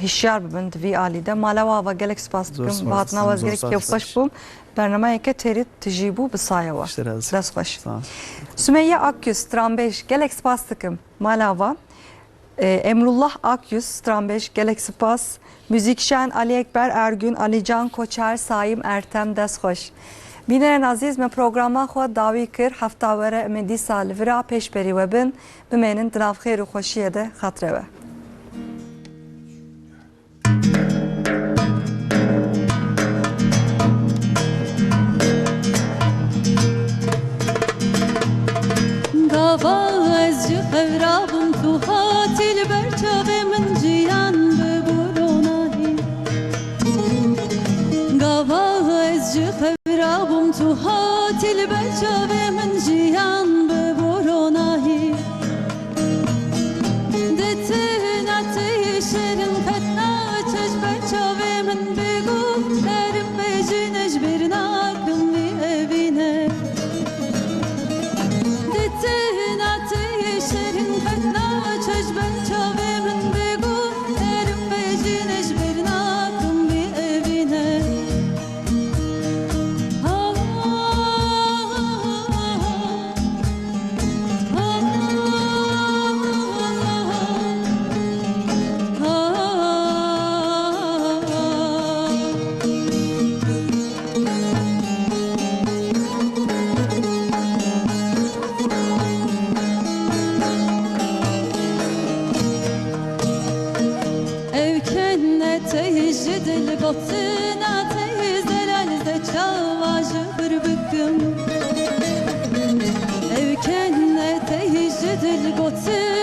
hişyar bibin divî alîde malava ve gelek spas dikim bahatina we gelek kêfxweş bûm برنامه ترید تجیبو بسایوا دست خوش سمیه آکیوس ترامبش گلک سپاس دکم مالاوا Emrullah Akyüz Strambeş Gelek Spas Müzikşen Ali Ekber Ergün Ali Can Koçer Saim Ertem Deshoş Bineren aziz me programa xwe dawî kir hefta were me dîsa li vira pêşberî we bin bimênin dinavxêr û xweşiyê de xatre we Ez ji xevrabim tu hatil berçavê min ciyan bi boronahî Gava ez ji xevrabim tu hatil berçavê min ciyan bi boronahî Ditin etê şerin petna çeş berçavê min bêgu derim bêjin ez bir nakim vî evîne Botsina teyzelerle çavajı bir bıkkım Evkenne teyze dil botsina